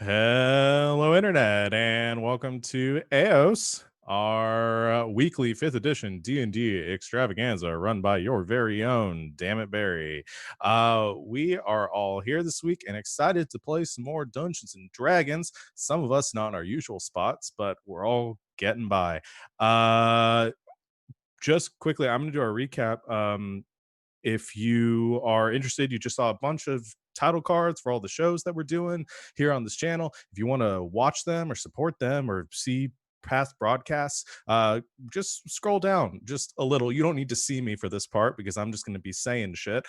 Hello, Internet, and welcome to Aeos, our weekly 5th edition D&D extravaganza run by your very own Damn It Barry. We are all here this week and excited to play some more Dungeons and Dragons. Some of us not in our usual spots, but we're all getting by. Just quickly, I'm going to do a recap. If you are interested, you just saw a bunch of title cards for all the shows that we're doing here on this channel. If you want to watch them or support them or see past broadcasts, just scroll down just a little. You don't need to see me for this part because I'm just going to be saying shit.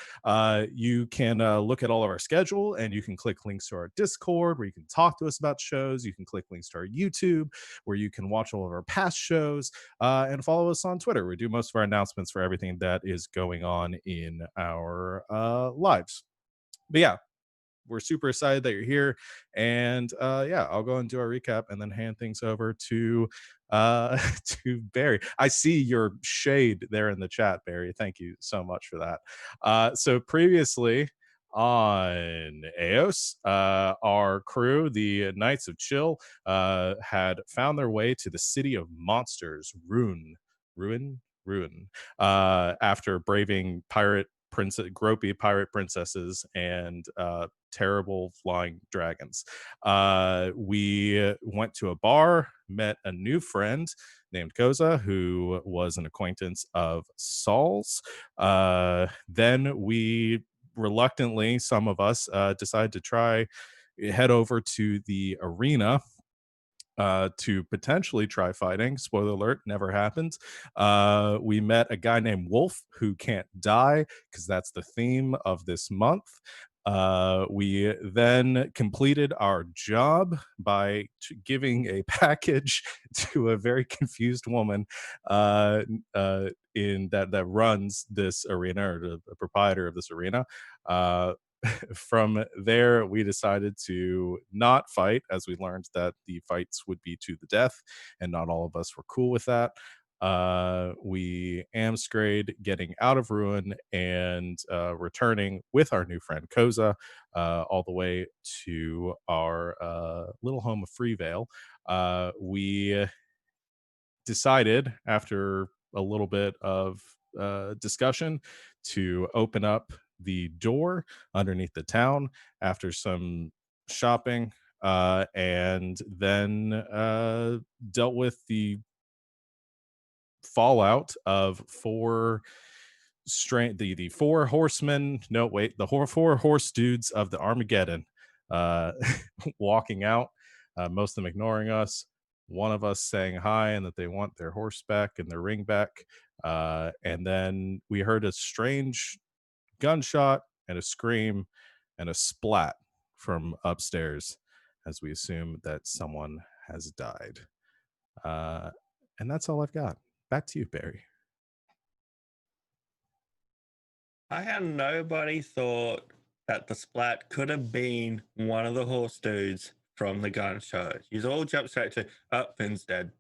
You can look at all of our schedule, and you can click links to our Discord where you can talk to us about shows. You can click links to our YouTube where you can watch all of our past shows, and follow us on Twitter. We do most of our announcements for everything that is going on in our lives. But yeah, we're super excited that you're here. And yeah, I'll go and do our recap and then hand things over to to Barry. I see your shade there in the chat, Barry. Thank you so much for that. So previously on Aeos, our crew, the Knights of Chill, had found their way to the city of monsters, Ruin, after braving gropey pirate princesses and terrible flying dragons. We went to a bar, met a new friend named Koza, who was an acquaintance of Saul's. Then we reluctantly, some of us, decided to head over to the arena to potentially try fighting. Spoiler alert, never happened. We met a guy named Wolf who can't die because that's the theme of this month. We then completed our job by giving a package to a very confused woman in that runs this arena, or the proprietor of this arena. From there, we decided to not fight, as we learned that the fights would be to the death, and not all of us were cool with that. We amscrayed getting out of Ruin and returning with our new friend Koza all the way to our little home of Freevale. We decided, after a little bit of discussion, to open up the door underneath the town after some shopping, and then dealt with the fallout of the four horsemen. No, wait, the four horse dudes of the Armageddon, uh, walking out. Most of them ignoring us. One of us saying hi and that they want their horse back and their ring back. And then we heard a strange gunshot and a scream and a splat from upstairs, as we assume that someone has died. Uh, and that's all I've got. Back to you, Barry. I had nobody thought that the splat could have been one of the horse dudes from the gun show. You all jumped straight to, oh, Finn's dead.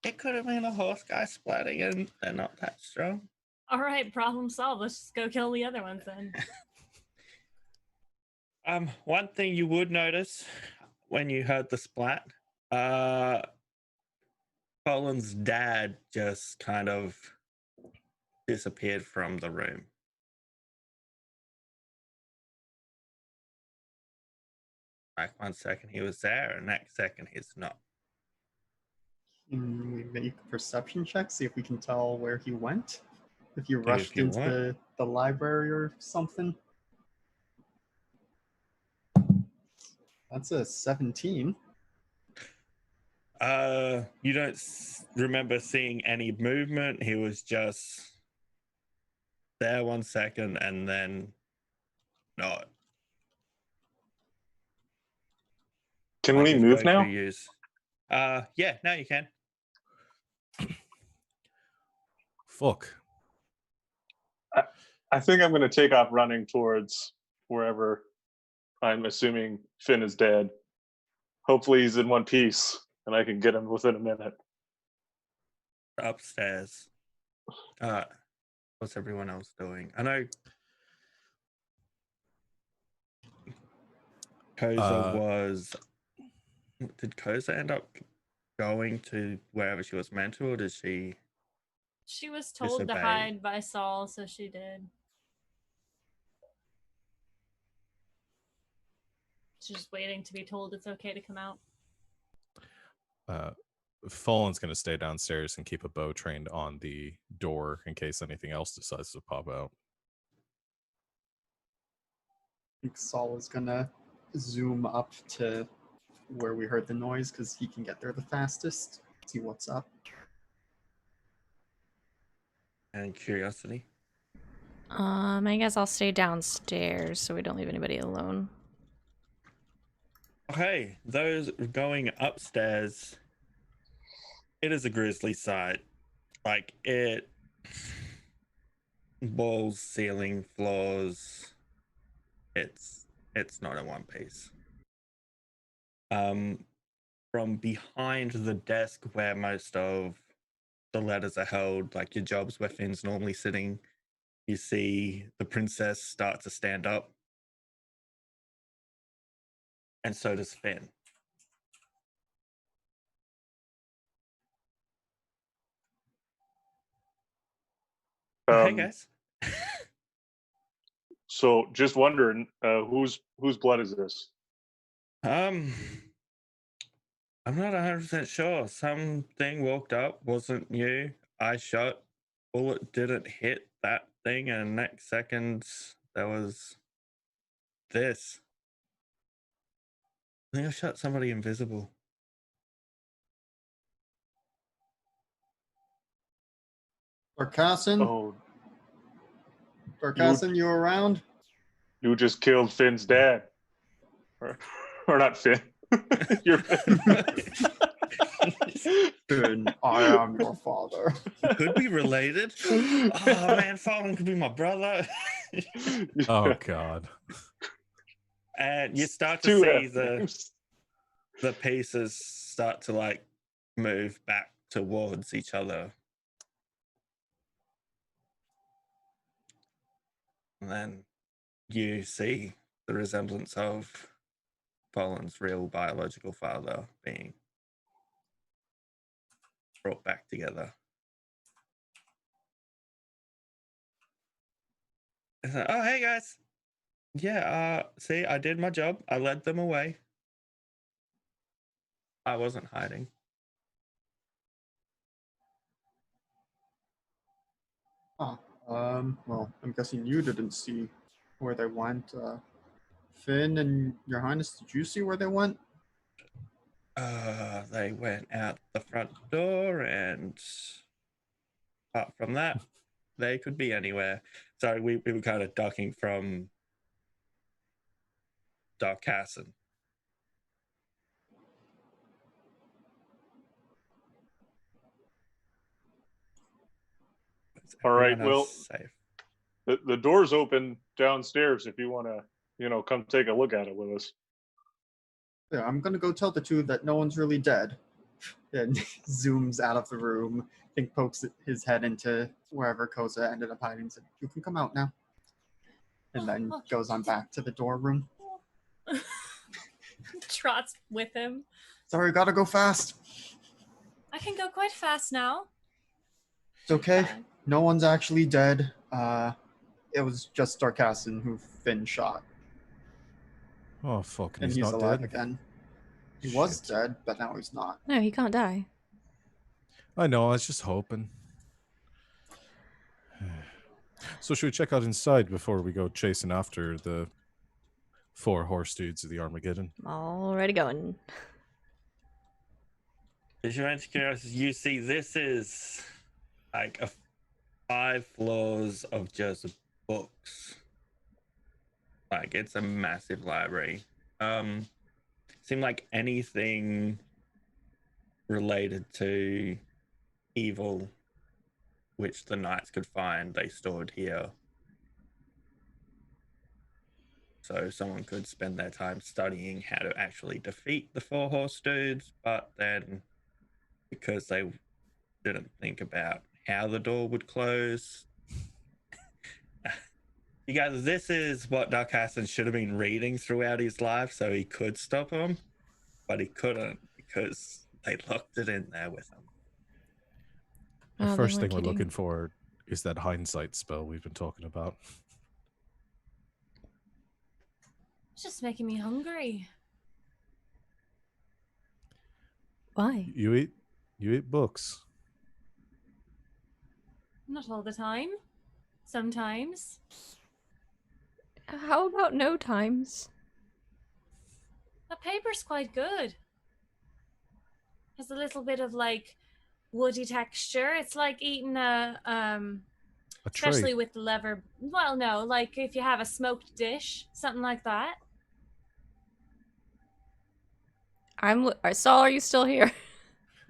It could have been a horse guy splatting and they're not that strong. All right, problem solved. Let's just go kill the other ones then. One thing you would notice when you heard the splat, Colin's dad just kind of disappeared from the room. Like 1 second he was there, and next second he's not. Can we make a perception check, see if we can tell where he went? If you rushed into the library or something? That's a 17. You don't remember seeing any movement. He was just there 1 second and then not. Can we move now? Yeah, now you can. Fuck. I think I'm going to take off running towards wherever I'm assuming Finn is dead. Hopefully he's in one piece and I can get him within a minute. Upstairs. What's everyone else doing? I know. Koza was. Did Koza end up going to wherever she was meant to, or did she? She was told to Disobey. hide by Saul, so she did. She's just waiting to be told it's okay to come out. Fallen's going to stay downstairs and keep a bow trained on the door in case anything else decides to pop out. I think Saul is gonna zoom up to where we heard the noise because he can get there the fastest. See what's up. And curiosity. I guess I'll stay downstairs so we don't leave anybody alone. Okay, those going upstairs. It is a grisly sight. Like it. Walls, ceiling, floors. It's not in one piece. From behind the desk where most of the letters are held, like your jobs where Finn's normally sitting, you see the princess start to stand up. And so does Finn. Hey guys. So just wondering, whose blood is this? I'm not 100% sure. Something walked up, wasn't you. I shot. Bullet didn't hit that thing, and next second there was this. I think I shot somebody invisible. Darkassin? Oh, Darkassin, you around? you just killed Finn's dad, or not Finn. You're Finn, I am your father. Could be related. Oh man, Fallen could be my brother. Oh God. And you start to Two see F names. the pieces start to like move back towards each other. And then you see the resemblance of Fallen's real biological father being brought back together. It's like, oh, hey guys. Yeah, see, I did my job. I led them away. I wasn't hiding. Oh, well, I'm guessing you didn't see where they went. Finn and Your Highness, did you see where they went? They went out the front door, and apart from that, they could be anywhere. So we were kind of ducking from Darkassin. All right, Everyone else well, safe. the door's open downstairs if you want to, come take a look at it with us. Yeah, I'm gonna go tell the two that no one's really dead. And zooms out of the room. I think pokes his head into wherever Koza ended up hiding. Said, "You can come out now." And then goes on back to the door room. Trots with him. Sorry, gotta go fast. I can go quite fast now. It's okay. Fine. No one's actually dead. It was just Darkassin who Finn shot. Oh fuck! And he's he's not alive dead. again. He was Shit. dead, but now he's not. No, he can't die. I know. I was just hoping. So should we check out inside before we go chasing after the 4 horse dudes of the Armageddon? Already going. If you're into curiosity, you see this is like 5 floors of just books. Like it's a massive library. Seemed like anything related to evil which the knights could find, they stored here. So someone could spend their time studying how to actually defeat the 4 horse dudes, but then because they didn't think about how the door would close, You guys, this is what Doc Hassan should have been reading throughout his life, so he could stop him, but he couldn't because they locked it in there with him. The Oh, they first weren't thing we're kidding. looking for is that hindsight spell we've been talking about. It's just making me hungry. Why? You eat books. Not all the time. Sometimes. How about no times? The paper's quite good. Has a little bit of like woody texture. It's like eating A especially tray. with the lever. Well, no, like if you have a smoked dish, something like that. Saul, are you still here?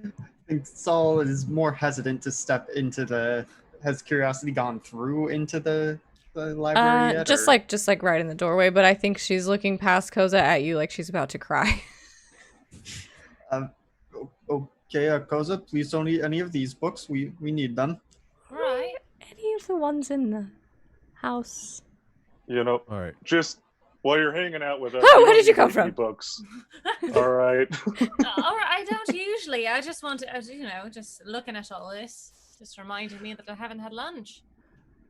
I think Saul is more hesitant to step into the. Has curiosity gone through into the library yet? Just or- like right in the doorway, but I think she's looking past Koza at you like she's about to cry. Okay, Koza, please don't eat any of these books. We need them. Right. Any of the ones in the house. You know, All right. just while you're hanging out with us. Oh, you where don't did you need come to eat any from? Books. All right. All right, I don't usually. I just want to, just looking at all this just reminded me that I haven't had lunch.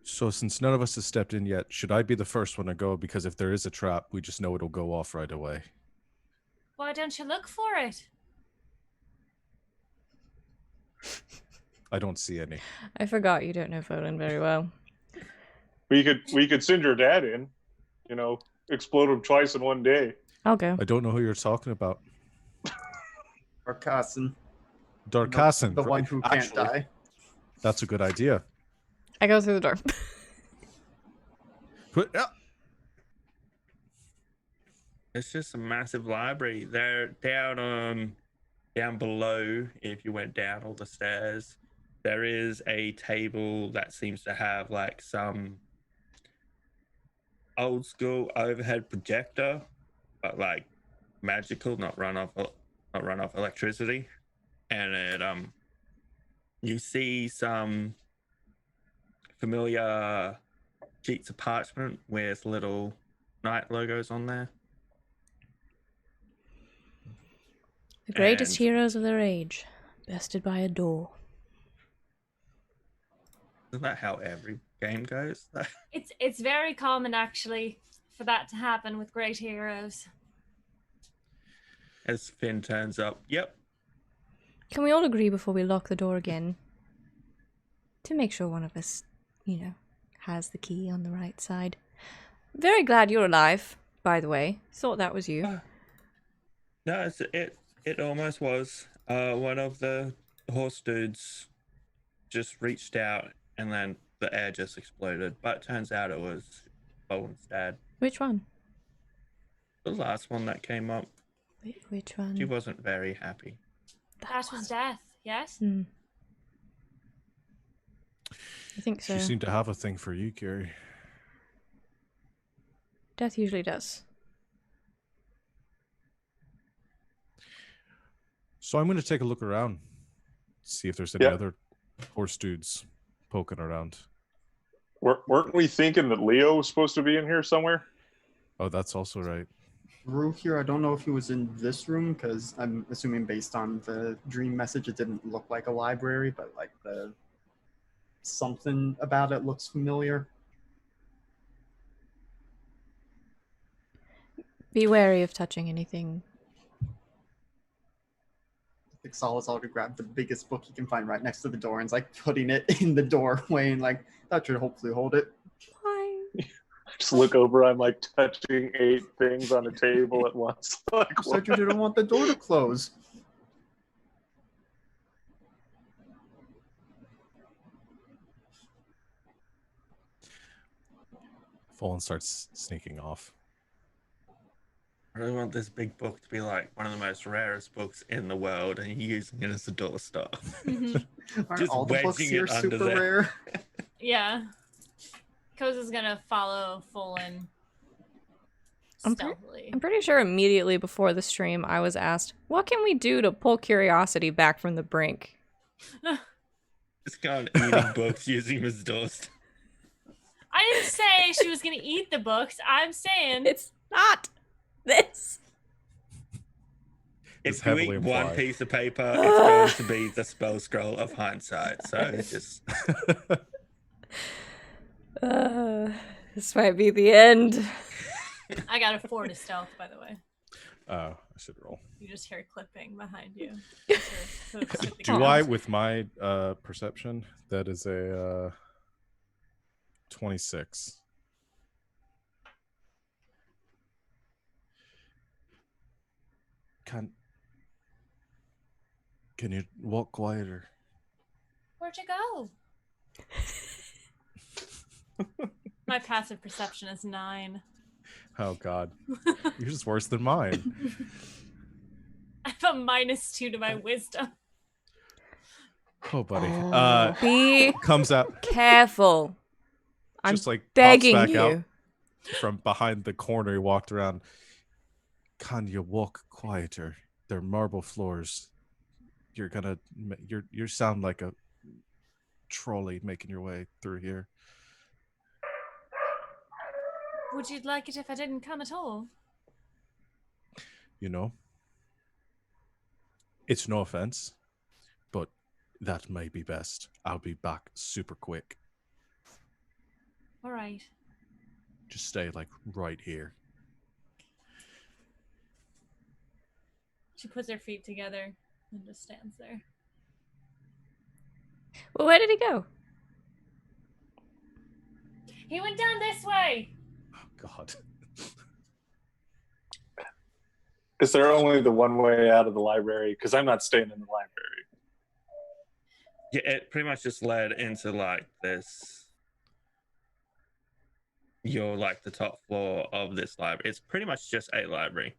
So since none of us has stepped in yet, should I be the first one to go? Because if there is a trap, we just know it'll go off right away. Why don't you look for it? I don't see any. I forgot you don't know Foden very well. we could send your dad in. You know, explode him twice in one day. I'll go. I don't know who you're talking about. Or Carson, Darkassin. the one right? who can't Actually, die. That's a good idea. I go through the door. It's just a massive library. They're down below. If you went down all the stairs, there is a table that seems to have like some old school overhead projector, but like magical, not run off electricity. And it you see some familiar sheets of parchment with little knight logos on there. The greatest And- heroes of their age, bested by a door. Isn't that how every game goes? It's very common actually for that to happen with great heroes. As Finn turns up, yep. Can we all agree before we lock the door again to make sure one of us, has the key on the right side? Very glad you're alive, by the way. Thought that was you. No, it almost was. One of the horse dudes just reached out and then the air just exploded. But it turns out it was Owen's dad. Which one? The last one that came up, Which one? she wasn't very happy. That was death, yes? Hmm. I think so. She seemed to have a thing for you, Carrie. Death usually does. So I'm going to take a look around, see if there's any Yeah. other horse dudes poking around. Weren't we thinking that Leo was supposed to be in here somewhere? Oh, that's also right. Rue here, I don't know if he was in this room because I'm assuming based on the dream message, it didn't look like a library, but like something about it looks familiar. Be wary of touching anything. I think Saul has already grabbed the biggest book he can find right next to the door and is like putting it in the doorway and like that should hopefully hold it. Why? Just look over. I'm like touching 8 things on a table at once. Like, You said you didn't want the door to close. Fallen starts sneaking off. I really want this big book to be like one of the most rarest books in the world, and you're using it as a doorstop. Aren't Just all the books wedging here it under super there. rare? Yeah. Koza's gonna follow Fallen stealthily. I'm pretty sure immediately before the stream I was asked, what can we do to pull curiosity back from the brink? Just going eating books, using them as doorstop. I didn't say she was gonna eat the books. I'm saying It's not this. It's If you heavily eat one implied. piece of paper, it's going to be the spell scroll of hindsight. So just This might be the end. I got a 4 to stealth, by the way. I should roll. You just hear clipping behind you. As her hooves hit the Do ground. I, with my perception, that is a 26. Can you walk quieter? Where'd you go? My passive perception is 9. Oh God, you're just worse than mine. I have a -2 to my wisdom. Oh, buddy. Be Comes out, careful. I'm just like pops begging back out you. from behind the corner. He walked around. Can you walk quieter? They're marble floors. You sound like a trolley making your way through here. Would you like it if I didn't come at all? You know, it's no offense, but that may be best. I'll be back super quick. All right. Just stay like right here. She puts her feet together and just stands there. Well, where did he go? He went down this way. Oh God. Is there only the one way out of the library? Because I'm not staying in the library. yeah, it pretty much just led into like this. You're like the top floor of this library. It's pretty much just a library.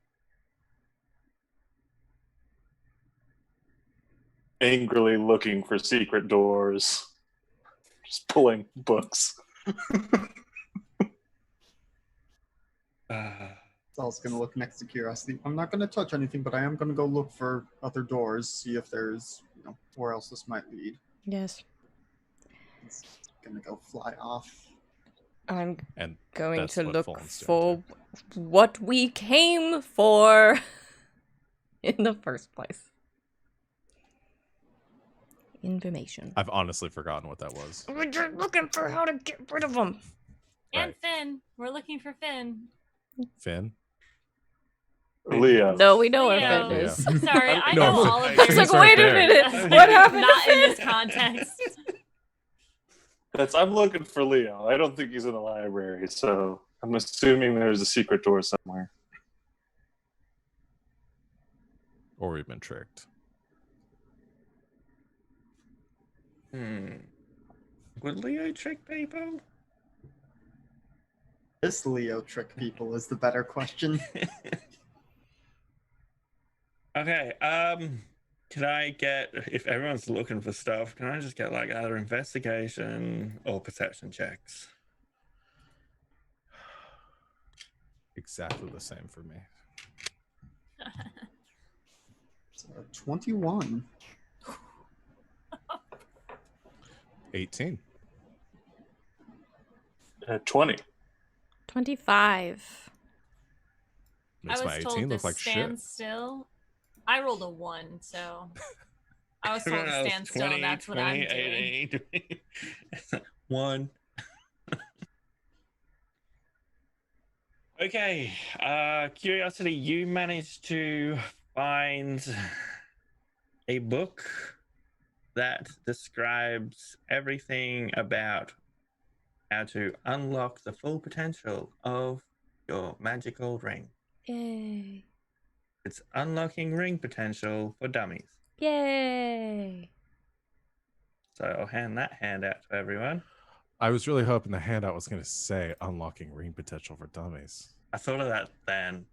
Angrily looking for secret doors. Just pulling books. Sal's gonna look next to curiosity. I'm not gonna touch anything, but I am gonna go look for other doors, see if there's, where else this might lead. Yes. It's gonna go fly off. I'm And going that's to what look Fulton's doing, for too. what we came for in the first place. Information. I've honestly forgotten what that was. We're just looking for how to get rid of them. And Right. Finn. We're looking for Finn. Finn? Leo. No, we know where Leo. Finn is. Sorry, I No, know all of I their It's like, Sorry, wait a Bear. minute. What happened Not to in Finn? this context. I'm looking for Leo. I don't think he's in the library, so I'm assuming there's a secret door somewhere. Or we've been tricked. Would Leo trick people? This Leo trick people is the better question. Okay, can I get, if everyone's looking for stuff, can I just get like either investigation or perception checks? Exactly the same for me. So 21. 18. 20. 25. Makes I my was 18 told look to like stand shit. still. I rolled a 1, so I was told to Everyone else, stand still, and that's what I'm doing. 18. 1. Okay, Curiosity, you managed to find a book that describes everything about how to unlock the full potential of your magical ring. Yay. It's Unlocking Ring Potential for Dummies. Yay. So I'll hand that handout to everyone. I was really hoping the handout was going to say unlocking ring potential for dummies. I thought of that then.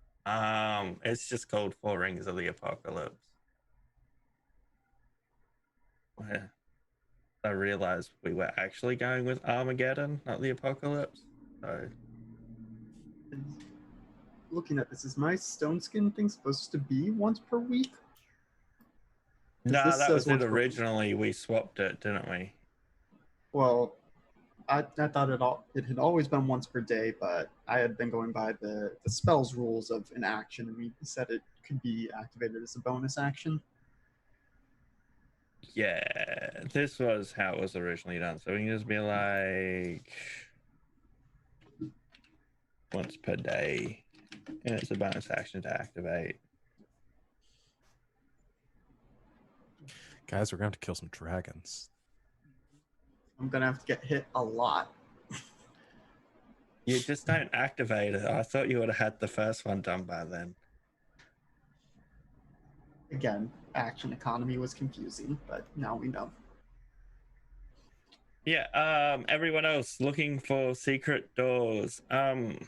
It's just called 4 Rings of the Apocalypse. Yeah. I realized we were actually going with Armageddon, not the Apocalypse. So Looking at this, is my stone skin thing supposed to be once per week? 'Cause no, this that says was it once per week. originally. We swapped it, didn't we? Well, I thought it had always been once per day, but I had been going by the spells rules of an action, and we said it could be activated as a bonus action. Yeah, this was how it was originally done. So we can just be like once per day, and it's a bonus action to activate. Guys, we're going to have to kill some dragons. I'm gonna have to get hit a lot. You just don't activate it. I thought you would have had the first one done by then. Again, action economy was confusing, but now we know. Yeah, everyone else looking for secret doors. You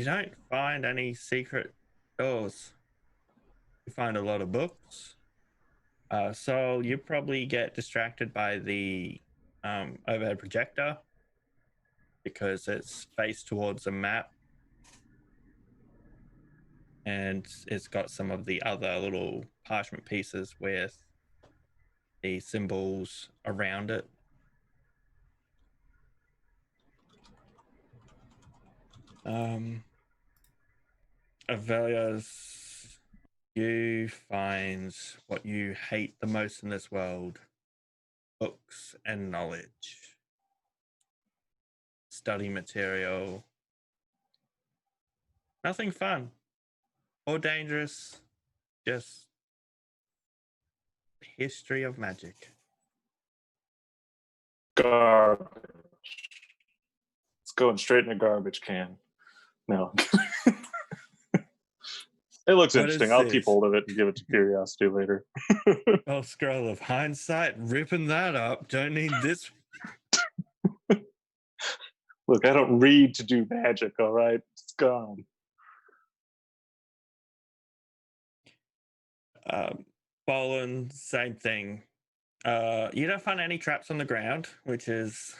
don't find any secret doors. You find a lot of books. So you probably get distracted by the overhead projector because it's faced towards a map, and it's got some of the other little parchment pieces with the symbols around it. Avelia's, you find what you hate the most in this world: books and knowledge, study material. Nothing fun or dangerous, just history of magic. Garbage. It's going straight in a garbage can. No. It looks What interesting. is I'll keep this? hold of it and give it to curiosity later. Oh, scroll of hindsight, ripping that up. Don't need this. Look, I don't read to do magic, all right? It's gone. Bolin, same thing. You don't find any traps on the ground, which is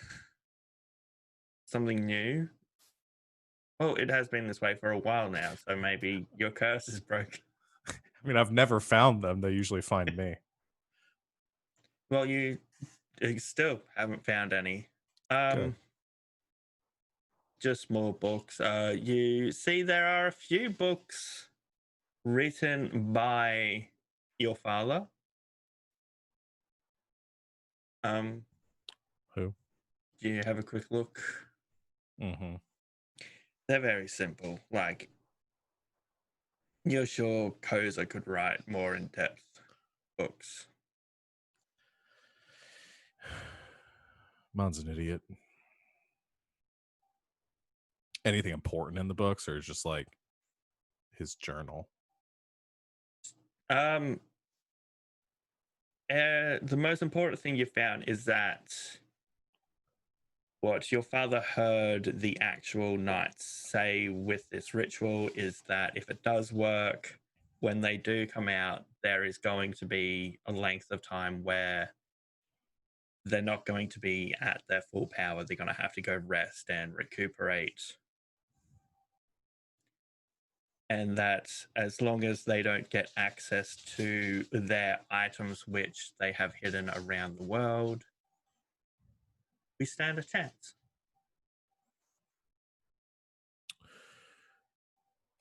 something new. Well, it has been this way for a while now, so maybe your curse is broken. I mean, I've never found them. They usually find me. Well, you still haven't found any. Good. Just more books. You see there are a few books written by your father. Who? Do you have a quick look? Mm-hmm. They're very simple. Like, you're sure Koza could write more in-depth books. Mon's an idiot. Anything important in the books, or just like his journal? The most important thing you found is that what your father heard the actual knights say with this ritual is that if it does work, when they do come out, there is going to be a length of time where they're not going to be at their full power. They're going to have to go rest and recuperate. And that as long as they don't get access to their items, which they have hidden around the world, we stand a chance.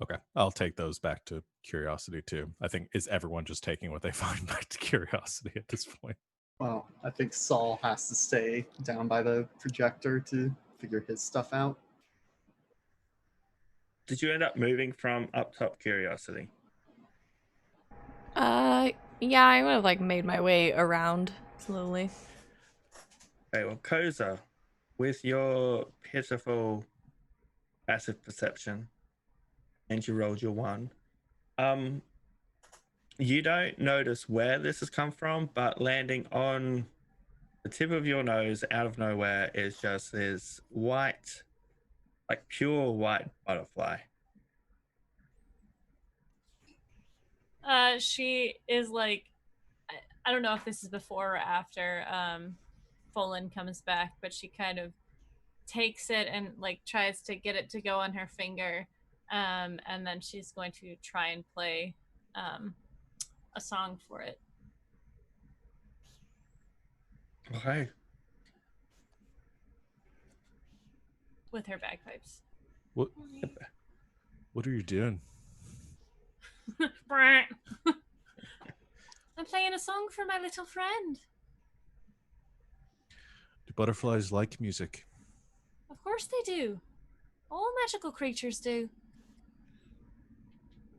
Okay, I'll take those back to curiosity too. I think, is everyone just taking what they find back to curiosity at this point? Well, I think Saul has to stay down by the projector to figure his stuff out. Did you end up moving from up top curiosity? Yeah, I would have like made my way around slowly. Okay, well, Koza, with your pitiful passive perception, and you rolled your 1, you don't notice where this has come from, but landing on the tip of your nose out of nowhere is just this white, like pure white butterfly. She is like, I don't know if this is before or after Folin comes back, but she kind of takes it and like tries to get it to go on her finger, and then she's going to try and play a song for it. Okay. with her bagpipes. What? What are you doing? I'm playing a song for my little friend. Do butterflies like music? Of course they do. All magical creatures do.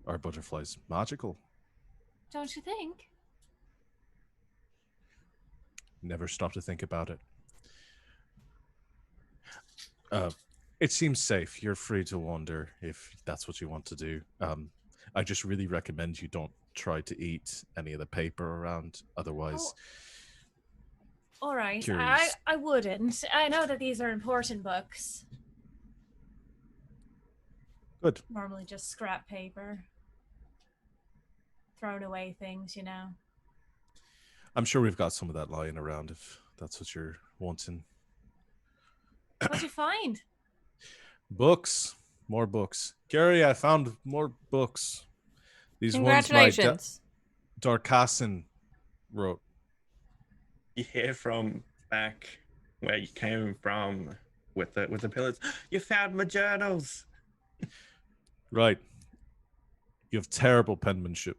Are butterflies magical? Don't you think? Never stop to think about it. It seems safe. You're free to wander if that's what you want to do. I just really recommend you don't try to eat any of the paper around. Otherwise, All right. curious. I wouldn't. I know that these are important books. Good. Normally just scrap paper. Thrown away things, you know. I'm sure we've got some of that lying around if that's what you're wanting. What'd you find? Books. More books. Gary, I found more books. These ones my Congratulations. Darkassin wrote. You hear from back where you came from with the pillars. You found my journals. Right. You have terrible penmanship.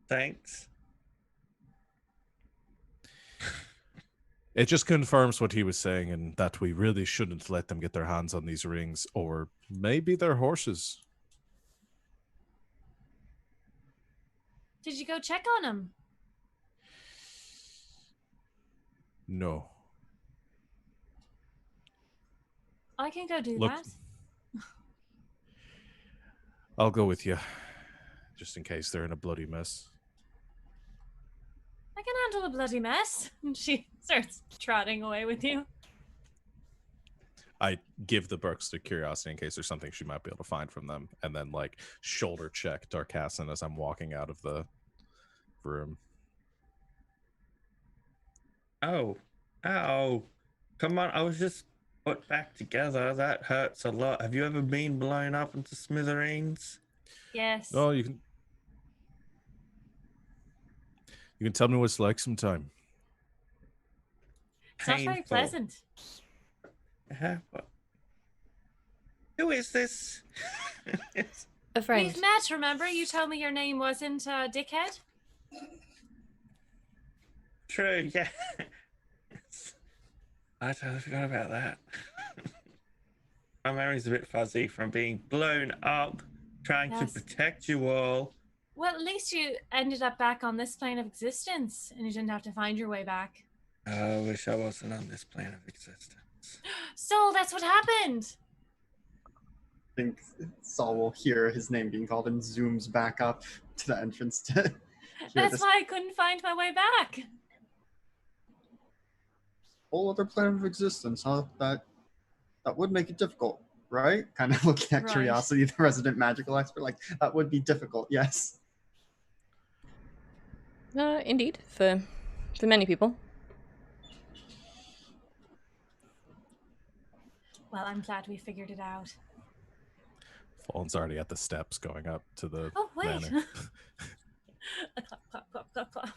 Thanks. It just confirms what he was saying, and that we really shouldn't let them get their hands on these rings, or maybe their horses. Did you go check on them? No. I can go do Look, that. I'll go with you, just in case they're in a bloody mess. I can handle a bloody mess. And she starts trotting away with you. I give the Burks the curiosity in case there's something she might be able to find from them, and then like shoulder check Darkassin as I'm walking out of the room. Oh, come on! I was just put back together. That hurts a lot. Have you ever been blown up into smithereens? Yes. Oh, you can tell me what it's like sometime. It's not very Painful. pleasant. What? Who is this? A friend. We've met, remember? You told me your name wasn't Dickhead? True, yeah. I totally forgot about that. My memory's a bit fuzzy from being blown up, trying Yes. to protect you all. Well, at least you ended up back on this plane of existence and you didn't have to find your way back. I wish I wasn't on this plane of existence. So that's what happened. I think Saul will hear his name being called and zooms back up to the entrance to hear That's this why I couldn't find my way back. whole other plane of existence, huh? That would make it difficult, right? Kind of looking at Right. Curiosity, the resident magical expert, like that would be difficult, yes. Indeed, for many people. Well, I'm glad we figured it out. Fallen's already at the steps going up to the Oh, wait. manor. A clap, clap, clap, clap, clap.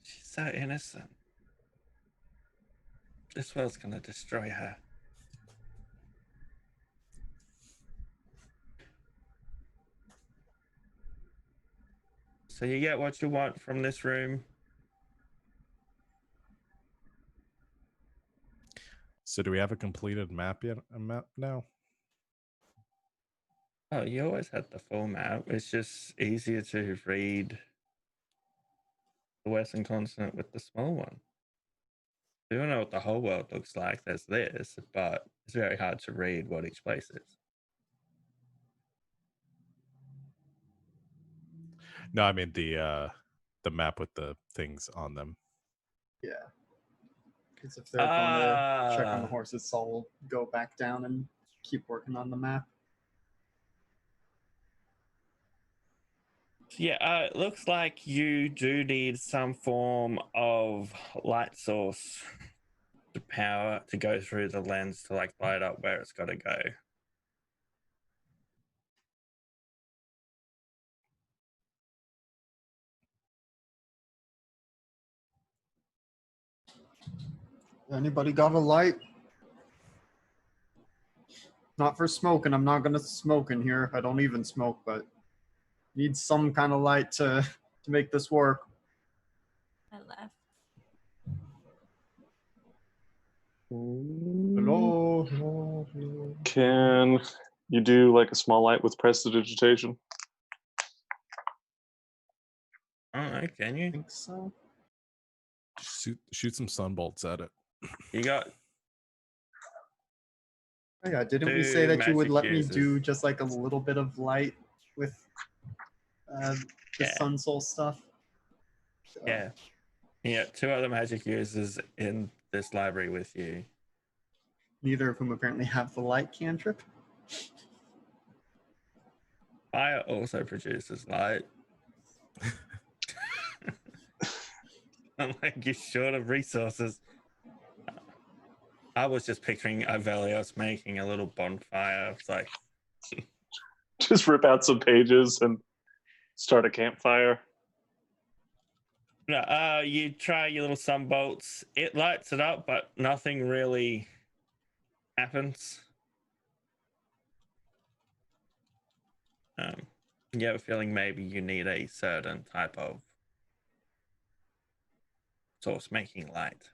She's so innocent. This world's gonna destroy her. So you get what you want from this room. So do we have a completed map yet? A map now? Oh, you always had the full map. It's just easier to read the Western continent with the small one. You don't know what the whole world looks like. There's this, but it's very hard to read what each place is. No, I mean the map with the things on them. Yeah. Because if they're going to check on the horses, Saul will go back down and keep working on the map. Yeah, it looks like you do need some form of light source to power to go through the lens to like light up where it's got to go. Anybody got a light? Not for smoking. I'm not gonna smoke in here. I don't even smoke, but need some kind of light to make this work. I left. Hello, hello, hello. Can you do like a small light with prestidigitation? Oh, can I you? think so. Shoot some sunbolts at it. You got Oh yeah, didn't we 2 say that you would magic let me do uses. just like a little bit of light with the Yeah. sun soul stuff? So, Yeah. Yeah, 2 other magic users in this library with you. neither of whom apparently have the light cantrip. Fire also produces light. I'm like, you're short of resources. I was just picturing Aeos making a little bonfire. It's like, Just rip out some pages and start a campfire. no, you try your little sunbolts. It lights it up, but nothing really happens. You have a feeling maybe you need a certain type of source making light.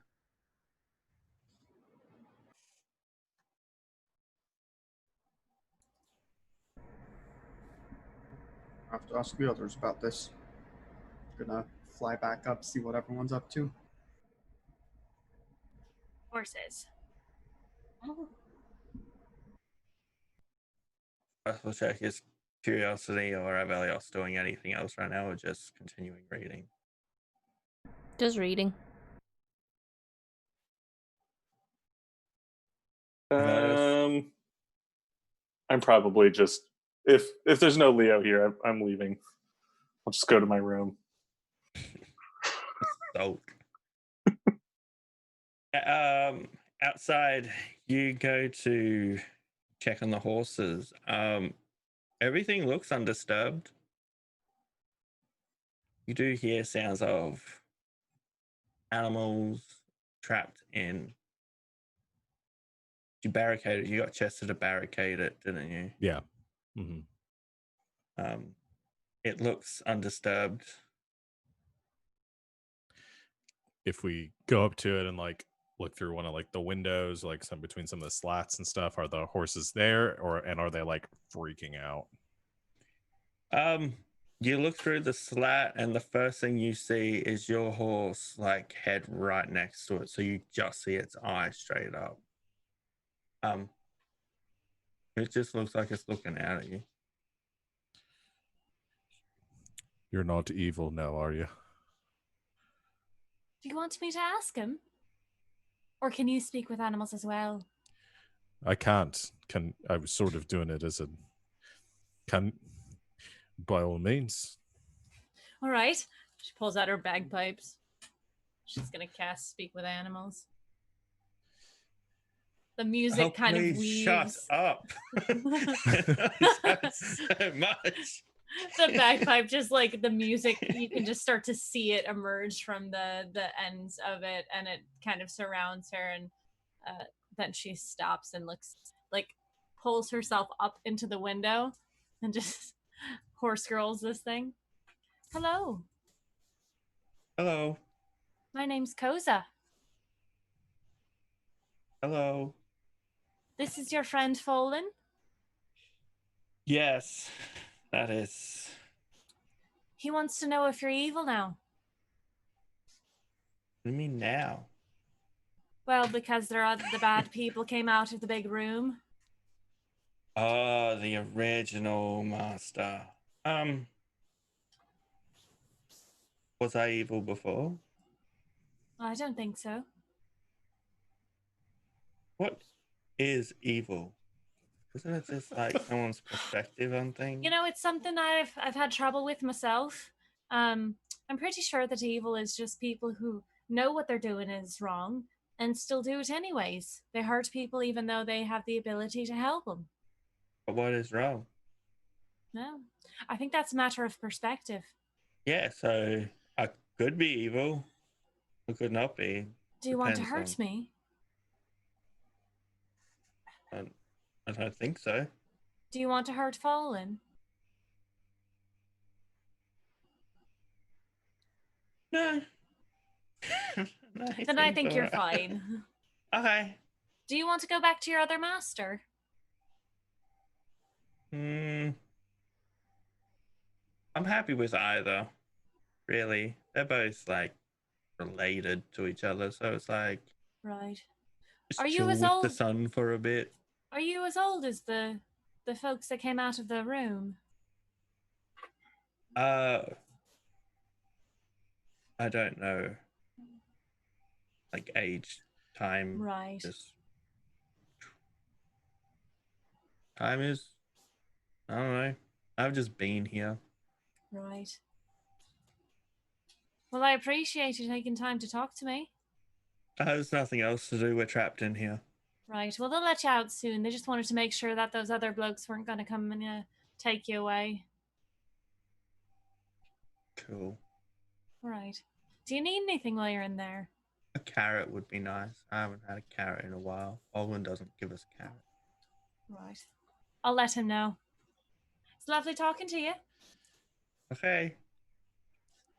I have to ask the others about this. Gonna fly back up, see what everyone's up to. Horses. First we'll check is curiosity or Aeos doing anything else right now, or just continuing reading. Just reading. Aeos? I'm probably just if there's no Leo here, I'm leaving. I'll just go to my room. So, outside, you go to check on the horses. Everything looks undisturbed. You do hear sounds of animals trapped in. You barricaded. You got Chester to barricade it, didn't you? Yeah. Mm-hmm. It looks undisturbed. If we go up to it and like look through one of like the windows, like some between some of the slats and stuff, are the horses there, and are they like freaking out? You look through the slat, and the first thing you see is your horse, like head right next to it. So you just see its eye straight up. It just looks like it's looking out at you. You're not evil now, are you? Do you want me to ask him? Or can you speak with animals as well? I can't. I was sort of doing it as a can. By all means. All right. She pulls out her bagpipes. She's gonna cast Speak with Animals. The music kind of weaves. Shut up! so much. The bagpipe, just like the music, you can just start to see it emerge from the ends of it, and it kind of surrounds her, and then she stops and looks, like pulls herself up into the window and just horse girls this thing. Hello. Hello. My name's Koza. Hello. This is your friend Folan? Yes, that is. He wants to know if you're evil now. What do you mean now? Well, because the bad people came out of the big room. Oh, the original master. Was I evil before? I don't think so. What is evil? Isn't it just like someone's perspective on things? You know, it's something I've had trouble with myself. I'm pretty sure that evil is just people who know what they're doing is wrong and still do it anyways. They hurt people even though they have the ability to help them. But what is wrong? No, I think that's a matter of perspective. Yeah, so I could be evil. I could not be. Do you want to Depends hurt me? I don't think so. Do you want to hurt Fallen? No. No, he Then I seems think you're alright. fine. Okay. Do you want to go back to your other master? I'm happy with either. Really, they're both like related to each other, so it's like Right. just Are you chill as with the old? sun for a bit. Are you as old as the folks that came out of the room? I don't know, like age, time, Right. just time is. I don't know. I've just been here. Right. Well, I appreciate you taking time to talk to me. There's nothing else to do. We're trapped in here. Right. Well, they'll let you out soon. They just wanted to make sure that those other blokes weren't going to come and take you away. Cool. Right. Do you need anything while you're in there? A carrot would be nice. I haven't had a carrot in a while. Olin doesn't give us carrots. Right. I'll let him know. It's lovely talking to you. Okay.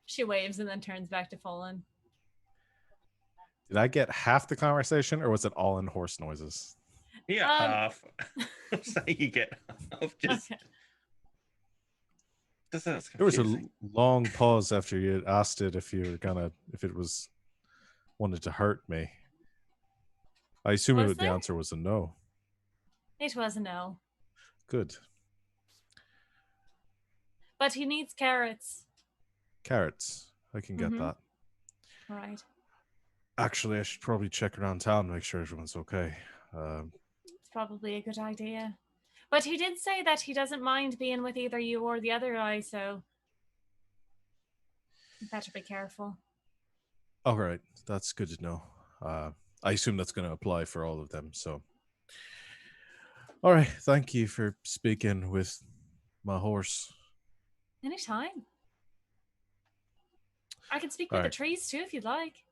She waves and then turns back to Fallen. Did I get half the conversation, or was it all in horse noises? Yeah, half. So you get half. Just. Okay. That's There was a confusing. long pause after you had asked it if it was wanted to hurt me. I assume Was the there? answer was a no. It was a no. Good. But he needs carrots. Carrots. I can get that. Right. Actually, I should probably check around town, make sure everyone's okay. It's probably a good idea. But he did say that he doesn't mind being with either you or the other guy, so you better be careful. All right, that's good to know. I assume that's going to apply for all of them. So, all right, thank you for speaking with my horse. Anytime. I can speak All with the right. trees too if you'd like.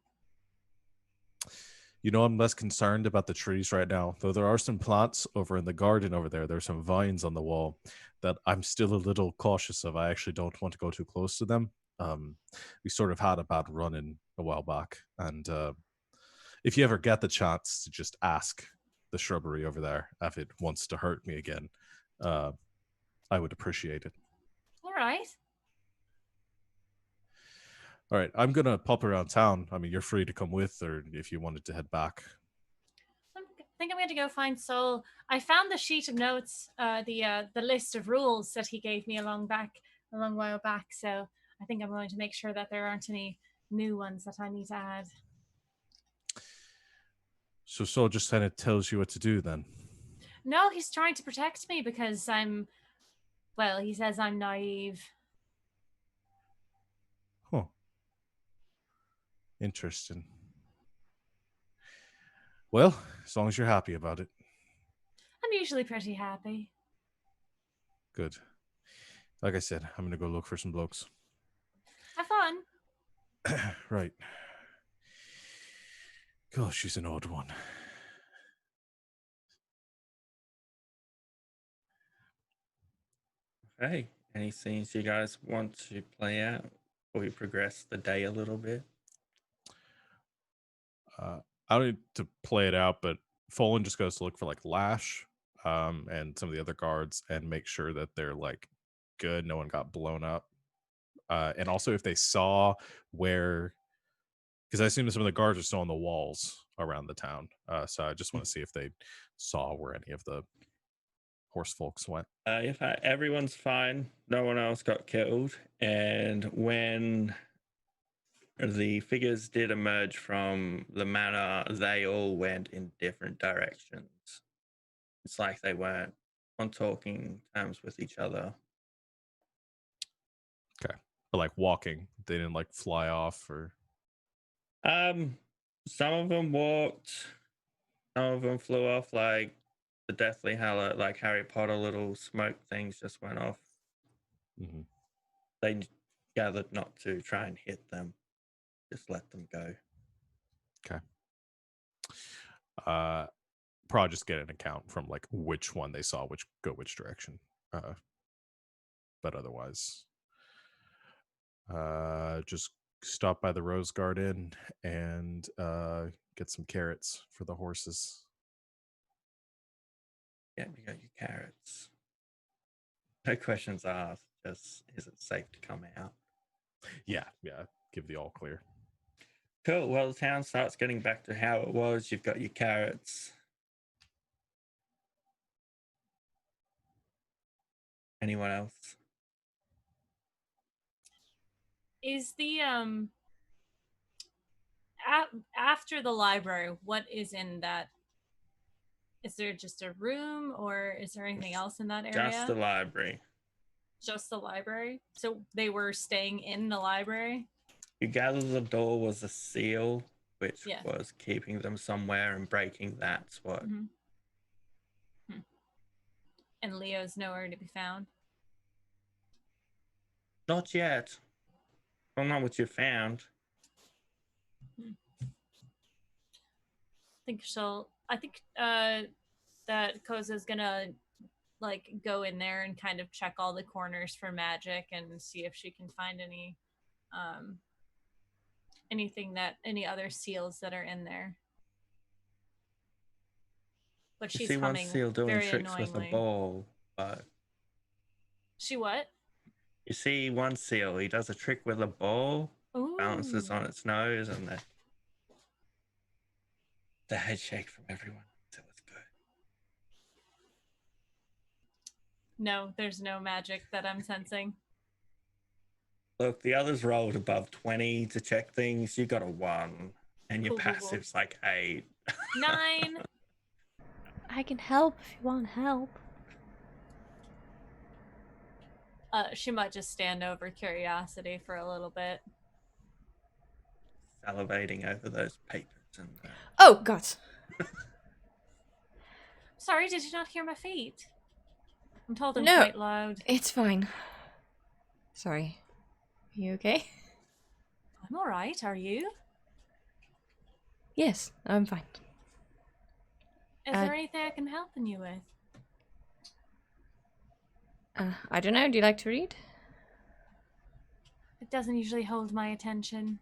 You know, I'm less concerned about the trees right now, though there are some plants over in the garden over there. There's some vines on the wall that I'm still a little cautious of. I actually don't want to go too close to them. We sort of had a bad run in a while back. And if you ever get the chance to just ask the shrubbery over there if it wants to hurt me again, I would appreciate it. All right. All right, I'm going to pop around town. I mean, you're free to come with, or if you wanted to head back. I think I'm going to go find Sol. I found the sheet of notes, the list of rules that he gave me a long while back. So I think I'm going to make sure that there aren't any new ones that I need to add. So Saul just kind of tells you what to do then? No, he's trying to protect me because he says I'm naive. Huh. Interesting. Well, as long as you're happy about it. I'm usually pretty happy. Good. Like I said, I'm going to go look for some blokes. Have fun. Right. Gosh, she's an odd one. Okay. Any scenes you guys want to play out before we progress the day a little bit? I don't need to play it out, but Folan just goes to look for like Lash and some of the other guards and make sure that they're like good. No one got blown up. And also if they saw where, because I assume some of the guards are still on the walls around the town. So I just want to see if they saw where any of the horse folks went. Everyone's fine. No one else got killed. And when the figures did emerge from the manor, they all went in different directions. It's like they weren't on talking terms with each other. Okay. But like walking, they didn't like fly off or... Some of them walked, some of them flew off, like the Deathly Hallow, like Harry Potter little smoke things just went off. Mm-hmm. They gathered not to try and hit them, just let them go. Okay. probably just get an account from like which one they saw, which direction. But otherwise, just stop by the Rose Garden and get some carrots for the horses. Yeah, you got your carrots. No questions asked. Just is it safe to come out? Yeah, give the all clear. Cool. Well, the town starts getting back to how it was. You've got your carrots. Anyone else? Is the after the library, what is in that? Is there just a room, or is there anything else in that area? Just the library. Just the library. So they were staying in the library. You gather the door was a seal, which Yeah. was keeping them somewhere, and breaking that's what. Mm-hmm. And Leo's nowhere to be found. Not yet. Well, not what you found. I think that Koza's gonna like go in there and kind of check all the corners for magic and see if she can find any any other seals that are in there. But You she's see one humming seal doing very tricks with a annoyingly. ball, but She what? you see one seal, he does a trick with a ball, Ooh. balances on its nose, and the head shake from everyone. It was good. No, there's no magic that I'm sensing. Look, the others rolled above 20 to check things. You got a 1, and your Cool. passive's like 8. 9. I can help if you want help. She might just stand over curiosity for a little bit. Salivating over those papers and. Oh God! Sorry, did you not hear my feet? I'm told I'm No. quite loud. It's fine. Sorry. You okay? I'm all right. Are you? Yes, I'm fine. Is there anything I can help you with? I don't know. Do you like to read? It doesn't usually hold my attention.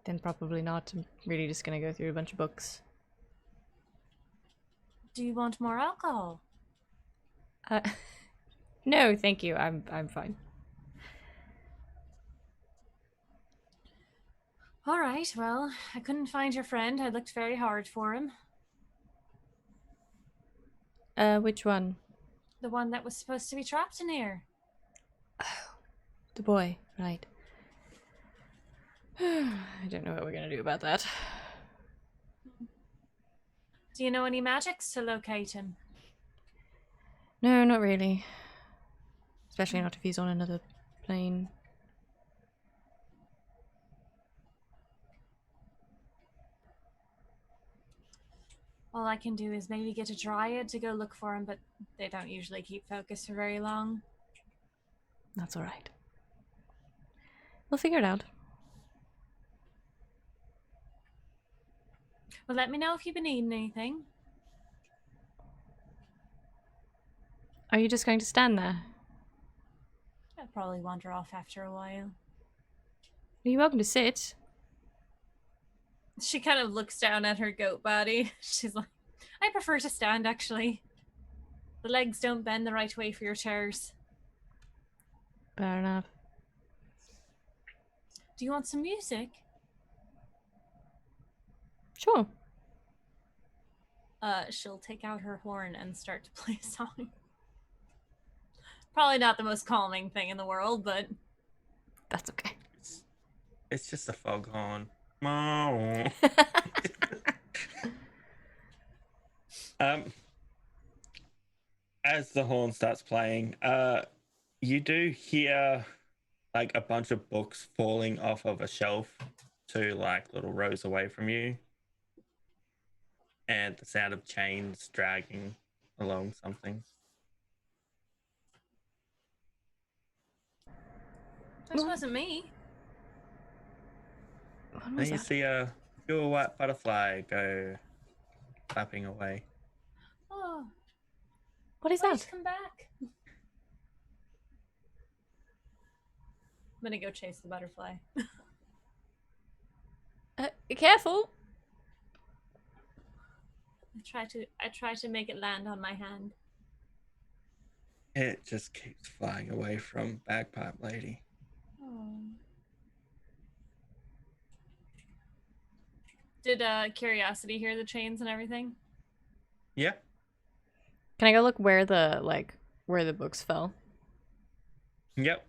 Then probably not. I'm really just gonna go through a bunch of books. Do you want more alcohol? No, thank you. I'm fine. All right. Well, I couldn't find your friend. I looked very hard for him. Which one? The one that was supposed to be trapped in here. Oh, the boy. Right. I don't know what we're gonna do about that. Do you know any magics to locate him? No, not really. Especially not if he's on another plane. All I can do is maybe get a dryad to go look for him, but they don't usually keep focus for very long. That's alright. We'll figure it out. Well, let me know if you've been eating anything. Are you just going to stand there? I'll probably wander off after a while. Are you welcome to sit? She kind of looks down at her goat body. She's like, I prefer to stand, actually. The legs don't bend the right way for your chairs. Fair enough. Do you want some music? Sure. She'll take out her horn and start to play a song. Probably not the most calming thing in the world, but... That's okay. It's just a foghorn. As the horn starts playing, you do hear like a bunch of books falling off of a shelf 2 like little rows away from you, and the sound of chains dragging along something. This wasn't me. What Then was you that? see a Pure white butterfly go flapping away. Oh, What is please that? come back. I'm gonna go chase the butterfly. Careful. I try to make it land on my hand. It just keeps flying away from Bagpipe Lady. Oh. Did Curiosity hear the chains and everything? Yeah. Can I go look where the books fell? Yep.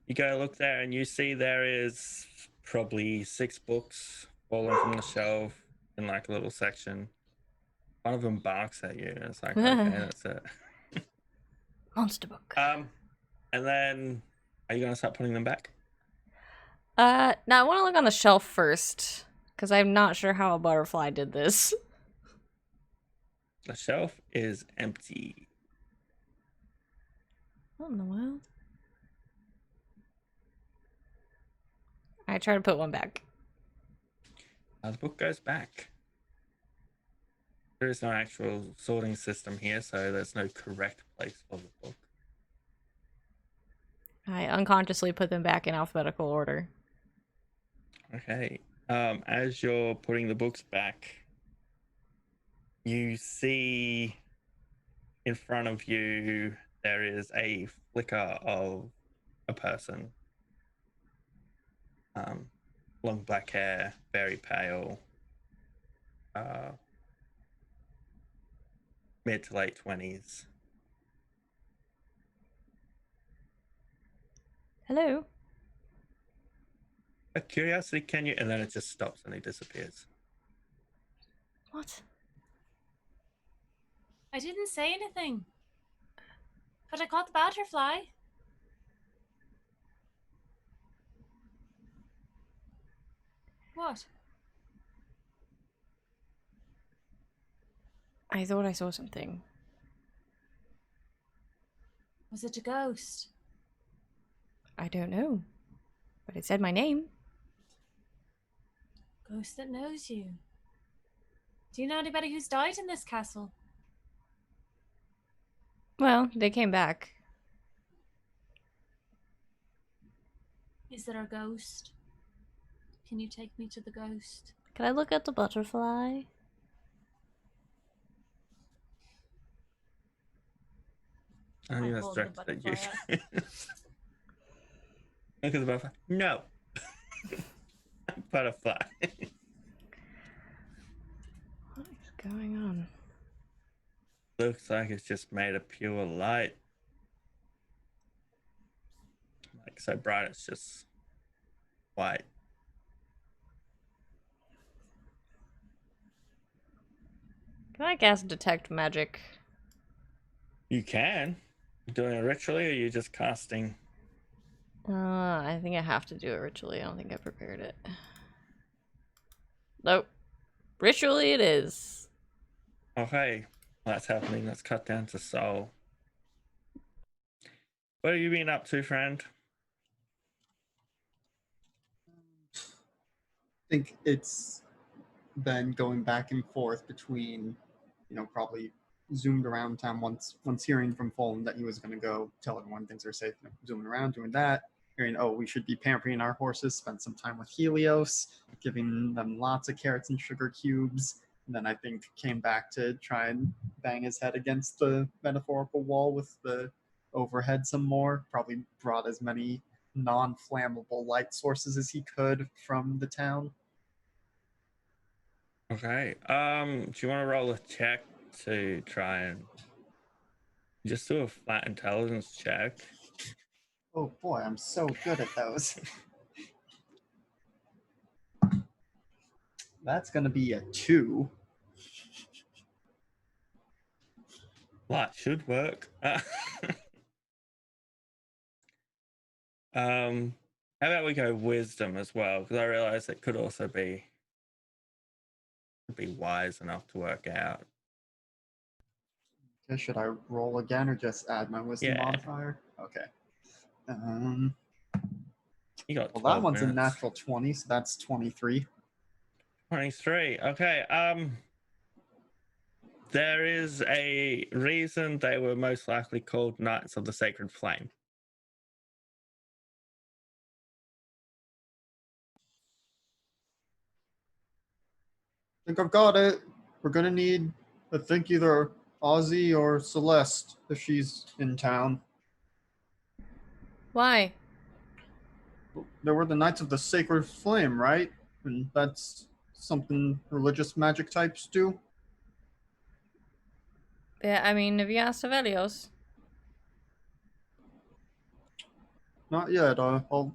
You go look there and you see there is probably 6 books falling from the shelf in like a little section. One of them barks at you and it's like, okay, that's it. Monster book. And then are you gonna start putting them back? Now I want to look on the shelf first, because I'm not sure how a butterfly did this. The shelf is empty. What in the world? I try to put one back. The book goes back. There is no actual sorting system here, so there's no correct place for the book. I unconsciously put them back in alphabetical order. Okay. As you're putting the books back, you see in front of you there is a flicker of a person. Long black hair, very pale. Mid to late 20s. Hello? A curiosity, can you? And then it just stops and he disappears. What? I didn't say anything. But I caught the butterfly. What? I thought I saw something. Was it a ghost? I don't know. But it said my name. Ghost that knows you. Do you know anybody who's died in this castle? Well, they came back. Is there a ghost? Can you take me to the ghost? Can I look at the butterfly? I think that's hold the directed at you. butterfly Look at the butterfly. No. Butterfly. What is going on? Looks like it's just made of pure light. Like so bright it's just white. Can I cast detect magic? You can. You doing it ritually or are you just casting? I think I have to do it ritually. I don't think I prepared it. Nope. Ritually it is. Okay. That's happening. Let's cut down to soul. What have you been up to, friend? I think it's been going back and forth between, probably zoomed around town once hearing from Fulham that he was going to go tell everyone things are safe, zooming around, doing that, hearing, oh, we should be pampering our horses, spend some time with Helios, giving them lots of carrots and sugar cubes, and then I think came back to try and bang his head against the metaphorical wall with the overhead some more, probably brought as many non-flammable light sources as he could from the town. Okay. Do you want to roll a check to try and just do a flat intelligence check? Oh boy, I'm so good at those. That's going to be a 2. That should work. How about we go wisdom as well? Because I realize it could also be wise enough to work out. Okay, should I roll again or just add my wisdom Yeah. modifier? Okay. You got Well, 12 that one's a minutes. natural 20, so that's 23. 23. Okay. There is a reason they were most likely called Knights of the Sacred Flame. I think I've got it. We're gonna need, I think, either Ozzy or Celeste if she's in town. Why? There were the Knights of the Sacred Flame, right? And that's something religious magic types do. Yeah, I mean, have you asked of Aeos? Not yet. I'll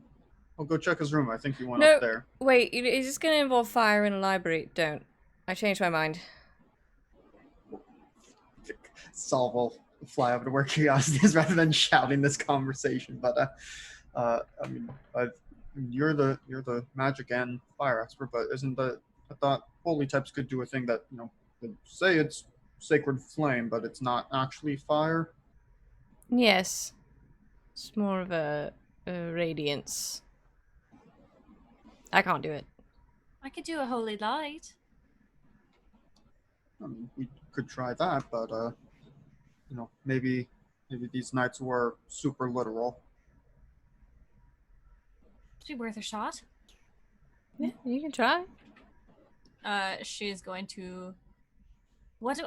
go check his room. I think he went No, up there. wait, is this going to involve fire in a library? Don't. I changed my mind. Saul will fly over to where Curiosity is rather than shouting this conversation. But I mean, you're the magic and fire expert, but isn't the I thought holy types could do a thing that they say it's sacred flame, but it's not actually fire. Yes. It's more of a radiance. I can't do it. I could do a holy light. I mean, we could try that, but maybe these knights were super literal. It'd be worth a shot. Yeah, you can try. She's going to.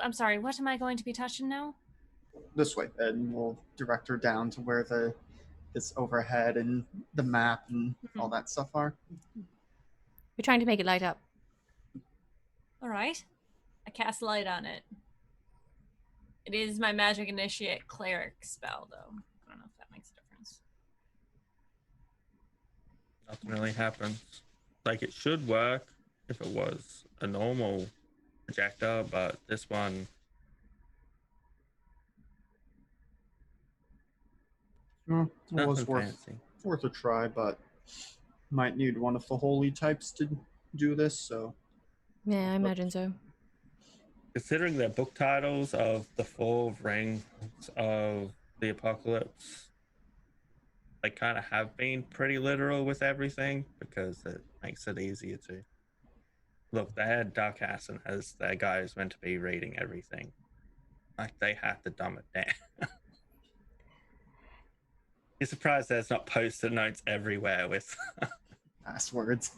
I'm sorry. What am I going to be touching now? This way, and we'll direct her down to where this overhead and the map and all that stuff are. We're trying to make it light up. All right. I cast light on it. It is my magic initiate cleric spell, though. I don't know if that makes a difference. Nothing really happens. Like, it should work if it was a normal projector, but this one. Well, it was Nothing fancy. worth a try, but might need one of the holy types to do this. So Yeah, I imagine so. Considering their book titles of the 4 Rings of the Apocalypse, they kind of have been pretty literal with everything because it makes it easier to. Look, they had Dark Hassan as their guy who's meant to be reading everything. Like, they had to dumb it down. You're surprised there's not post-it notes everywhere with passwords.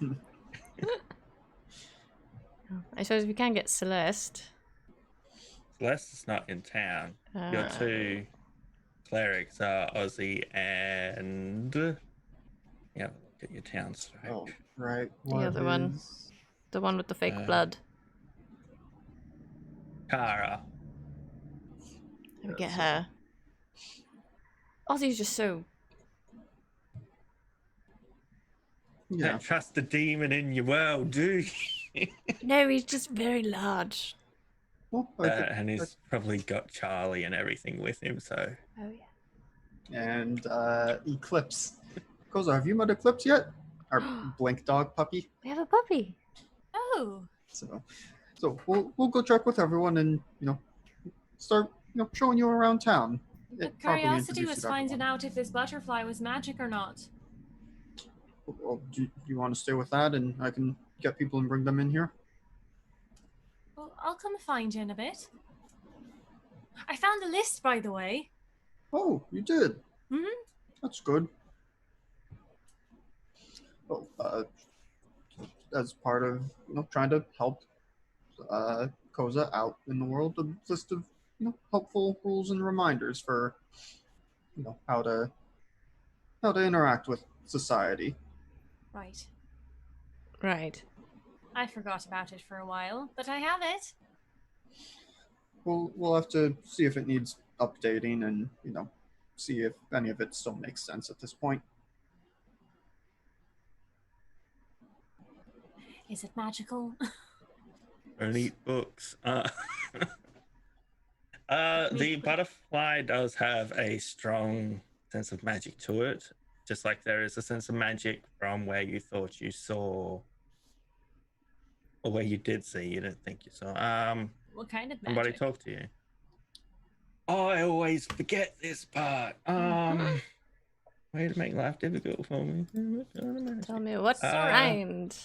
I suppose we can get Celeste. Celeste is not in town. Your 2 clerics are Ozzy and yeah, look at your town stripe. Oh, right. The other one. The one with the fake blood. Kara. Let me get her. Ozzy's just so... Yeah. Don't trust the demon in your world, do you? No, he's just very large. Well, And he's probably got Charlie and everything with him, so. Oh, yeah. And Eclipse. Koza, have you met Eclipse yet? Our Blink dog puppy. We have a puppy. Oh. So we'll go check with everyone and start showing you around town. The curiosity was finding out if this butterfly was magic or not. Well, do you want to stay with that, and I can get people and bring them in here? Well, I'll come find you in a bit. I found a list, by the way. Oh, you did? Mm-hmm. That's good. Well, as part of trying to help Koza out in the world, a list of helpful rules and reminders for how to interact with society. Right. I forgot about it for a while, but I have it. We'll have to see if it needs updating and see if any of it still makes sense at this point. Is it magical? Elite books. The butterfly does have a strong sense of magic to it, just like there is a sense of magic from where you thought you saw, or where you did see, you didn't think you saw. What kind of magic? Somebody talk to you. Oh, I always forget this part. Where Way to make life difficult for me. Tell me what's Uh, around.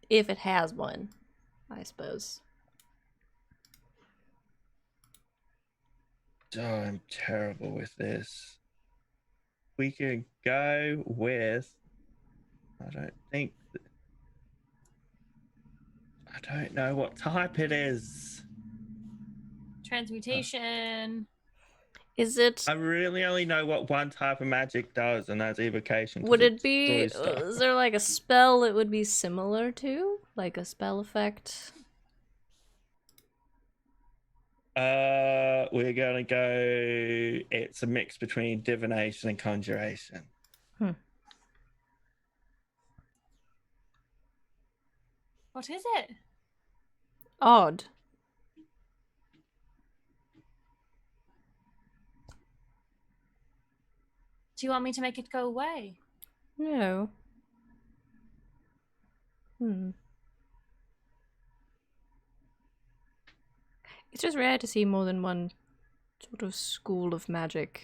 If it has one, I suppose. Oh, I'm terrible with this. We could go with. I don't know what type it is. Transmutation. Is it? I really only know what one type of magic does, and that's evocation. 'cause Would it it's be? destroys stuff. Is there like a spell it would be similar to, like a spell effect? We're gonna go. It's a mix between divination and conjuration. What is it? Odd. Do you want me to make it go away? No. It's just rare to see more than one sort of school of magic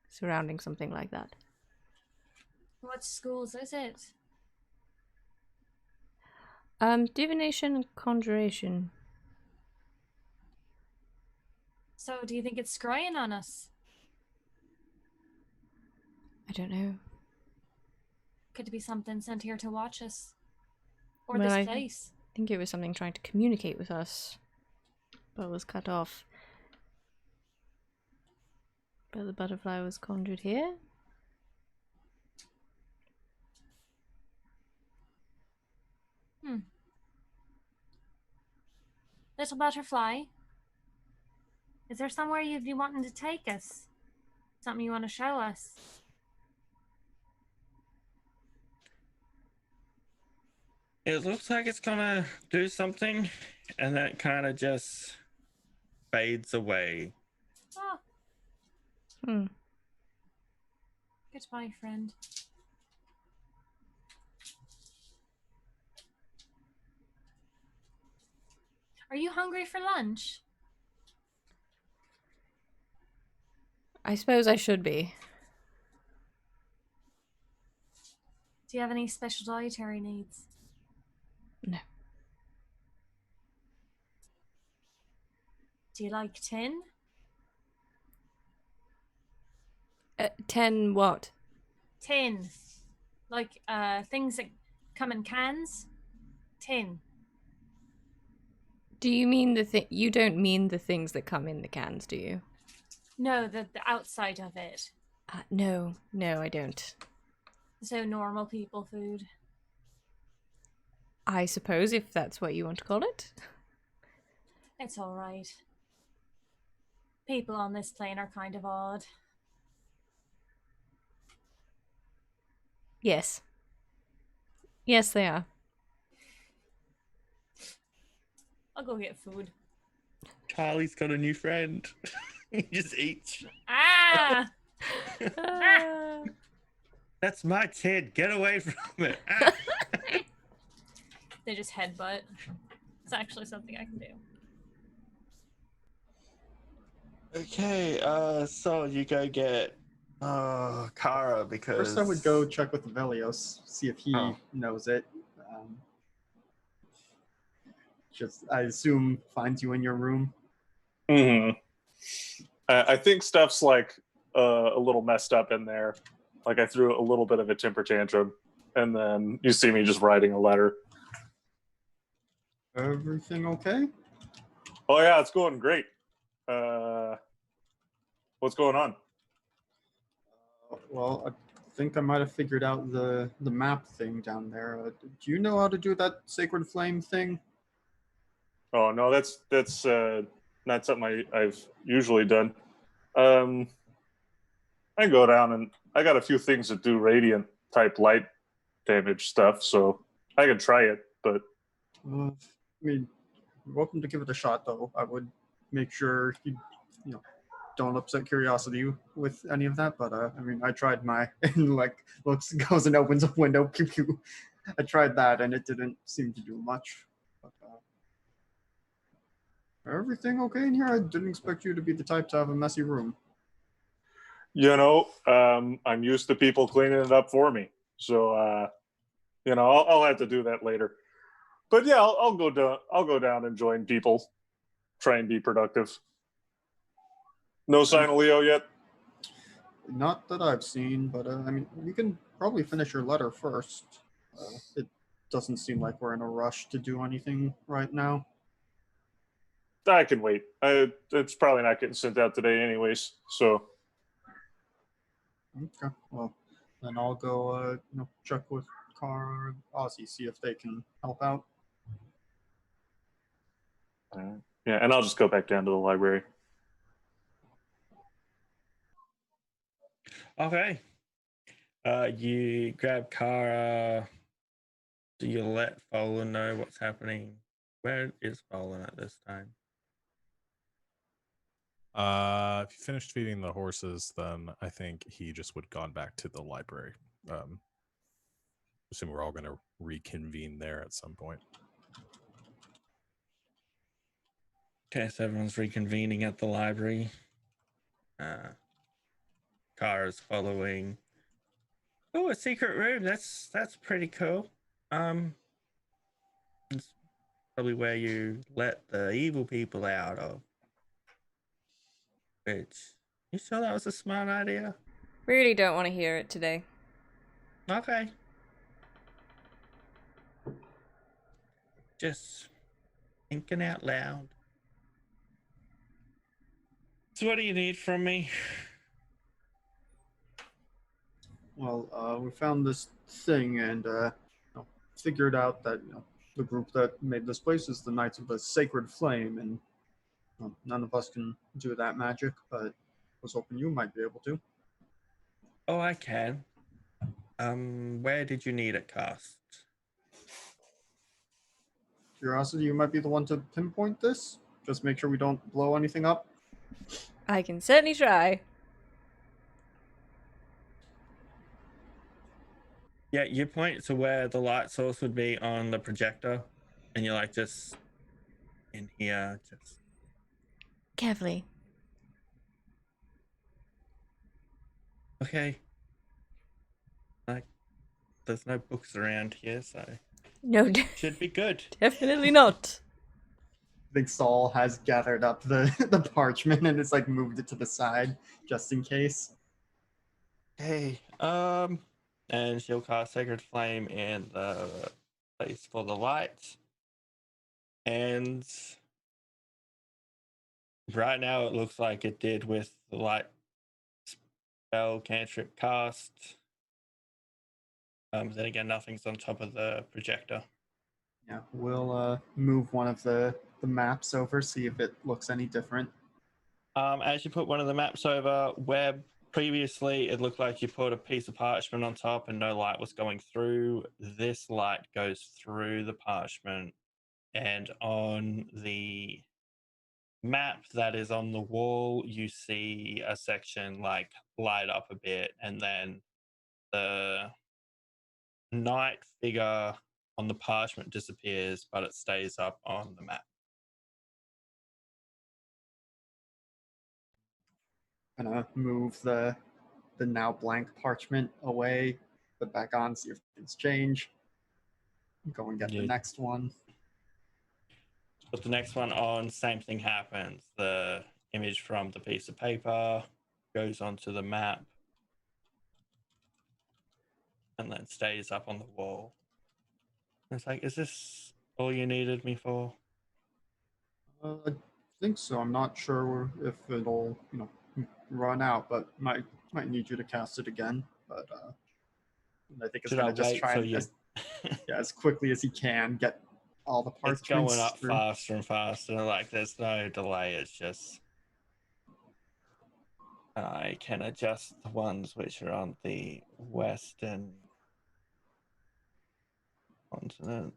surrounding something like that. What schools is it? Divination and conjuration. So, do you think it's scrying on us? I don't know. Could it be something sent here to watch us? Or Well, this I place? think it was something trying to communicate with us, but was cut off. But the butterfly was conjured here. Little butterfly, is there somewhere you'd be wanting to take us? Something you want to show us? It looks like it's gonna do something, and that kind of just fades away. Oh. Goodbye, friend. Are you hungry for lunch? I suppose I should be. Do you have any special dietary needs? No. Do you like tin? 10 what? Tin. Like things that come in cans? Tin. Do you mean the thing? You don't mean the things that come in the cans, do you? No, the outside of it. No, I don't. So normal people food. I suppose, if that's what you want to call it. It's alright. People on this plane are kind of odd. Yes. Yes, they are. I'll go get food. Charlie's got a new friend. He just eats. Ah! That's my kid. Get away from it. Ah. They just headbutt. It's actually something I can do. Okay, so you go get Kara because First, I would go check with Velios, see if he knows it. Just, I assume, finds you in your room. I think stuff's like a little messed up in there. Like I threw a little bit of a temper tantrum, and then you see me just writing a letter. Everything okay? Oh yeah, it's going great. What's going on? Well, I think I might have figured out the map thing down there. Do you know how to do that sacred flame thing? Oh no, that's not something I've usually done. I go down and I got a few things that do radiant type light damage stuff, so I could try it. But I mean, you're welcome to give it a shot, though. I would make sure you don't upset curiosity with any of that. But I mean, I tried my and like goes and opens a window. Pew pew. I tried that and it didn't seem to do much. But, Everything okay in here? I didn't expect you to be the type to have a messy room. I'm used to people cleaning it up for me, so I'll have to do that later. But yeah, I'll go down. I'll go down and join people. Try and be productive. No sign of Leo yet. Not that I've seen, but I mean, you can probably finish your letter first. It doesn't seem like we're in a rush to do anything right now. I can wait. It's probably not getting sent out today, anyways. So Okay, well, then I'll go, check with Kara or Ozzy, see if they can help out. yeah, and I'll just go back down to the library. Okay. You grab Kara. Do you let Folan know what's happening? Where is Folan at this time? If you finished feeding the horses, then I think he just would have gone back to the library. Assume we're all going to reconvene there at some point. Okay, so everyone's reconvening at the library. Kara's following. Oh, a secret room. That's pretty cool. It's probably where you let the evil people out of. Which, you sure that was a smart idea? Really don't want to hear it today. Okay. Just thinking out loud. So what do you need from me? Well, we found this thing and figured out that the group that made this place is the Knights of the Sacred Flame, and none of us can do that magic, but was hoping you might be able to. Oh, I can. Where did you need it cast? Curiosity, you might be the one to pinpoint this. Just make sure we don't blow anything up. I can certainly try. Yeah, you point to where the light source would be on the projector, and you're like, just in here, just Carefully. okay. Like, there's no books around here, so No, should be good. definitely not. I think Saul has gathered up the, the parchment and it's like moved it to the side just in case. Hey, and she'll cast Sacred Flame in the place for the light. And right now it looks like it did with the light spell cantrip cast. Then again, nothing's on top of the projector. Yeah, we'll move one of the maps over, see if it looks any different. As you put one of the maps over, where previously it looked like you put a piece of parchment on top and no light was going through, this light goes through the parchment, and on the map that is on the wall, you see a section like light up a bit, and then the knight figure on the parchment disappears, but it stays up on the map. Gonna move the now blank parchment away, put back on, see if things change. Go and get the next one. Put the next one on, same thing happens. The image from the piece of paper goes onto the map and then stays up on the wall. It's like, is this all you needed me for? I think so. I'm not sure if it'll, run out, but might need you to cast it again. But I think it's Should I gonna just wait try till and you? as quickly as he can get all the parchments. It's going up through. faster and faster. Like, there's no delay. It's just I can adjust the ones which are on the western continent.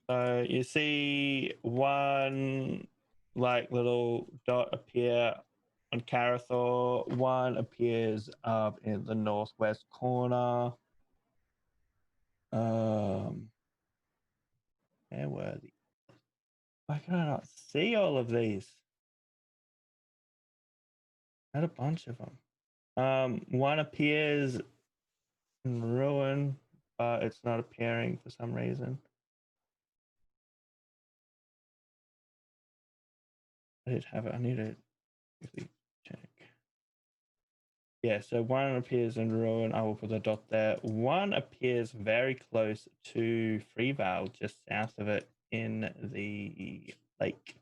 So you see one like little dot appear on Carathor. One appears up in the northwest corner. Where were the? Why can I not see all of these? I had a bunch of them. One appears in ruin, but it's not appearing for some reason. I did have it. I need to quickly check. Yeah, so one appears in ruin. I will put a dot there. One appears very close to Freevale, just south of it in the lake.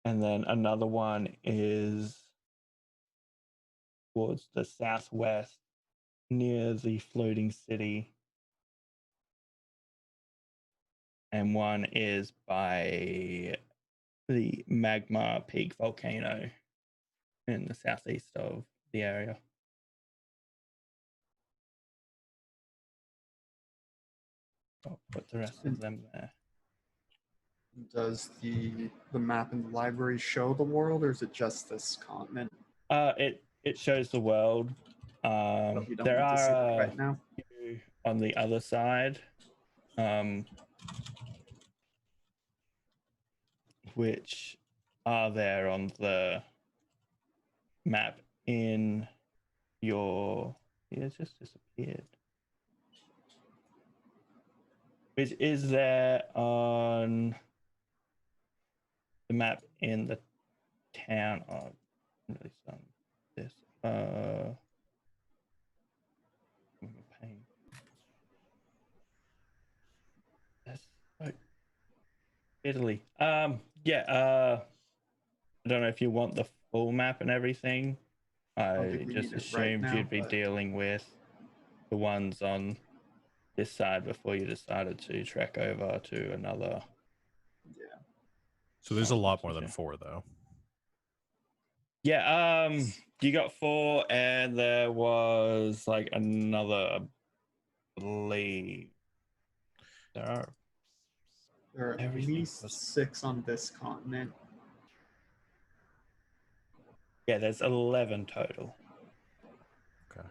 And then another one is towards the southwest near the floating city. And one is by the Magma Peak volcano in the southeast of the area. I'll put the rest of them there. Does the map in the library show the world, or is it just this continent? It shows the world. But we don't There need to see that are right now. a few on the other side, which are there on the map in your. Yeah, it just disappeared. Which is there on the map in the town of. Really some this. Pain. That's right. Italy. Yeah. I don't know if you want the full map and everything. don't I think we just need it right assumed now, you'd be but- dealing with the ones on this side before you decided to trek over to another. Yeah. So there's a lot more than 4, though. Yeah, you got 4, and there was like another, I believe. There There are at least 6 on this continent. Yeah, there's 11 total. Okay.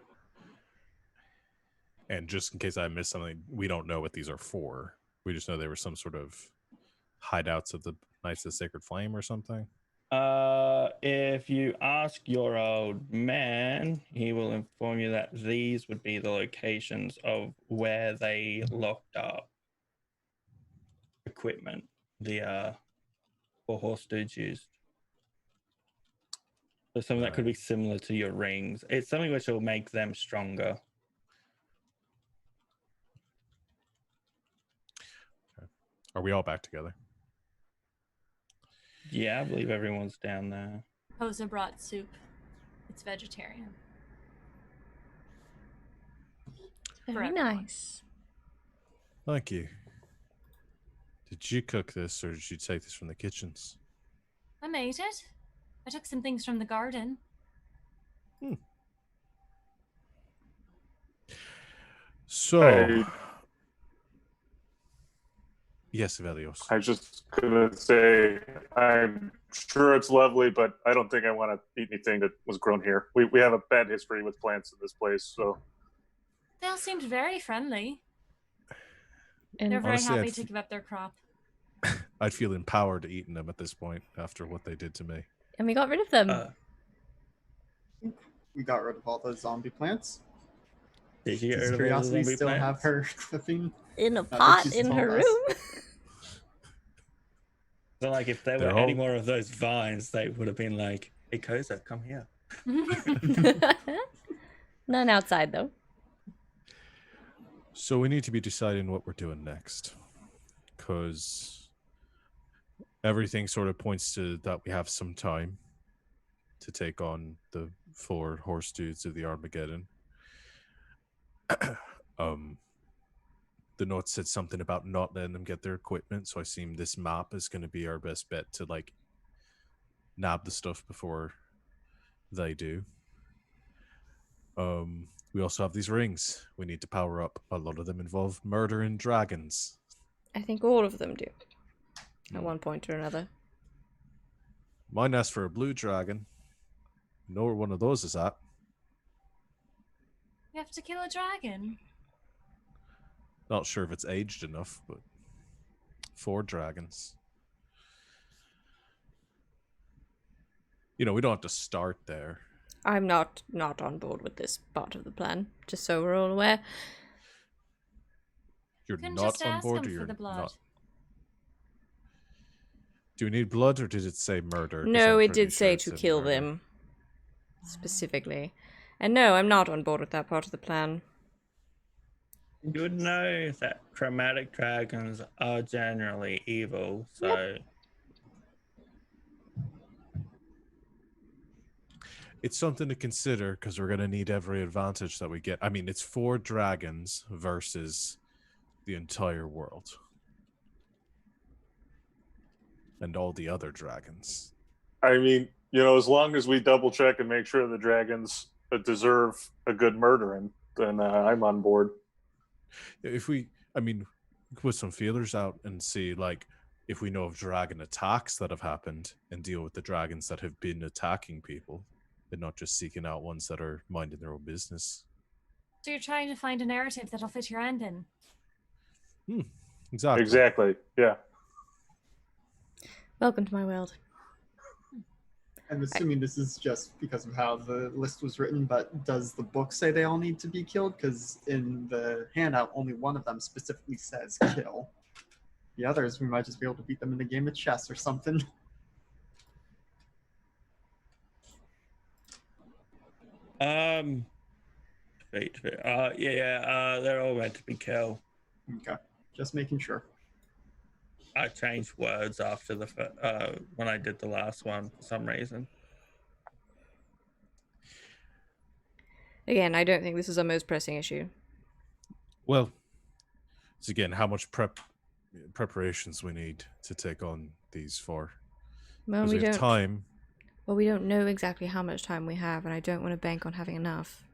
And just in case I missed something, we don't know what these are for. We just know they were some sort of hideouts of the Knights of the Sacred Flame or something. If you ask your old man, he will inform you that these would be the locations of where they locked up equipment, the for horse dudes used. So something that could be similar to your rings. It's something which will make them stronger. Okay. Are we all back together? Yeah, I believe everyone's down there. Posa brought soup. It's vegetarian. Very everyone. nice. Thank you. Did you cook this, or did you take this from the kitchens? I made it. I took some things from the garden. So, yes, Aeos. I was just gonna say, I'm sure it's lovely, but I don't think I want to eat anything that was grown here. We have a bad history with plants in this place, so. They all seemed very friendly. And They're very Honestly, happy to give up their crop. I'd feel empowered eating them at this point after what they did to me. and we got rid of them. We got rid of all the zombie plants. Did you get Does rid of all the Curiosity zombie still plants? have her clipping? in a that pot she's in told her us. room. So, like, if there They're were any all- more of those vines, they would have been like, "Hey, Koza, come here." None outside though. So we need to be deciding what we're doing next, because everything sort of points to that we have some time to take on the 4 horse dudes of the Armageddon. The note said something about not letting them get their equipment, so I assume this map is going to be our best bet to like nab the stuff before they do. We also have these rings we need to power up. A lot of them involve murdering dragons. I think all of them do. At one point or another. Mine asks for a blue dragon. Know where one of those is at. You have to kill a dragon. Not sure if it's aged enough, but 4 dragons. You know, we don't have to start there. I'm not on board with this part of the plan, just so we're all aware. You're Couldn't not just on ask board, him or for you're the blood. not. Do we need blood, or did it say murder? 'Cause No, I'm it pretty did sure say it to said kill murder. them. Specifically. And no, I'm not on board with that part of the plan. You would know that chromatic dragons are generally evil, so It's something to consider because we're going to need every advantage that we get. I mean, it's 4 dragons versus the entire world. And all the other dragons. I mean, as long as we double check and make sure the dragons deserve a good murdering, then I'm on board. If we, I mean, we could put some feelers out and see, like, if we know of dragon attacks that have happened and deal with the dragons that have been attacking people and not just seeking out ones that are minding their own business. So you're trying to find a narrative that'll fit your ending. Exactly. Exactly. Yeah. Welcome to my world. I'm assuming this is just because of how the list was written, but does the book say they all need to be killed? Because in the handout, only one of them specifically says kill. The others, we might just be able to beat them in a game of chess or something. they're all meant to be killed. Okay, just making sure. I changed words after when I did the last one for some reason. Again, I don't think this is our most pressing issue. Well, it's again how much preparations we need to take on these 4. Well, Because we we have don't. time. Well, we don't know exactly how much time we have, and I don't want to bank on having enough.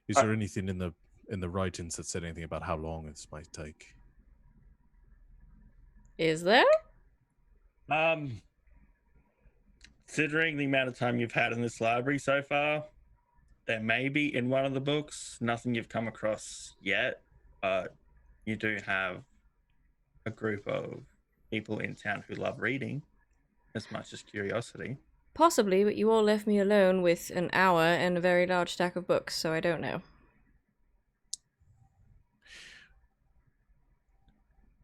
Is there anything in the writings that said anything about how long this might take? Is there? Considering the amount of time you've had in this library so far, there may be in one of the books, nothing you've come across yet, but you do have a group of people in town who love reading as much as curiosity. Possibly, but you all left me alone with an hour and a very large stack of books, so I don't know.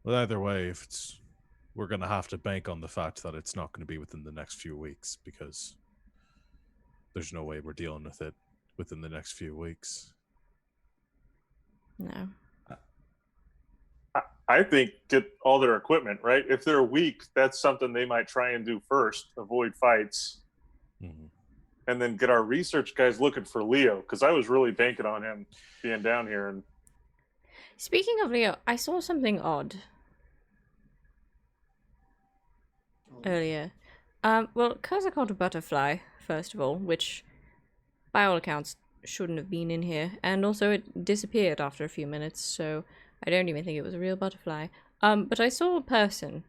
Well, either way, we're going to have to bank on the fact that it's not going to be within the next few weeks, because there's no way we're dealing with it within the next few weeks. No. I think get all their equipment, right? If they're weak, that's something they might try and do first, avoid fights. Mm-hmm. And then get our research guys looking for Leo, because I was really banking on him being down here. And Speaking of Leo, I saw something odd earlier. Well, Cursor caught a butterfly, first of all, which, by all accounts, shouldn't have been in here. And also it disappeared after a few minutes, so I don't even think it was a real butterfly. But I saw a person.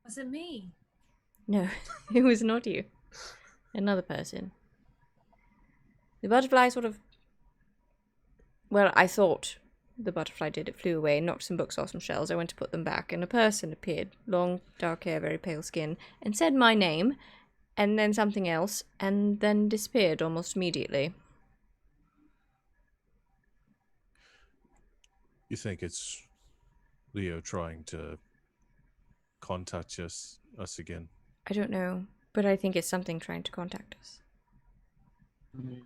Was it me? No, it was not you. Another person. The butterfly sort of... Well, I thought the butterfly did. It flew away, knocked some books off some shelves. I went to put them back, and a person appeared. Long, dark hair, very pale skin, and said my name, and then something else, and then disappeared almost immediately. You think it's Leo trying to contact us again? I don't know, but I think it's something trying to contact us. I mean,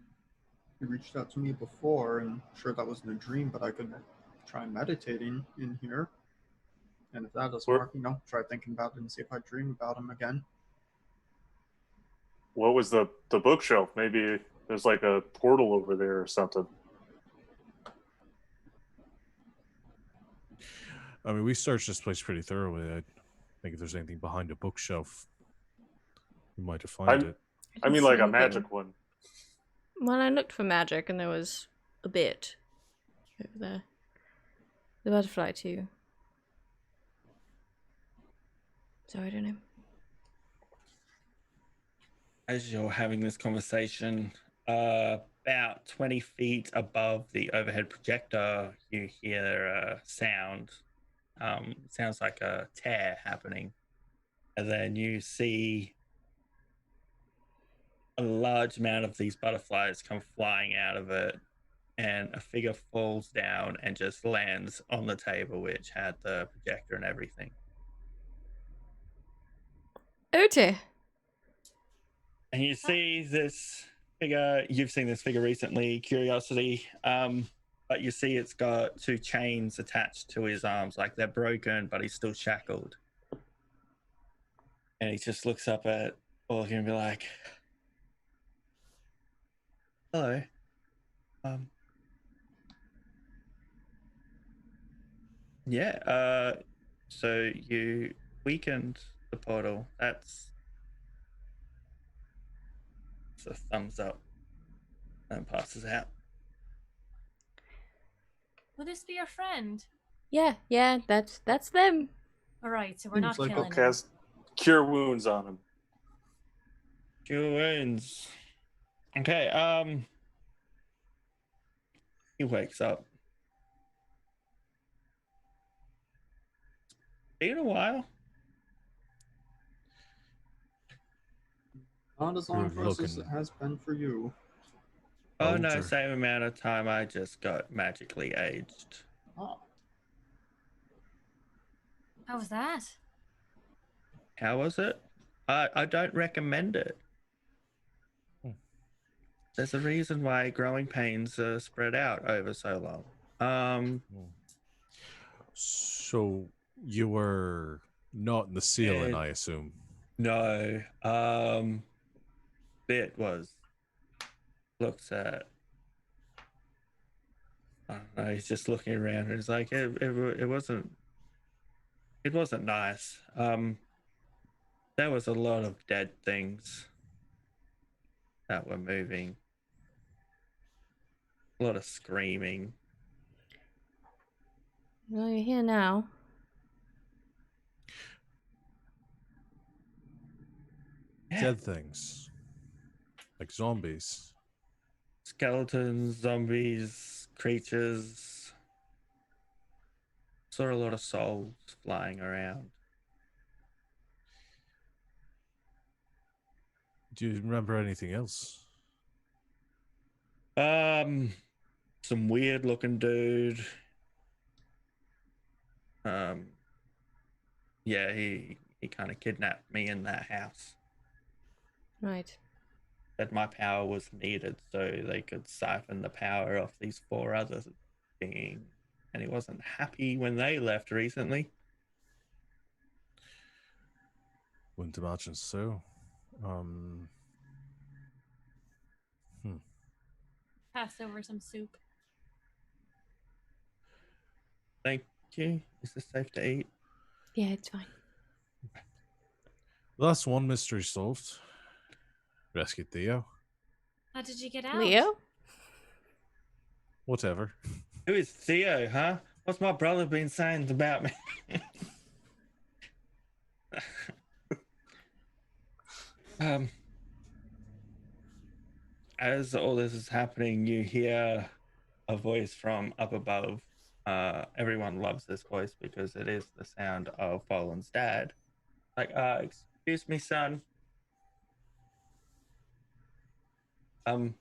he reached out to me before, and sure that wasn't a dream, but I could try meditating in here. And if that doesn't work, try thinking about it and see if I dream about him again. what was the bookshelf? Maybe there's like a portal over there or something. I mean, we searched this place pretty thoroughly. I think if there's anything behind a bookshelf, we might have found it. I mean, like a magic one. Well, I looked for magic, and there was a bit over there. The butterfly, too. So I don't know. As you're having this conversation, about 20 feet above the overhead projector, you hear a sound. Sounds like a tear happening. And then you see a large amount of these butterflies come flying out of it, and a figure falls down and just lands on the table, which had the projector and everything. Oh dear. And you see this figure, you've seen this figure recently, Curiosity, but you see it's got 2 chains attached to his arms, like they're broken, but he's still shackled. And he just looks up at all of you and be like, hello. Yeah, so you weakened the portal. That's a thumbs up and passes out. Will this be your friend? Yeah, that's them. All right, so we're Seems not like a killing him. Cast cure wounds on him. Cure wounds. Okay, he wakes up. Been a while. Not as long You're for us as it looking- has been for you. Oh no, Older. same amount of time. I just got magically aged. Oh, How was that? How was it? I don't recommend it. There's a reason why growing pains are spread out over so long. So you were not in the ceiling, Yeah. I assume. No. Bit looks at. I don't know. He's just looking around and he's like, it wasn't nice. There was a lot of dead things that were moving. A lot of screaming. Well, you're here now. Yeah. Dead things. Like zombies. Skeletons, zombies, creatures. Saw a lot of souls flying around. Do you remember anything else? Some weird looking dude. Yeah, he kind of kidnapped me in that house. Right. Said my power was needed so they could siphon the power off these 4 other beings. And he wasn't happy when they left recently. Wouldn't imagine so. Pass over some soup. Thank you. Is this safe to eat? Yeah, it's fine. Well, that's one mystery solved. Rescued Theo. How did you get out? Leo? Whatever. Who is Theo, huh? What's my brother been saying about me? As all this is happening, you hear a voice from up above. Everyone loves this voice because it is the sound of Fallen's dad. Like, excuse me, son. I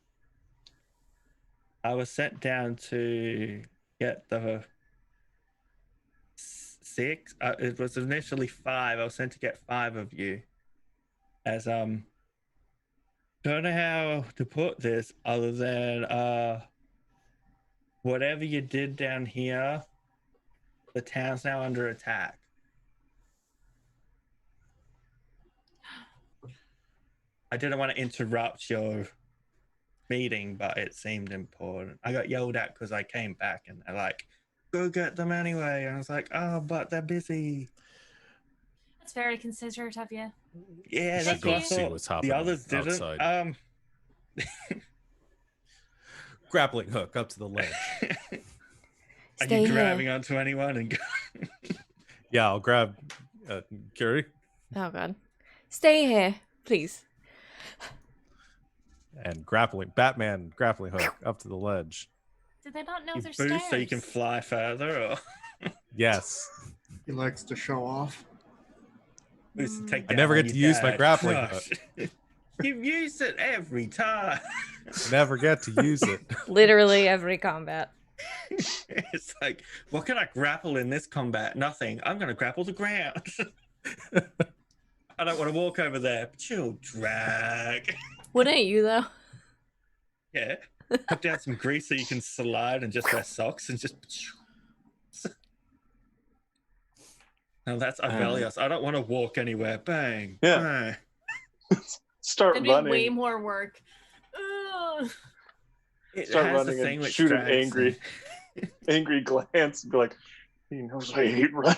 was sent down to get the 6. It was initially 5. I was sent to get 5 of you. As don't know how to put this other than whatever you did down here, the town's now under attack. I didn't want to interrupt your meeting, but it seemed important. I got yelled at because I came back and they're like, go get them anyway. And I was like, oh, but they're busy. That's very considerate of you. Yeah, You that's should go what I see thought. what's The happening others didn't. outside. Grappling hook up to the ledge. Are Stay you here. grabbing onto anyone and go? Yeah, I'll grab Curie. Oh god. Stay here, please. and Batman grappling hook up to the ledge. Did they not know You there's boost stairs? so you can fly further, or Yes. He likes to show off. boost to take I down never on get to your use my dad. grappling Gosh. You've used it every time. Never get to use it. Literally every combat. It's like, what can I grapple in this combat? Nothing. I'm going to grapple the ground. I don't want to walk over there, but you'll drag. Wouldn't you though? Yeah. Put down some grease so you can slide and just wear socks and just. Now that's Aeos. I don't want to walk anywhere. Bang. Yeah. Bang. Start That'd be running. way more work. Ugh. It Start has the running thing and which shoot an drags angry, me. angry glance and be like, he knows I hate running.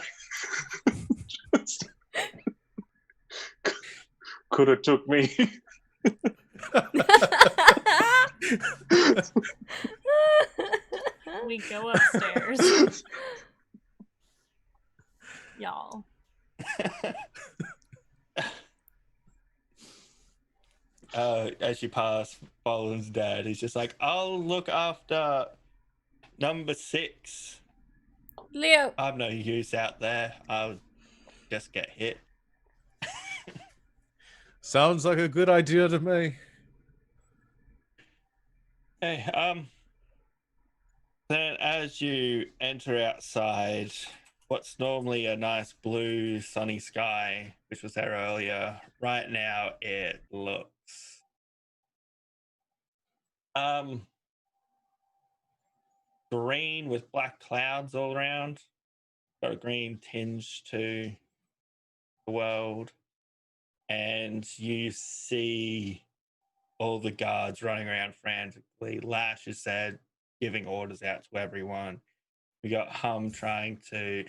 Could have took me. We go upstairs. Y'all. As you pass Boland's dad, he's just like, I'll look after number 6. Leo. I'm no use out there. I'll just get hit. Sounds like a good idea to me. Hey, then as you enter outside, what's normally a nice blue sunny sky, which was there earlier, right now it looks green with black clouds all around. Got a green tinge to the world, and you see all the guards running around frantically. Lash is said giving orders out to everyone. We got Hum trying to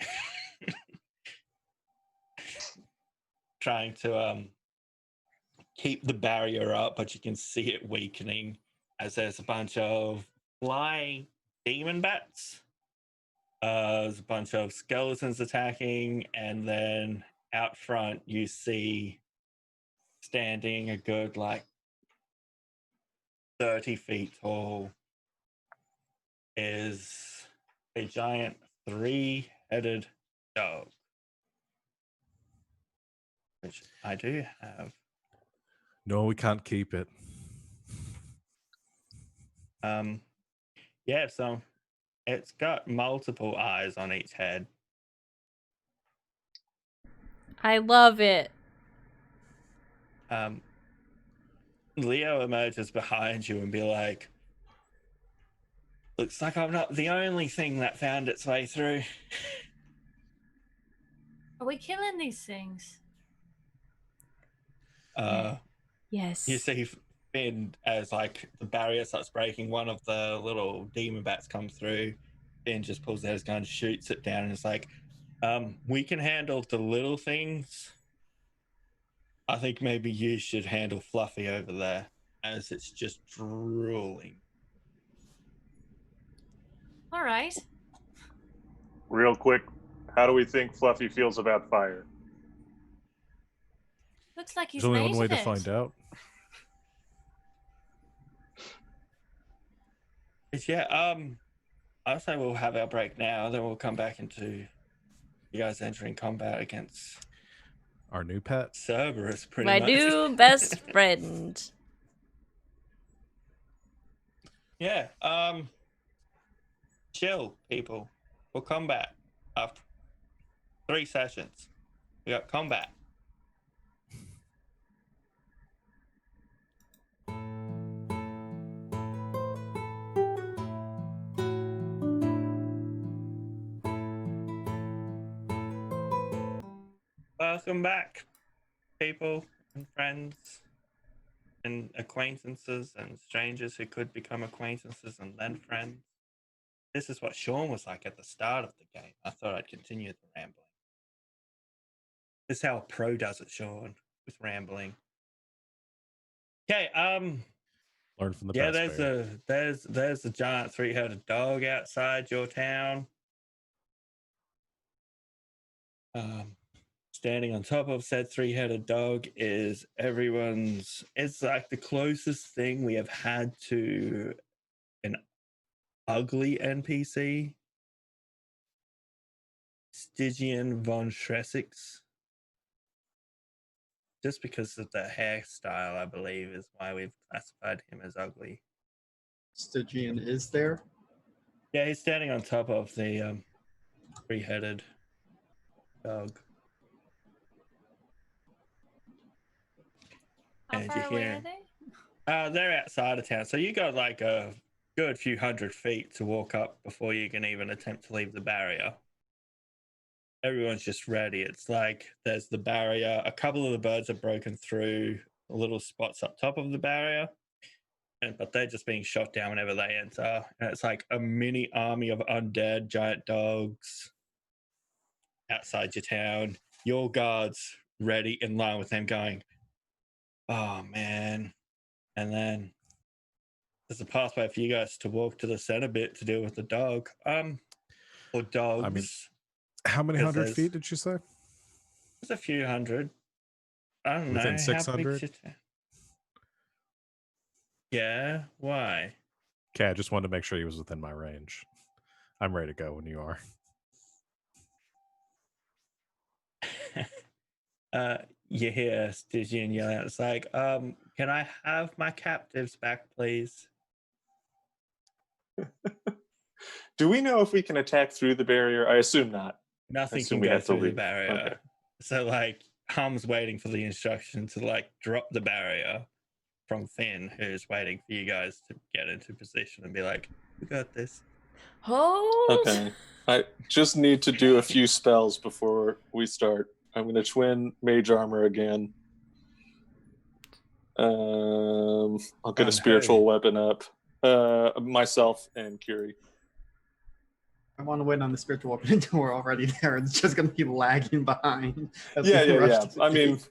keep the barrier up, but you can see it weakening as there's a bunch of flying demon bats. There's a bunch of skeletons attacking, and then out front you see standing a good 30 feet tall is a giant 3-headed dog, which I do have. No, we can't keep it. Yeah, so it's got multiple eyes on each head. I love it. Leo emerges behind you and be like, looks like I'm not the only thing that found its way through. Are we killing these things? Yes. You see Finn as the barrier starts breaking, one of the little demon bats comes through. Finn just pulls out his gun, shoots it down, and it's like, we can handle the little things. I think maybe you should handle Fluffy over there, as it's just drooling. All right. Real quick, how do we think Fluffy feels about fire? Looks like he's There's only one way mated to it. find out. Yeah, I'll say we'll have our break now, then we'll come back into you guys entering combat against Our new pet. Cerberus, pretty My much. new best friend. Yeah, chill, people. We'll combat after 3 sessions. We got combat. Welcome back, people and friends and acquaintances and strangers who could become acquaintances and then friends. This is what Sean was like at the start of the game. I thought I'd continue the rambling. This is how a pro does it, Sean, with rambling. Okay, Learn from the yeah, best. there's a giant 3-headed dog outside your town. standing on top of said three-headed dog is everyone's. It's like the closest thing we have had to an ugly NPC. Stygian von Schresix. Just because of the hairstyle, I believe, is why we've classified him as ugly. Stygian is there? Yeah, he's standing on top of the three-headed dog. How And far you away hear- are they? They're outside of town, so you got like a good few hundred feet to walk up before you can even attempt to leave the barrier. Everyone's just ready. It's like there's the barrier. A couple of the birds are broken through little spots up top of the barrier, but they're just being shot down whenever they enter. And it's like a mini army of undead giant dogs outside your town. Your guards ready in line with them going, oh man. And then there's a pathway for you guys to walk to the center bit to deal with the dog. Or dogs. I mean, how many 'Cause hundred there's- feet did you say? There's a few hundred. I don't Within know. 600? Yeah, why? Okay, I just wanted to make sure he was within my range. I'm ready to go when you are. You hear Stygian yell out. It's like, can I have my captives back, please? Do we know if we can attack through the barrier? I assume not. Nothing assume can we go have to through the leave. barrier. Okay. So, like, Hum's waiting for the instruction to, like, drop the barrier from Finn, who's waiting for you guys to get into position and be like, we got this. Hold. Okay. I just need to do a few spells before we start. I'm going to twin mage armor again. I'll get On a spiritual who? weapon up. Myself and Kiri. I want to win on the spiritual weapon until we're already there. It's just going to be lagging behind. as Yeah. we rush to the I mean, gate.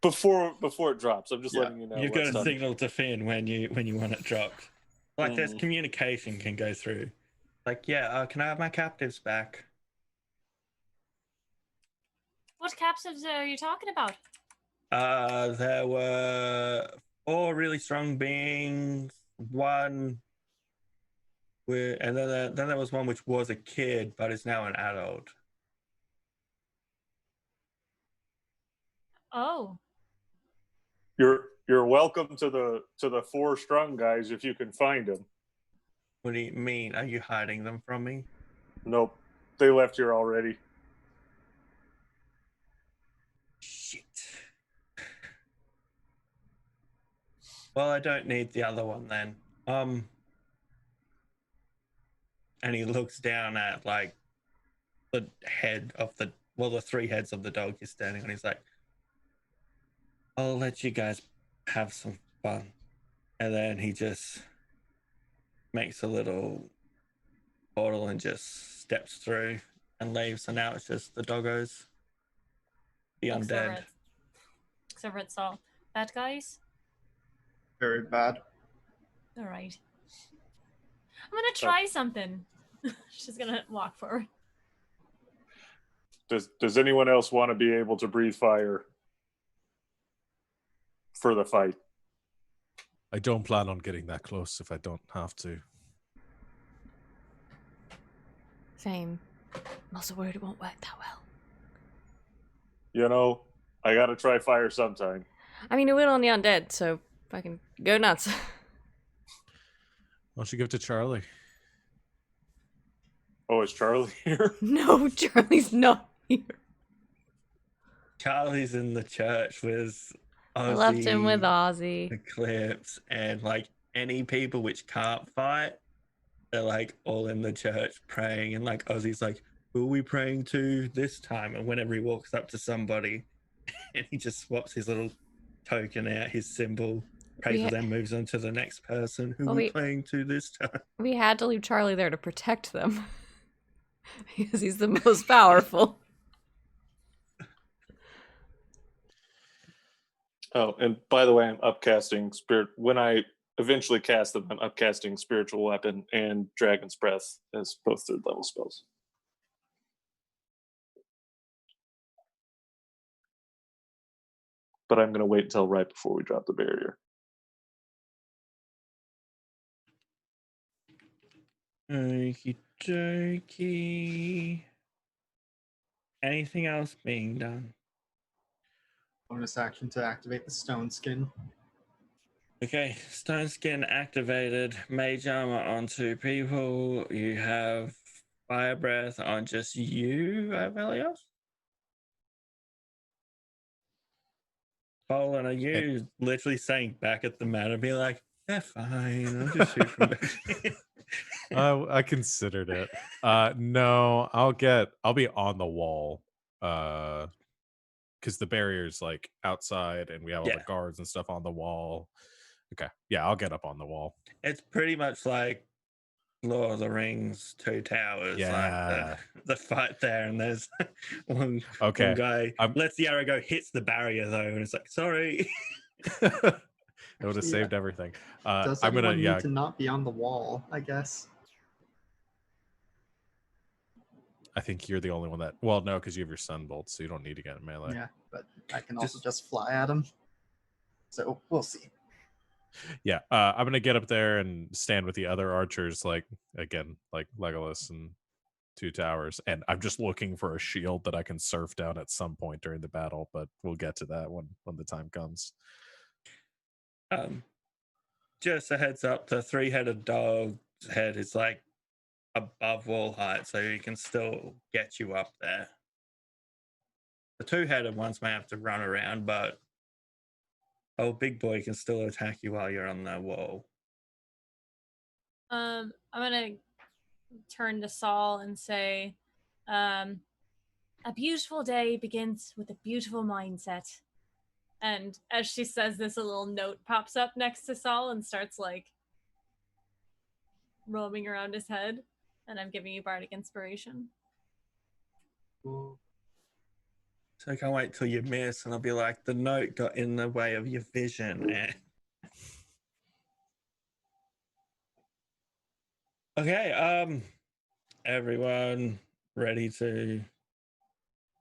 before it drops, I'm just Yeah. letting you know. You've got what's to up. signal to Finn when you want it dropped. Like there's communication can go through. Like, yeah, can I have my captives back? What captives are you talking about? There were 4 really strong beings. One and then there was one which was a kid but is now an adult. Oh, You're welcome to the 4 strong guys if you can find them. What do you mean? Are you hiding them from me? Nope, they left here already. Shit. Well, I don't need the other one then. And he looks down at like the head of the 3 heads of the dog you're standing on. He's like, I'll let you guys have some fun. And then he just makes a little portal and just steps through and leaves. And now it's just the doggos. The undead. except for it's all bad guys. Very bad. All right. I'm gonna try something. She's gonna walk forward. Does anyone else want to be able to breathe fire for the fight? I don't plan on getting that close if I don't have to. Same. I'm also worried it won't work that well. You know, I gotta try fire sometime. I mean, it will on the undead, so fucking go nuts. Why don't you give it to Charlie? Oh, is Charlie here? No, Charlie's not here. Charlie's in the church with I left him with Ozzy, Ozzy. Eclipse, and like any people which can't fight, they're like all in the church praying. And like Ozzy's like, who are we praying to this time? And whenever he walks up to somebody and he just swaps his little token out, his symbol, prays for them, moves on to the next person. Who are we praying to this time? We had to leave Charlie there to protect them. Because he's the most powerful. Oh, and by the way, I'm upcasting spirit. When I eventually cast them, I'm upcasting spiritual weapon and dragon's breath as both 3rd level spells. but I'm going to wait until right before we drop the barrier. Okie dokie. Anything else being done? Bonus action to activate the stone skin. Okay, stone skin activated. Mage armor on 2 people. You have fire breath on just you, Aeos. Colin, are you literally saying back at the matter, be like, yeah, fine, I'll just shoot from back here. I considered it. No, I'll be on the wall. Because the barrier's like outside and we have all the guards and stuff on the wall. Okay. Yeah, I'll get up on the wall. It's pretty much like Lord of the Rings, Two Towers, Yeah. like the fight there, and there's one guy lets the arrow go, hits the barrier though, and it's like, sorry. It would have saved everything. Does anyone need to not be on the wall, I guess? I think you're the only one that. Well, no, because you have your sunbolt, so you don't need to get in melee. Yeah, but I can also just fly at him. So we'll see. Yeah, I'm gonna get up there and stand with the other archers, like again, like Legolas and Two Towers, and I'm just looking for a shield that I can surf down at some point during the battle. But we'll get to that when the time comes. Just a heads up: the 3-headed dog's head is like above wall height, so he can still get you up there. The 2-headed ones may have to run around, but big boy can still attack you while you're on the wall. I'm gonna turn to Saul and say, a beautiful day begins with a beautiful mindset. And as she says this, a little note pops up next to Saul and starts like roaming around his head. And I'm giving you bardic inspiration. Cool. So I can't wait till you miss, and I'll be like, the note got in the way of your vision. Okay, everyone ready to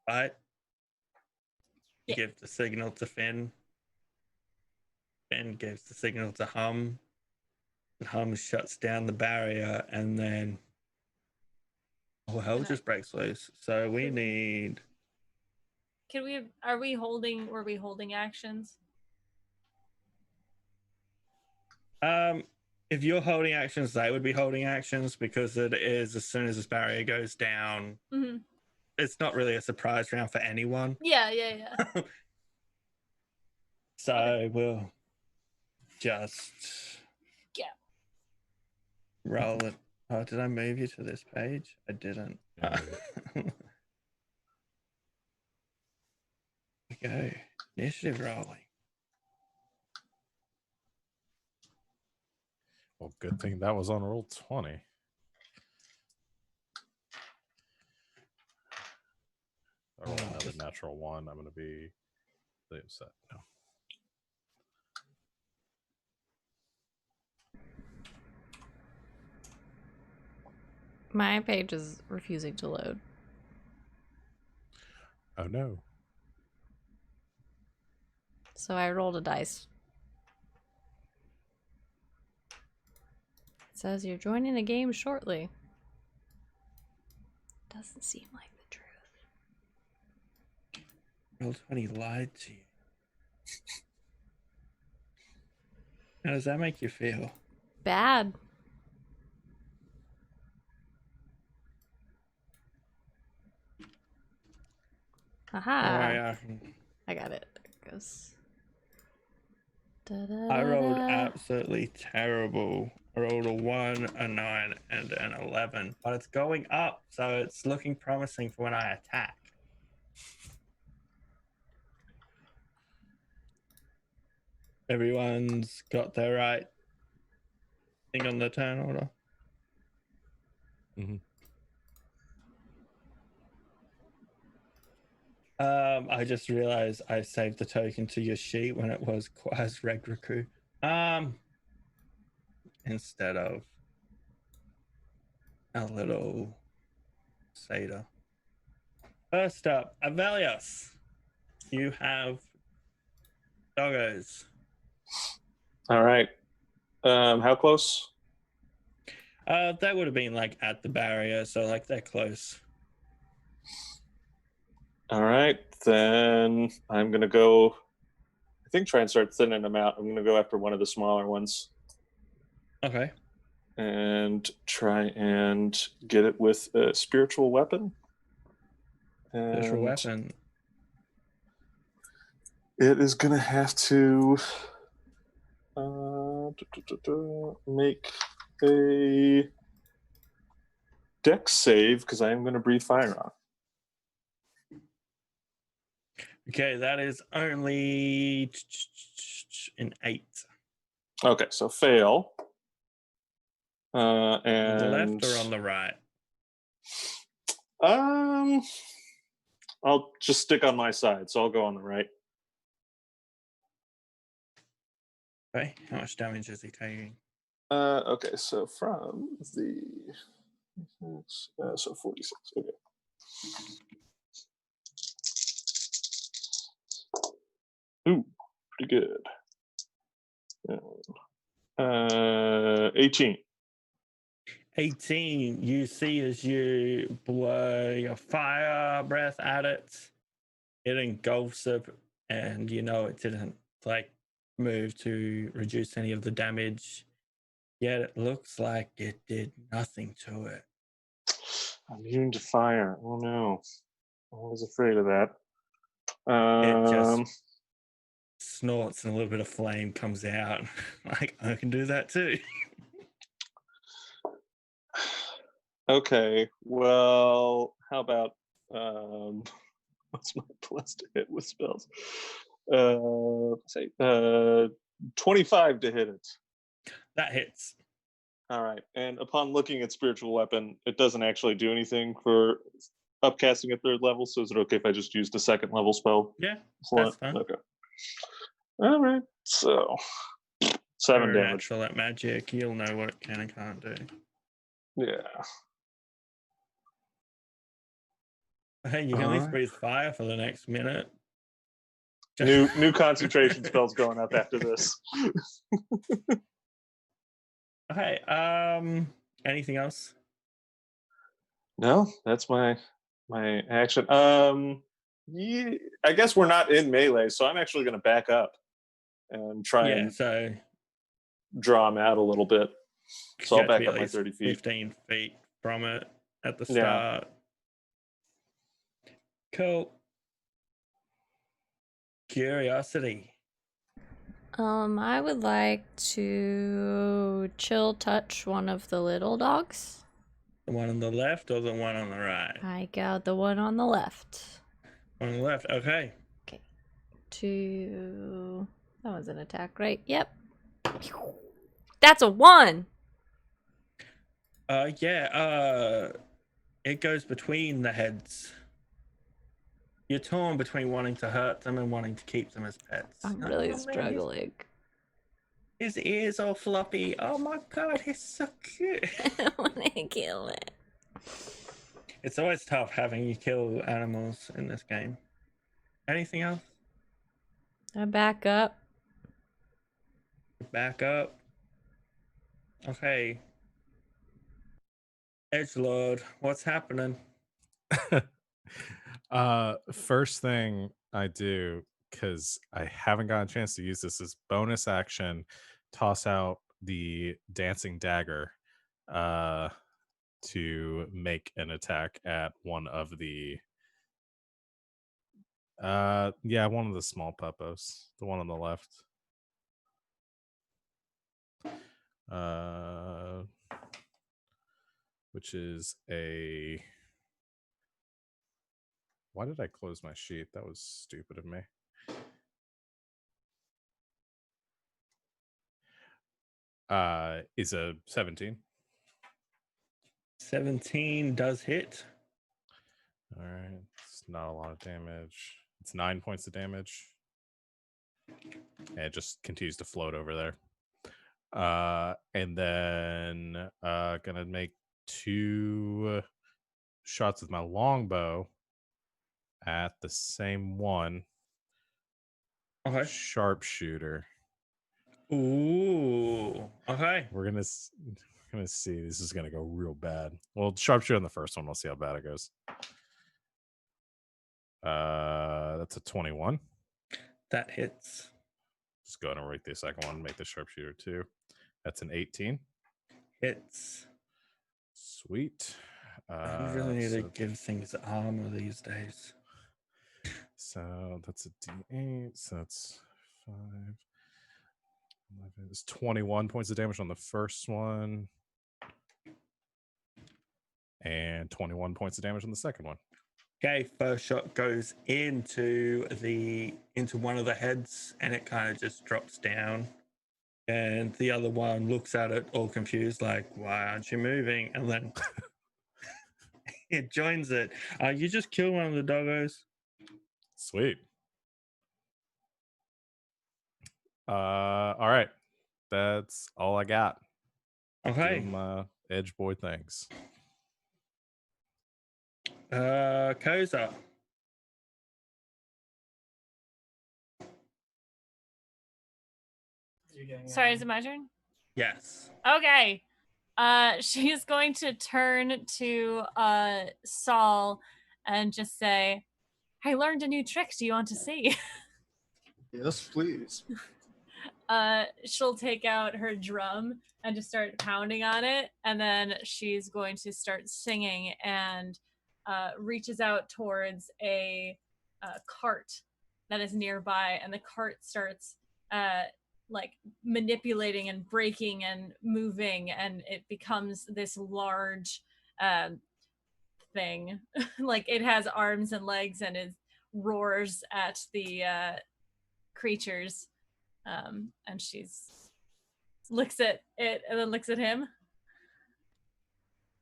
fight? You give the signal to Finn. Finn gives the signal to Hum. And Hum shuts down the barrier, and then hell just breaks loose. So we need. Were we holding actions? If you're holding actions, they would be holding actions, because it is as soon as this barrier goes down. Mm-hmm. It's not really a surprise round for anyone. Yeah. So we'll just roll it. Oh, did I move you to this page? I didn't. Okay, initiative rolling. Well, good thing that was on roll 20. I roll another natural 1. I'm going to be upset. No. My page is refusing to load. Oh no. So I rolled a dice. It says you're joining a game shortly. Doesn't seem like the truth. Roll20 lied to you. How does that make you feel? Bad. Aha. I got it. There it goes. I rolled absolutely terrible. I rolled a 1, a 9, and an 11. But it's going up, so it's looking promising for when I attack. Everyone's got their right thing on the turn order. Mm-hmm. I just realized I saved the token to your sheet when it was Quaz Regraku. Instead of a little Seder. First up, Aeos. You have Doggos. All right. How close? That would have been like at the barrier, so like they're close. All right, then I'm gonna go. I think try and start thinning them out. I'm gonna go after one of the smaller ones Okay. and try and get it with a spiritual weapon. Special And weapon. it is gonna have to make a dex save because I am going to breathe fire on. Okay, that is only an 8. Okay, so fail. On And the left or on the right? I'll just stick on my side, so I'll go on the right. Okay, how much damage is he taking? Okay, so from the so 46. Okay. Ooh, pretty good. 18. 18. You see as you blow your fire breath at it, it engulfs it, and you know it didn't like move to reduce any of the damage. Yet it looks like it did nothing to it. I'm immune to fire. Oh no. I was afraid of that. It just snorts and a little bit of flame comes out. Like, I can do that too. Okay, well, how about what's my plus to hit with spells? Say 25 to hit it. That hits. All right, and upon looking at spiritual weapon, it doesn't actually do anything for upcasting at 3rd level. So is it okay if I just used a 2nd level spell? Yeah, Slot? that's fine. Okay. All right, so 7 You're damage. natural at magic. You'll know what it can and can't do. Yeah. Hey, you can at least breathe fire for the next minute. New concentration spells going up after this. Okay. Anything else? No, that's my action. Yeah, I guess we're not in melee, so I'm actually going to back up and try and So draw him out a little bit. So you I'll have to back be up at my least 30 feet. 15 feet from it at the Yeah. start. Cool. Curiosity. I would like to chill touch one of the little dogs. The one on the left or the one on the right? I got the one on the left. On the left. Okay. Okay. That was an attack, right? Yep. That's a 1. It goes between the heads. You're torn between wanting to hurt them and wanting to keep them as pets. I'm really man, struggling. His ears all floppy. Oh my god, he's so cute. I want to kill it. It's always tough having you kill animals in this game. Anything else? I back up. Back up. Okay. Edgelord, what's happening? First thing I do, because I haven't gotten a chance to use this, is bonus action, toss out the dancing dagger to make an attack at one of the one of the small puppos, the one on the left. Which is a... Why did I close my sheet? That was stupid of me. Is a 17. 17 does hit. All right. It's not a lot of damage. It's 9 points of damage. And it just continues to float over there. And then gonna make 2 shots with my longbow at the same one. Okay. Sharpshooter. Ooh. Okay. We're gonna see. This is gonna go real bad. Well, sharpshooter on the first one. We'll see how bad it goes. That's a 21. That hits. Just go ahead and rate the second one. Make the sharpshooter 2. That's an 18. Hits. Sweet. I really need to So, give things armor these days. so that's a D8. So that's 5. 11. It's 21 points of damage on the first one. And 21 points of damage on the second one. Okay, first shot goes into one of the heads, and it kind of just drops down. And the other one looks at it all confused, like, "Why aren't you moving?" And then it joins it. You just kill one of the doggos. Sweet. All right. That's all I got. Okay. Doing my edge boy things. Koza. Sorry, is it my turn? Yes. Okay. She's going to turn to Saul and just say, "I learned a new trick. Do you want to see?" Yes, please. She'll take out her drum and just start pounding on it, and then she's going to start singing and reaches out towards a cart that is nearby, and the cart starts like manipulating and breaking and moving, and it becomes this large thing. Like it has arms and legs, and it roars at the creatures. And she's looks at it and then looks at him.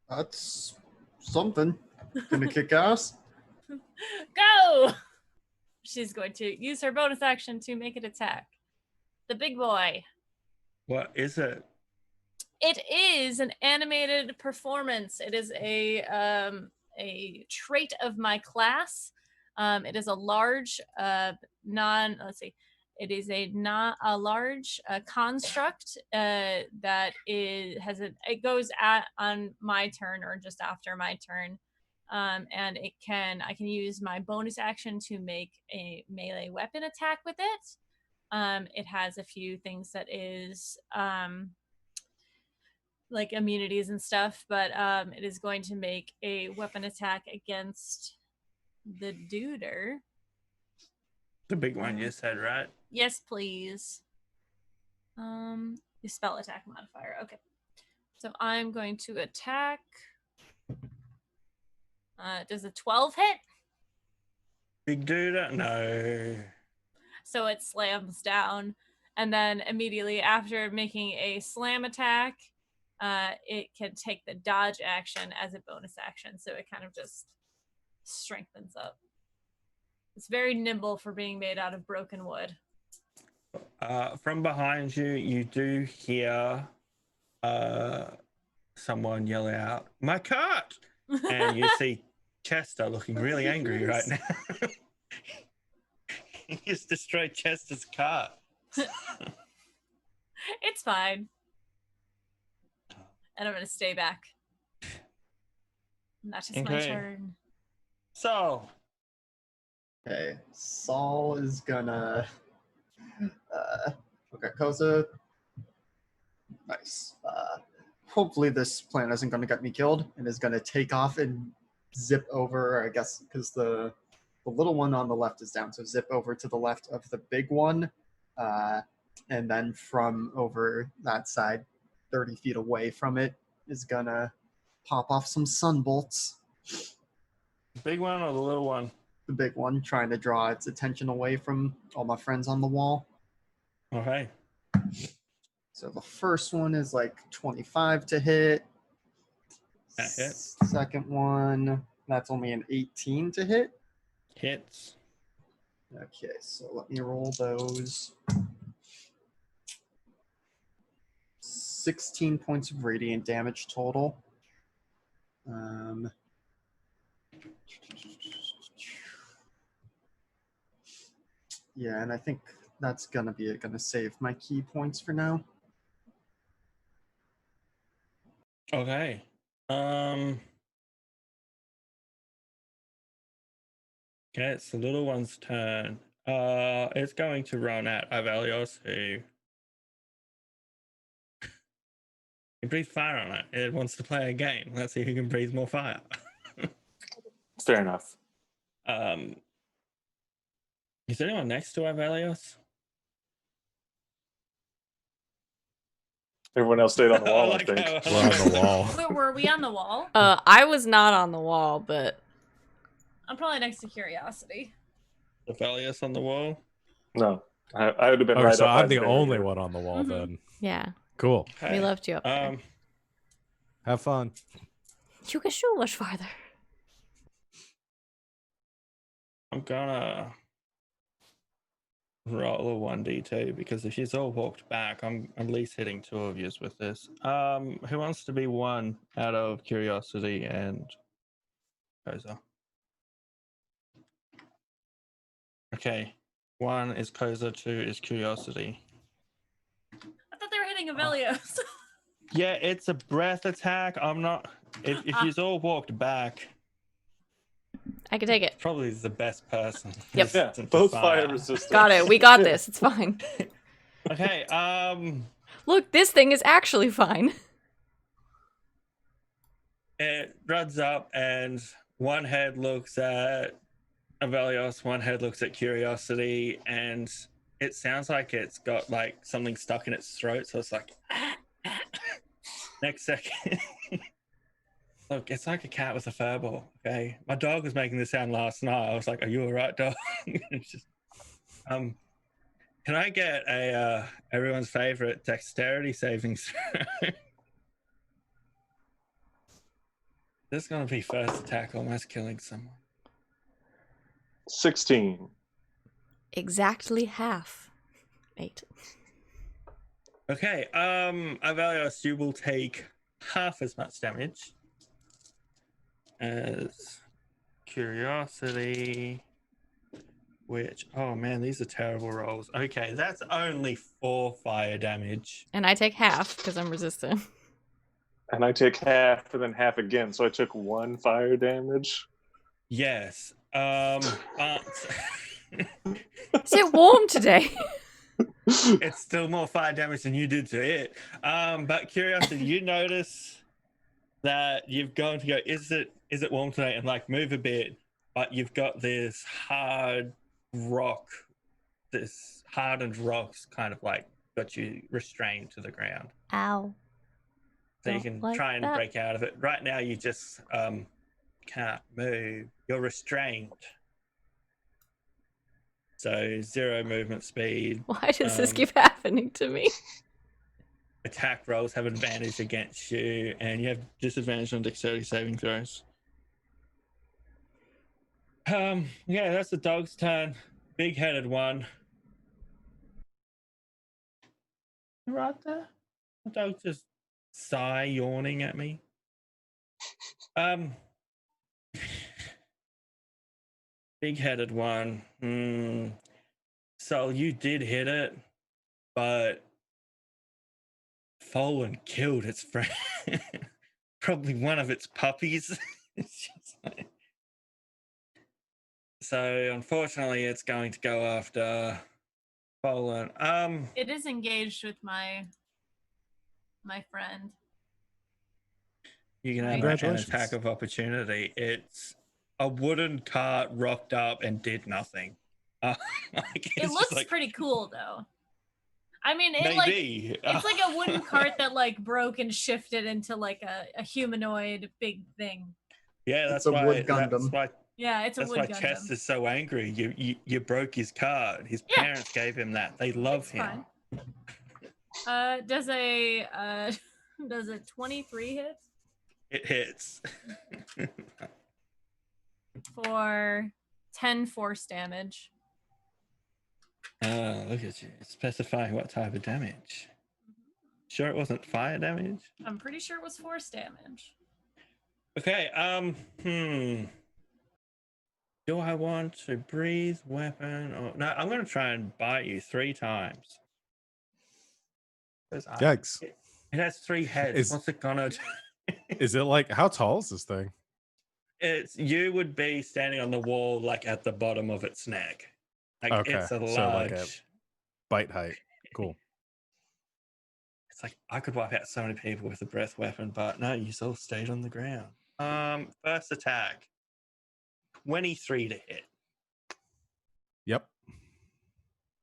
That's something. Gonna kick ass. Go! She's going to use her bonus action to make it attack. The big boy. What is it? It is an animated performance. It is a trait of my class. It is a large it is a large construct that it goes on my turn or just after my turn, and I can use my bonus action to make a melee weapon attack with it. It has a few things that is like immunities and stuff, but it is going to make a weapon attack against the duder. The big one you said, right? Yes, please. The spell attack modifier. Okay. So I'm going to attack. Does a 12 hit? Big dude? No. So it slams down, and then immediately after making a slam attack, it can take the dodge action as a bonus action. So it kind of just strengthens up. It's very nimble for being made out of broken wood. From behind you, you do hear someone yell out, "My cart!" And you see Chester looking really angry right now. He just destroyed Chester's cart. It's fine. And I'm going to stay back. And that's just my turn. So. Okay, Saul is gonna. Okay, Koza. Nice. Hopefully, this plan isn't going to get me killed, and is going to take off and zip over. I guess because the little one on the left is down, so zip over to the left of the big one, and then from over that side, 30 feet away from it, is gonna pop off some sun bolts. The big one or the little one? The big one, trying to draw its attention away from all my friends on the wall. Okay. So the first one is like 25 to hit. That hits. Second one, that's only an 18 to hit. Hits. Okay, so let me roll those. 16 points of radiant damage total. Yeah, and I think that's gonna save my key points for now. Okay. Okay, it's the little one's turn. It's going to run at Avelios, who can breathe fire on it. It wants to play a game. Let's see who can breathe more fire. Fair enough. Is anyone next to Avelios? Everyone else stayed on the wall, I like think. We're on the wall. Wait, were we on the wall? I was not on the wall, but I'm probably next to Curiosity. Avelios on the wall? No, I would have been Okay, right so up. I'm by the only barrier. one on the wall Mhm. then. yeah, Cool. Okay. we left you up there. Have fun. You can shoot much farther. I'm gonna roll a 1d2 because if she's all walked back, I'm at least hitting 2 of yous with this. Who wants to be one out of Curiosity and Koza? Okay. 1 is Koza, 2 is Curiosity. I thought they were hitting Avelios. Yeah, it's a breath attack. I'm not. If she's all walked back, I can take it. probably the best person. Yep. Yeah, resistant to both fire resistant. Got it. We got this. It's fine. Okay. Look, this thing is actually fine. It runs up, and one head looks at Avelios, one head looks at Curiosity, and it sounds like it's got like something stuck in its throat. So it's like. Next second. Look, it's like a cat with a fur ball. Okay, my dog was making this sound last night. I was like, "Are you all right, dog?" It's just, can I get a everyone's favorite dexterity saving throw? This is gonna be first attack, almost killing someone. 16. Exactly half. 8. Okay, Avelios, you will take half as much damage as Curiosity. Which, oh man, these are terrible rolls. Okay, that's only 4 fire damage. And I take half because I'm resistant. And I take half and then half again, so I took 1 fire damage. Yes. But Is it warm today? it's still more fire damage than you did to it. But Curiosity, you notice that you've gone to go, is it warm today? And like move a bit, but you've got this hard rock, this hardened rocks kind of like got you restrained to the ground. Ow. So you Don't can like try and that. break out of it. Right now you just can't move. You're restrained. So 0 movement speed. Why does this keep happening to me? Attack rolls have advantage against you, and you have disadvantage on dexterity saving throws. Yeah, that's the dog's turn. Big-headed one. Right there. The dog just sigh, yawning at me. Big-headed one. So you did hit it, but Fallen killed its friend. Probably one of its puppies. It's just like... So unfortunately, it's going to go after Fallen. It is engaged with my friend. You can have an Congratulations. attack of opportunity. It's a wooden cart rocked up and did nothing. Like, It it's looks just like, pretty cool though. I mean, maybe. it's like a wooden cart that like broke and shifted into like a humanoid big thing. Yeah, It's that's a why. wood That's Gundam. why. Yeah, it's a That's wood why Gundam. Chest is so angry. You broke his card. His Yeah. parents gave him that. They love It's him. fine. Does a 23 hit It hits. for 10 force damage? Look at you. Specifying what type of damage. Sure it wasn't fire damage? I'm pretty sure it was force damage. Okay, Do I want to breathe weapon or no? I'm gonna try and bite you 3 times. Yikes. It has 3 heads. What's it gonna do? Is it like, how tall is this thing? You would be standing on the wall like at the bottom of its neck. Like Okay, it's a large. so like a bite height. Cool. It's like I could wipe out so many people with a breath weapon, but no, you still stayed on the ground. First attack, 23 to hit. Yep.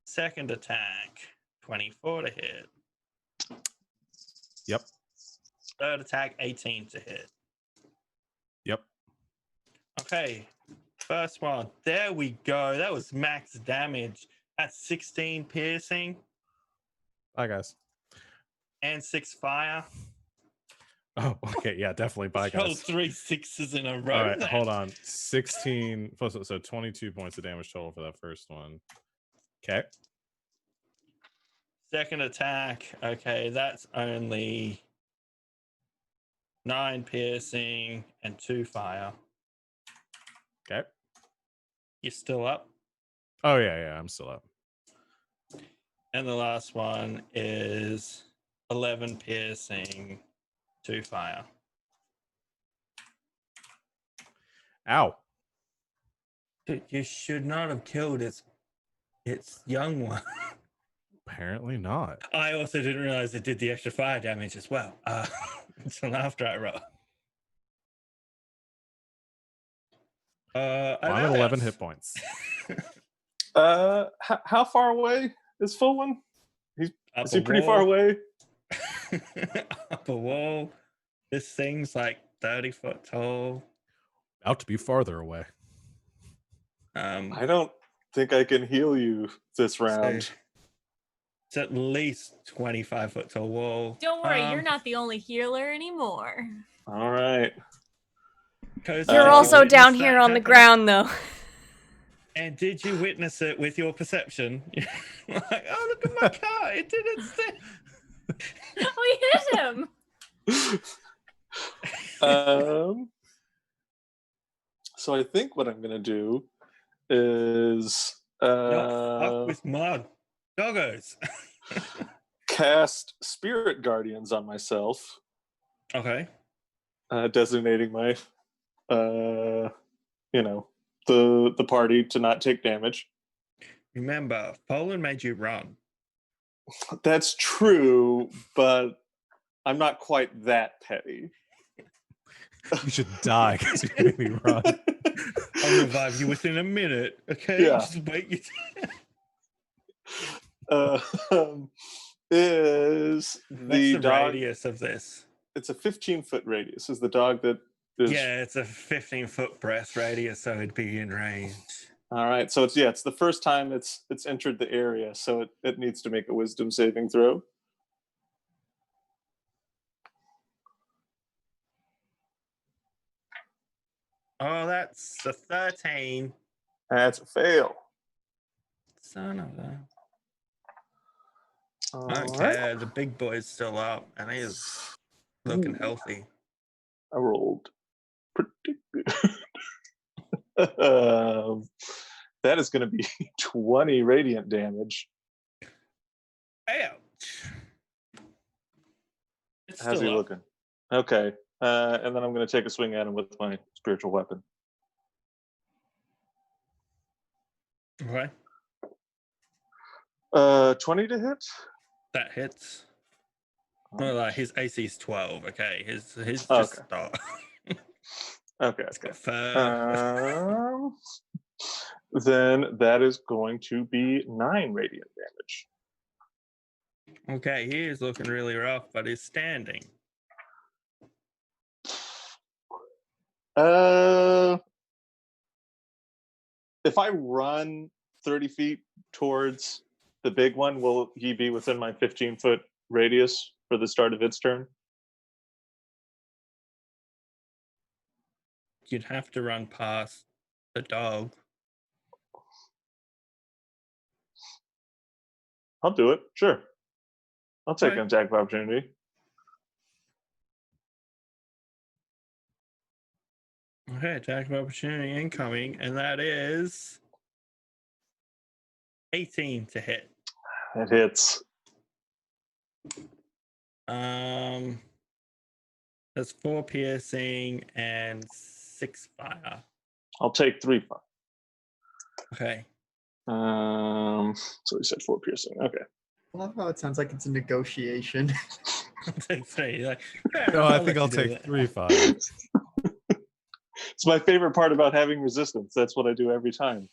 Second attack, 24 to hit. Yep. Third attack, 18 to hit. Yep. Okay, first one. There we go. That was max damage. That's 16 piercing Bye, guys. and 6 fire. Oh, okay. Yeah, definitely. Bye, Roll guys. 3 6s in a row. All right, then. hold on. 16. So 22 points of damage total for that first one. Okay. Second attack. Okay, that's only 9 piercing and 2 fire. Okay. You're still up. Oh, yeah. I'm still up. And the last one is 11 piercing, 2 fire. Ow. Dude, you should not have killed its young one. Apparently not. I also didn't realize it did the extra fire damage as well until after I rolled. I'm at 11 hit points. How far away is Full One? Is he pretty far away? Up a wall. This thing's like 30 foot tall. Out to be farther away. I don't think I can heal you this round. So it's at least 25 foot tall wall. Don't worry, you're not the only healer anymore. All right. You're also down here on the ground, though. And did you witness it with your perception? Like, oh, look at my car. It didn't stick. We hit him. So I think what I'm going to do is Fuck with mud. Doggos. cast Spirit Guardians on myself. Okay. Designating my, the party to not take damage. Remember, Poland made you run. That's true, but I'm not quite that petty. You should die because you made me run. I'll revive you within a minute. Okay, Yeah. just wait. Is the dog radius of this? It's a 15-foot radius. Is the dog that is? Yeah, it's a 15-foot breath radius, so it'd be in range. All right, so it's the first time it's entered the area, so it needs to make a wisdom saving throw. Oh, that's a 13. That's a fail. Son of a. Okay, Okay, the big boy's still up, and he's looking healthy. I rolled pretty good. That is going to be 20 radiant damage. Ouch. It's How's he still up. looking? Okay, and then I'm going to take a swing at him with my spiritual weapon. Okay, 20 to hit. that hits. Well, like his AC is 12. Okay, his just Okay. start. Okay. It's got fur. Then that is going to be 9 radiant damage. Okay, he is looking really rough, but he's standing. If I run 30 feet towards the big one, will he be within my 15-foot radius for the start of its turn? You'd have to run past the dog. I'll do it. Sure. I'll take Okay. an attack of opportunity. Okay, attack of opportunity incoming, and that is 18 to hit. It hits. That's 4 piercing and 6 fire. I'll take 3 fire. Okay. So we said 4 piercing. Okay. I love how it sounds like it's a negotiation. I'll take 3. Like, No, I think I'll take 3 fire. It's my favorite part about having resistance. That's what I do every time.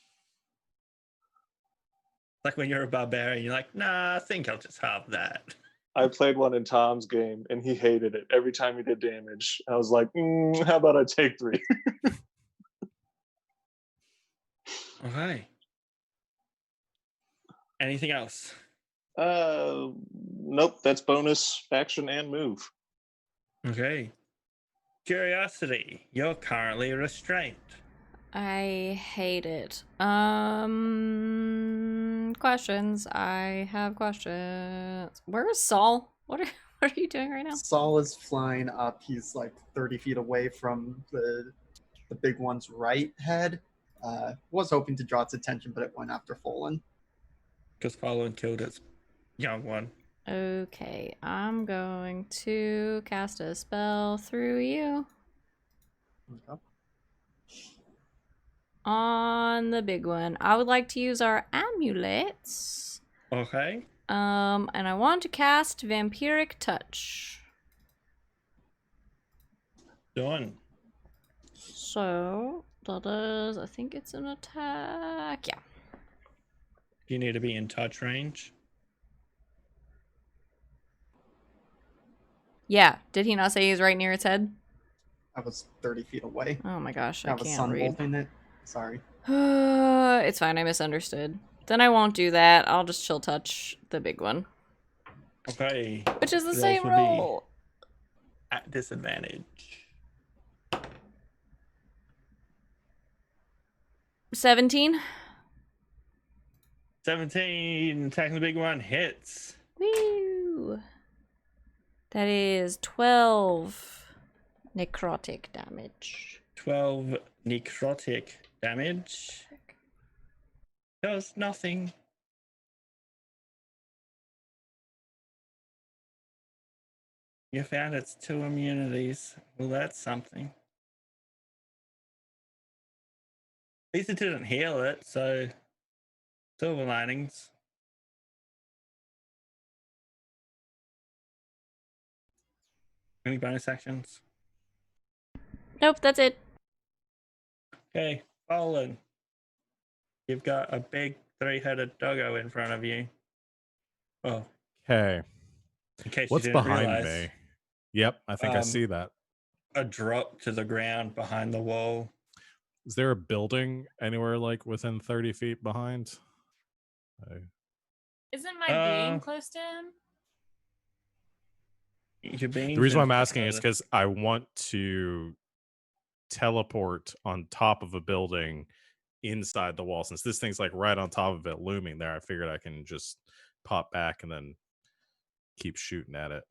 Like when you're a barbarian, you're like, nah, I think I'll just have that. I played one in Tom's game, and he hated it every time he did damage. I was like, how about I take 3? Okay. Anything else? Nope. That's bonus action and move. Okay. Curiosity. You're currently restrained. I hate it. Questions. I have questions. Where is Saul? What are you doing right now? Saul is flying up. He's like 30 feet away from the big one's right head. Was hoping to draw its attention, but it went after Folan. Because Fallen killed its young one. Okay, I'm going to cast a spell through you Okay. on the big one. I would like to use our amulets. Okay. And I want to cast Vampiric Touch. Done. So that is, I think it's an attack. Yeah. You need to be in touch range. Yeah. Did he not say he's right near its head? I was 30 feet away. Oh my gosh, I I was can't read. sunbolting it. Sorry. It's fine, I misunderstood. Then I won't do that. I'll just chill touch the big one. Okay. Which is the Rolls same will be roll. At disadvantage. 17. 17. Attacking the big one hits. Woo! That is 12 necrotic damage. 12 necrotic damage. Does nothing. You found its 2 immunities. Well, that's something. At least it didn't heal it, so silver linings. Any bonus actions? Nope, that's it. Okay, Fallen. You've got a big 3-headed doggo in front of you. Oh, Okay. in case What's you didn't behind realize, me? Yep, I think I see that. a drop to the ground behind the wall. Is there a building anywhere like within 30 feet behind? Isn't my being close to him? Your being The reason why I'm asking is because I want to teleport on top of a building inside the wall. Since this thing's like right on top of it, looming there, I figured I can just pop back and then keep shooting at it.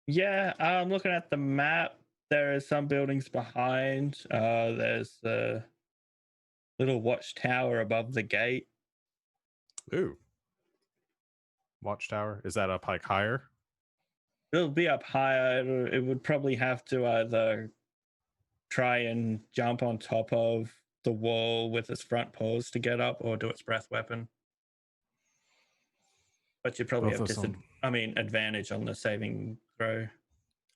Yeah, I'm looking at the map. There are some buildings behind. There's the little watchtower above the gate. Ooh. Watchtower. Is that up like higher? It'll be up higher. It would probably have to either try and jump on top of the wall with its front paws to get up, or do its breath weapon. But you probably Both have of them. advantage on the saving throw.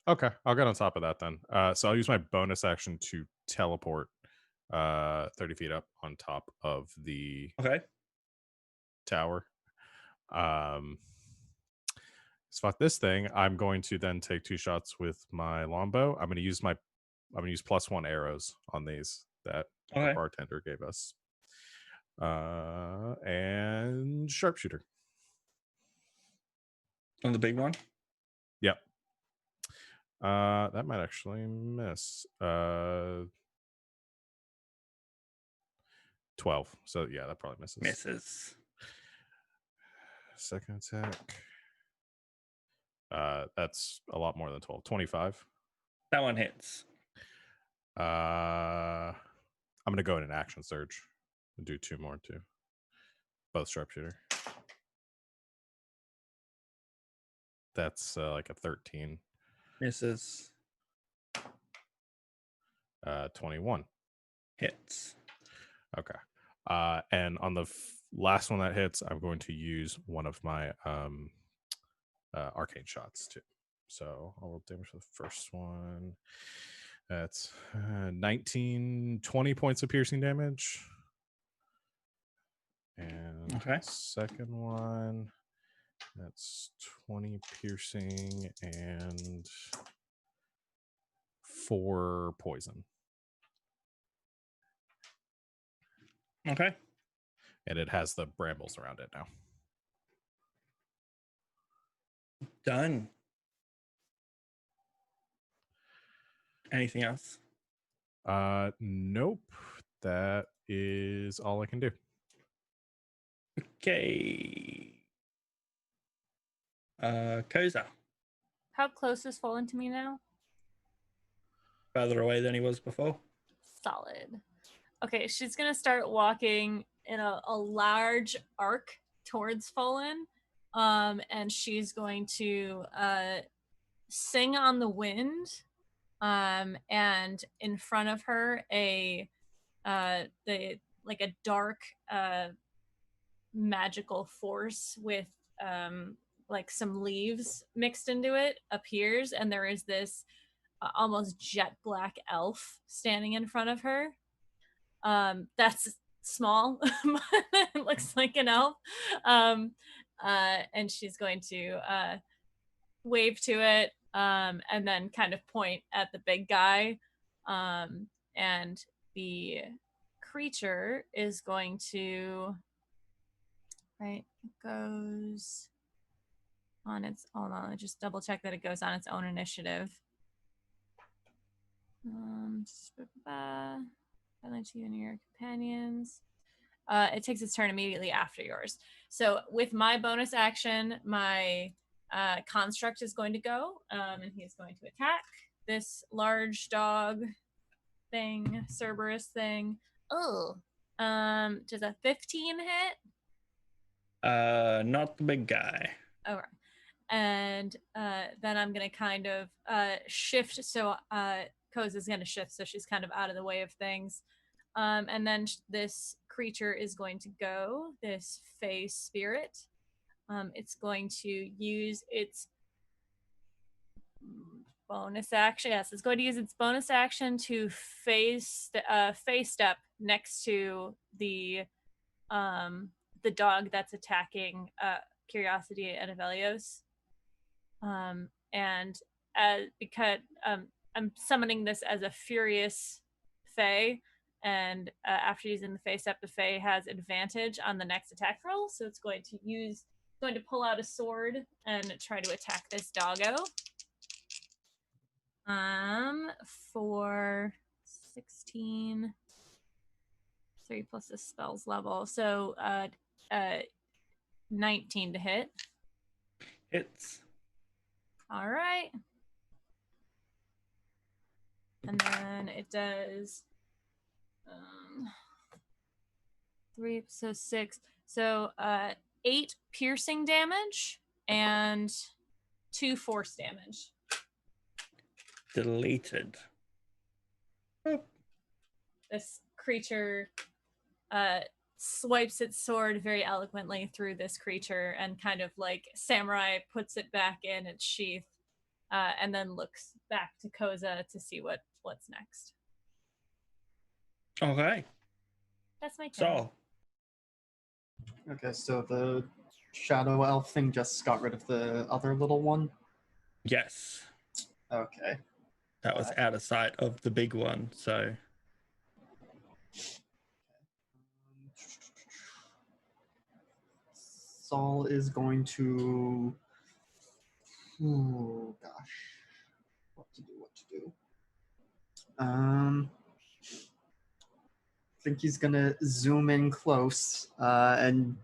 Okay, I'll get on top of that then. So I'll use my bonus action to teleport 30 feet up on top of the tower. So fuck this thing. I'm going to then take 2 shots with my longbow. I'm going to use +1 arrows on these that the bartender gave us. And sharpshooter. On the big one? Yep. That might actually miss. 12. So yeah, that probably misses. Misses. Second attack. That's a lot more than 12. 25. That one hits. I'm gonna go in an action surge and do 2 more too. Both sharpshooter. That's like a 13. Misses. 21. Hits. Okay. And on the last one that hits, I'm going to use one of my arcane shots too. So I'll roll damage for the first one. That's 19, 20 points of piercing damage. And Okay. second one, that's 20 piercing and 4 poison. Okay. And it has the brambles around it now. Done. Anything else? Nope. That is all I can do. Okay. Koza. How close is Fallen to me now? Further away than he was before. Solid. Okay, she's gonna start walking in a large arc towards Fallen. And she's going to sing on the wind. And in front of her a dark magical force with like some leaves mixed into it appears, and there is this almost jet black elf standing in front of her. That's small, it looks like an elf. And she's going to wave to it, and then kind of point at the big guy. And the creature is going to, right, it goes on its, hold on, just double check that it goes on its own initiative. Balance you and your companions. It takes its turn immediately after yours. So with my bonus action, my construct is going to go, and he's going to attack this large dog thing, Cerberus thing. Oh, does a 15 hit? Not the big guy. Okay. And then I'm gonna kind of shift. So Koza's gonna shift, so she's kind of out of the way of things. And then this creature is going to go, this Fey spirit. It's going to use its bonus action. Yes, it's going to use its bonus action to Fey step next to the dog that's attacking Curiosity and Aeos. And because I'm summoning this as a furious Fey, and after using the Fey step, the Fey has advantage on the next attack roll, so it's going to pull out a sword and try to attack this doggo. For 16, 3 plus the spell's level, so 19 to hit. Hits. All right. And then it does 3, so 6. So 8 piercing damage and 2 force damage. Deleted. This creature swipes its sword very eloquently through this creature and kind of like samurai puts it back in its sheath, and then looks back to Koza to see what's next. Okay. That's my turn. So, Okay, so the shadow elf thing just got rid of the other little one? yes. Okay. That was out of sight of the big one, so. Saul is going to... Oh, gosh. What to do. I think he's going to zoom in close and,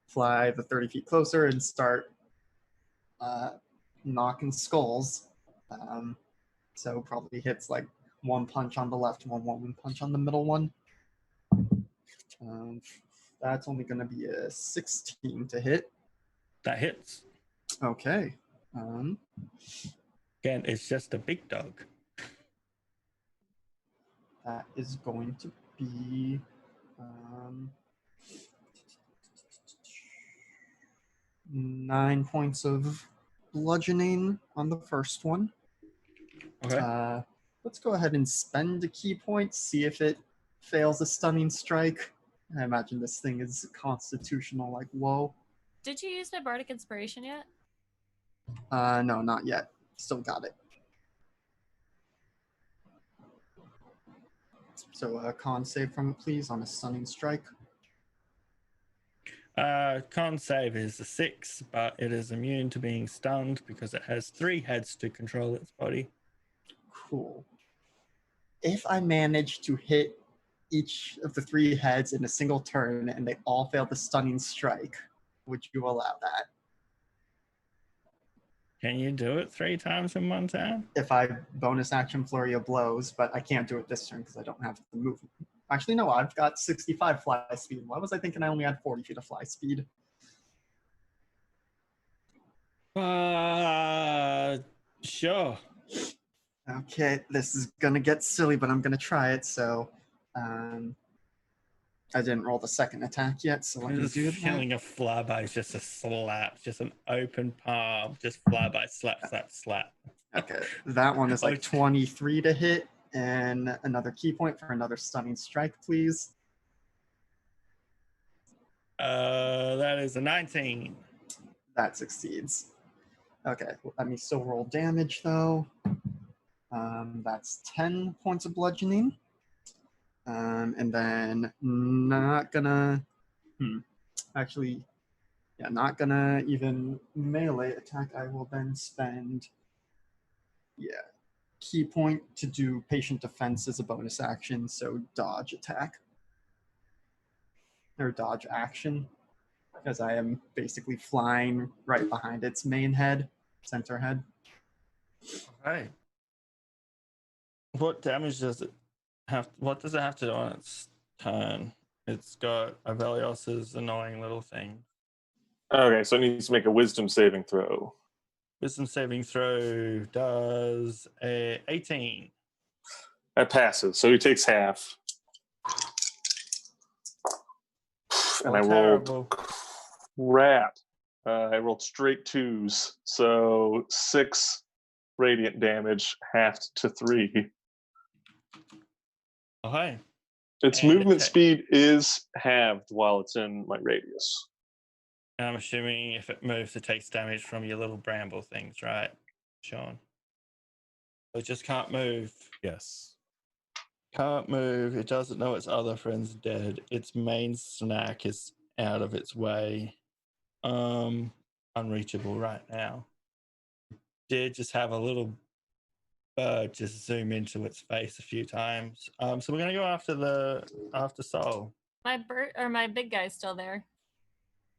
fly the 30 feet closer and start knocking skulls. So probably hits like one punch on the left one punch on the middle one. That's only going to be a 16 to hit. That hits. Okay. Again, it's just a big dog. That is going to be 9 points of bludgeoning on the first one. Okay. Let's go ahead and spend a key point, see if it fails a stunning strike. I imagine this thing is constitutional, like, whoa. Did you use my bardic inspiration yet? No, not yet. Still got it. So con save from it, please, on a stunning strike. Con save is a 6, but it is immune to being stunned because it has 3 heads to control its body. Cool. If I manage to hit each of the 3 heads in a single turn and they all fail the stunning strike, would you allow that? Can you do it 3 times in one turn? If I bonus action flurry of blows, but I can't do it this turn because I don't have the movement. Actually, no, I've got 65 fly speed. Why was I thinking I only had 40 feet of fly speed? Sure. Okay, this is gonna get silly, but I'm gonna try it. So, I didn't roll the second attack yet, so let I'm me just do feeling that. a flyby is just a slap, just an open palm, just flyby, slap, slap, slap. Okay, that one is like 23 to hit, and another key point for another stunning strike, please. That is a 19. That succeeds. Okay, let me still roll damage though. That's 10 points of bludgeoning. And then not gonna, actually, yeah, not gonna even melee attack. I will then spend, key point to do patient defense as a bonus action. So dodge attack or dodge action, because I am basically flying right behind its main head, center head. Okay. What damage does it have? What does it have to do on its turn? It's got Aeos's annoying little thing. Okay, so it needs to make a wisdom saving throw. Wisdom saving throw does a 18. That passes, so he takes half. And I rolled crap. I rolled straight 2s, so 6 radiant damage, halved to 3. Okay. Its And movement speed is halved while it's in my radius. And I'm assuming if it moves, it takes damage from your little bramble things, right, Sean? It just can't move. Yes. Can't move. It doesn't know its other friend's dead. Its main snack is out of its way. Unreachable right now. Did just have a little bird just zoom into its face a few times. So we're gonna go after Soul. My big guy's still there.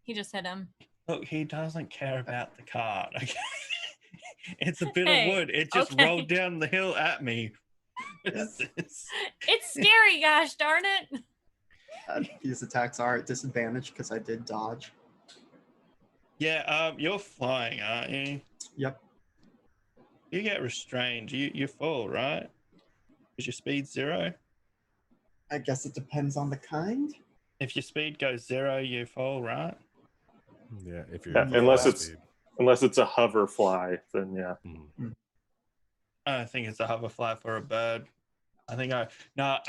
He just hit him. Look, he doesn't care about the cart. Okay? It's a bit Hey, of wood. It just rolled down the hill at me. It's scary, gosh darn it. These attacks are at disadvantage because I did dodge. Yeah, you're flying, aren't you? Yep. You get restrained. You fall, right? Is your speed 0? I guess it depends on the kind. If your speed goes 0, you fall, right? Yeah, if you're unless it's a hover fly, then yeah. I don't think it's a hoverfly for a bird. I think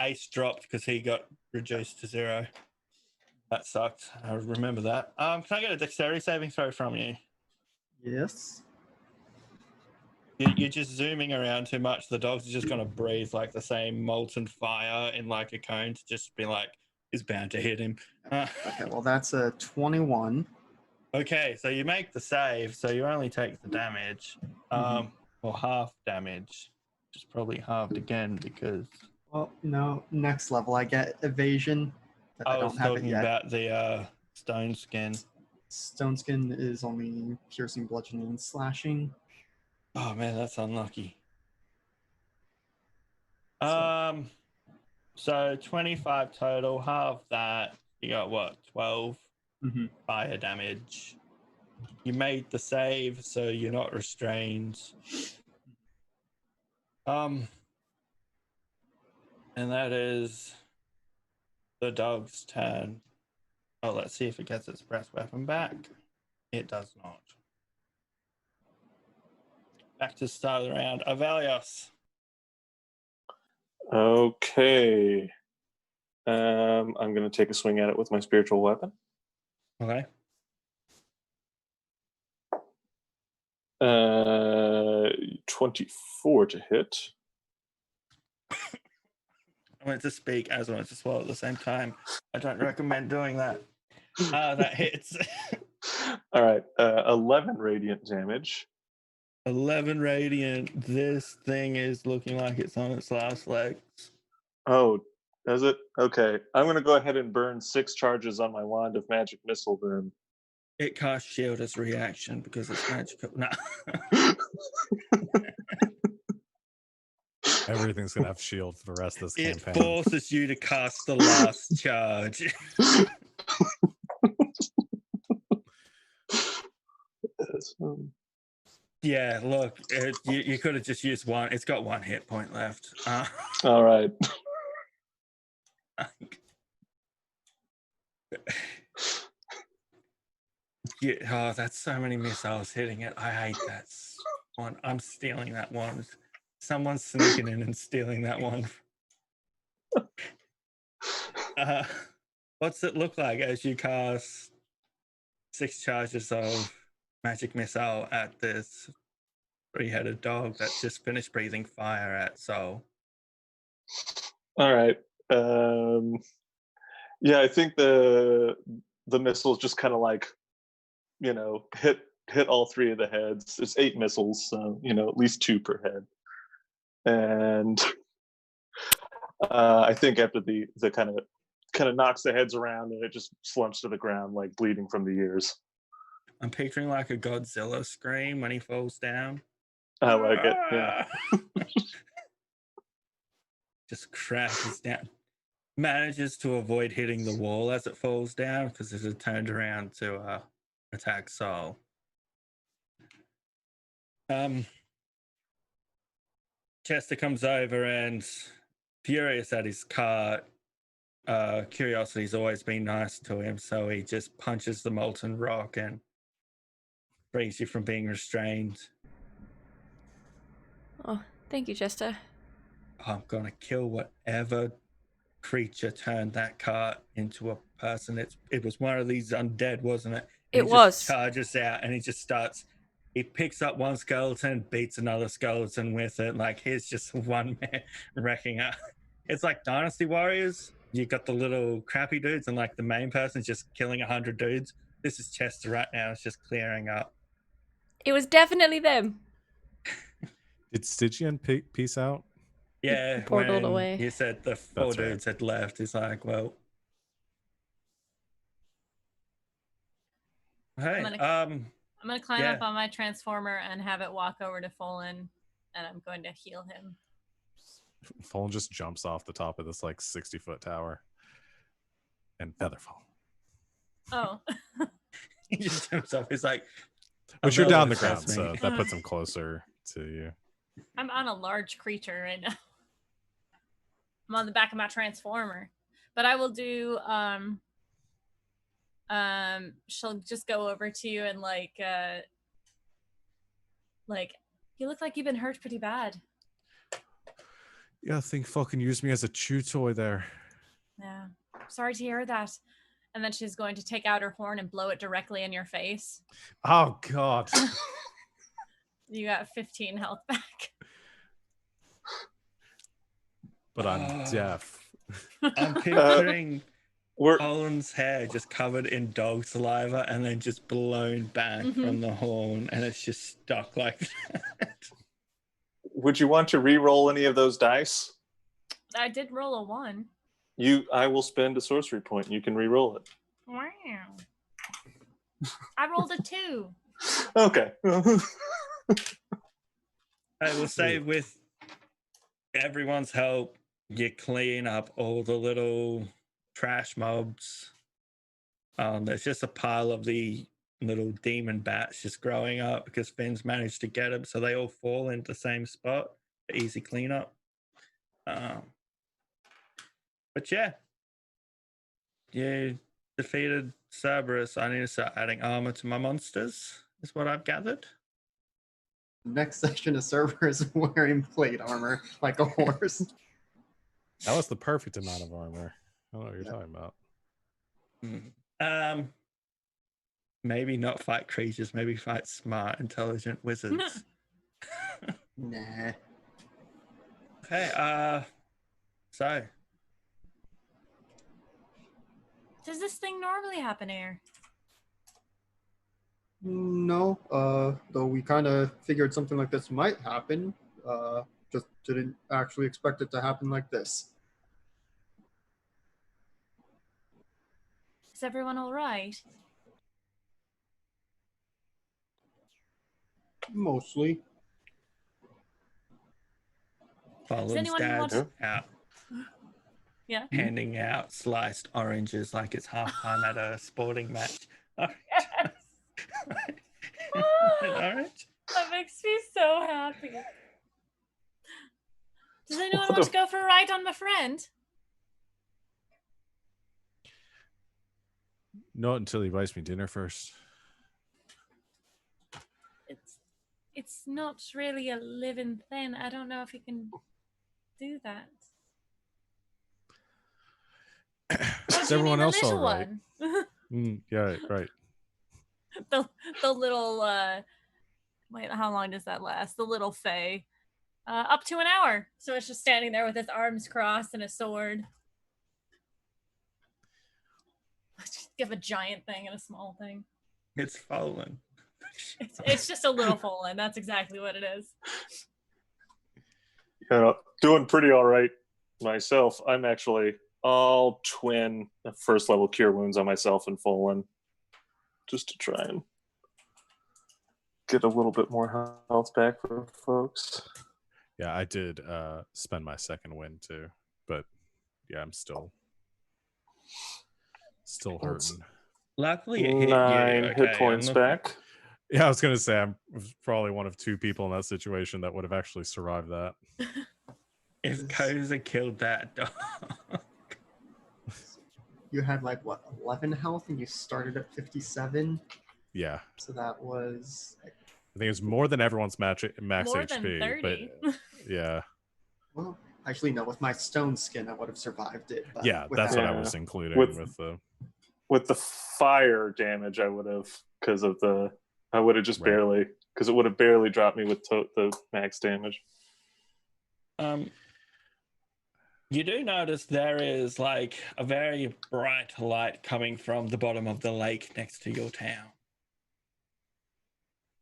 Ace dropped because he got reduced to 0. That sucked. I remember that. Can I get a dexterity saving throw from you? Yes. You're just zooming around too much. The dogs are just going to breathe like the same molten fire in like a cone to just be like, it's bound to hit him. Okay, well, that's a 21. Okay, so you make the save, so you only take the damage, or half damage, which is probably halved again because. Well, no, next level I get evasion. But I don't have it yet. About the stone skin. Stone skin is only piercing, bludgeoning, and slashing. Oh man, that's unlucky. So 25 total. Half that. You got what? 12 Mm-hmm. fire damage. You made the save, so you're not restrained. And that is the dog's turn. Oh, let's see if it gets its breath weapon back. It does not. Back to the start of the round. Avelios. Okay. I'm going to take a swing at it with my spiritual weapon. Okay. 24 to hit. I went to speak as I went to swallow at the same time. I don't recommend doing that. That hits. All right. 11 radiant damage. 11 radiant. This thing is looking like it's on its last legs. Oh, does it? Okay. I'm going to go ahead and burn 6 charges on my wand of magic missile then. It casts shield as reaction because it's magical. No. Everything's gonna have shield for the rest of this It campaign. forces you to cast the last charge. Yeah, look, you could have just used one. It's got 1 hit point left. All right. Yeah, that's so many missiles hitting it. I hate that one. I'm stealing that one. Someone's sneaking in and stealing that one. What's it look like as you cast 6 charges of magic missile at this 3-headed dog that's just finished breathing fire at Soul? All right. Yeah, I think the missiles just kind of like, hit all 3 of the heads. There's 8 missiles, so at least 2 per head. And I think after the kind of knocks the heads around and it just slumps to the ground, like bleeding from the ears. I'm picturing like a Godzilla scream when he falls down. I like it. Yeah. Just crashes down. Manages to avoid hitting the wall as it falls down because it had turned around to attack Saul. Chester comes over and, furious at his cart, Curiosity's always been nice to him, so he just punches the molten rock and frees you from being restrained. Oh, thank you, Chester. I'm gonna kill whatever creature turned that cart into a person. It was one of these undead, wasn't it? And It was. Just charges out and he just starts. He picks up one skeleton, beats another skeleton with it. Like he's just one man wrecking up. It's like Dynasty Warriors. You got the little crappy dudes, and like the main person's just killing 100 dudes. This is Chester right now. It's just clearing up. It was definitely them. Did Stygian peace out? Yeah, poured all when away. you said the 4 That's right. dudes had left, he's like, well, hey, I'm gonna climb yeah. up on my transformer and have it walk over to Folan, and I'm going to heal him. Fallen just jumps off the top of this like 60-foot tower and Featherfall. Oh. He just jumps off. He's like, But you're down the Avelios ground, has me. so that puts him closer to you. I'm on a large creature right now. I'm on the back of my transformer. But I will do she'll just go over to you and like you look like you've been hurt pretty bad. Yeah, I think fucking used me as a chew toy there. Yeah. Sorry to hear that. And then she's going to take out her horn and blow it directly in your face. Oh god. You got 15 health back. But I'm deaf. I'm picturing We're Colin's hair just covered in dog saliva and then just blown back from the horn, and it's just stuck like that. Would you want to re-roll any of those dice? I did roll a 1. I will spend a sorcery point and you can re-roll it. Wow. I rolled a 2. Okay. I will say with everyone's help, you clean up all the little trash mobs. There's just a pile of the little demon bats just growing up because Finn's managed to get them, so they all fall into the same spot. Easy cleanup. But yeah, you defeated Cerberus. I need to start adding armor to my monsters, is what I've gathered. Next section of servers wearing plate armor like a horse. That was the perfect amount of armor. I don't know what you're talking about. Maybe not fight creatures, maybe fight smart, intelligent wizards. Nah. Okay, so Does this thing normally happen here? No, though we kind of figured something like this might happen. Just didn't actually expect it to happen like this. Is everyone all right? Mostly. Does anyone want out Yeah. handing out sliced oranges like it's halftime at a sporting match. Yes. An orange? That makes me so happy. Does anyone What want the to go for a ride on my friend? Not until he buys me dinner first. It's not really a living thing. I don't know if you can do that. Is Do you everyone mean else the all little right? one? Yeah, right. the little wait, how long does that last? The little fae. Up to an hour. So it's just standing there with his arms crossed and a sword. Just give a giant thing and a small thing. It's fallen. It's just a little fallen. That's exactly what it is. Doing pretty all right myself. I'm actually all twin first level cure wounds on myself and Fallen, just to try and get a little bit more health back for folks. Yeah, I did spend my second win too, but yeah, I'm still hurting. Luckily, it hit 9 you. hit points back. Yeah, I was gonna say I'm probably one of two people in that situation that would have actually survived that. If Koza killed that dog. You had like what, 11 health, and you started at 57. Yeah, So that was. I think it's more than everyone's max More HP. than 30. But yeah, Well, actually, no. With my stone skin, I would have survived it. But yeah, with that's that- what I was including With- with the. With the fire damage, I would have, because of the, I would have just Right. barely, because it would have barely dropped me with the max damage. You do notice there is like a very bright light coming from the bottom of the lake next to your town.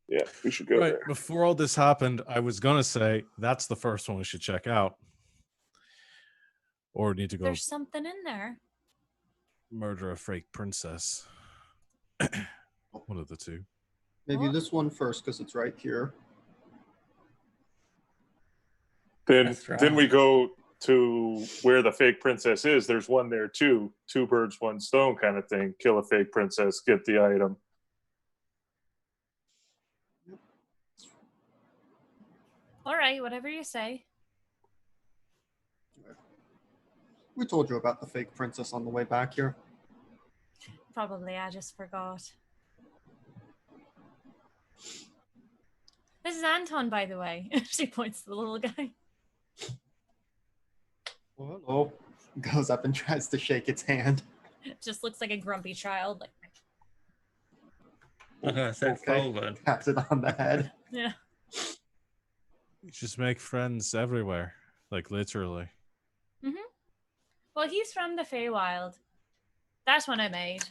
Yeah, we should go Right there. before all this happened, I was gonna say that's the first one we should check out, or need to go There's something in there. murder a fake princess. One of the two. Maybe What? this one first, because it's right here. Then That's right. then we go to where the fake princess is. There's one there too. 2 birds, 1 stone kind of thing. Kill a fake princess, get the item. All right, whatever you say. We told you about the fake princess on the way back here. Probably I just forgot. This is Anton, by the way. She points to the little guy. Well, hello. Goes up and tries to shake its hand. Just looks like a grumpy child. Like, Like I said, Okay. fallen. Taps it on the head. yeah. You just make friends everywhere, like literally. Well, he's from the Feywild. That's one I made.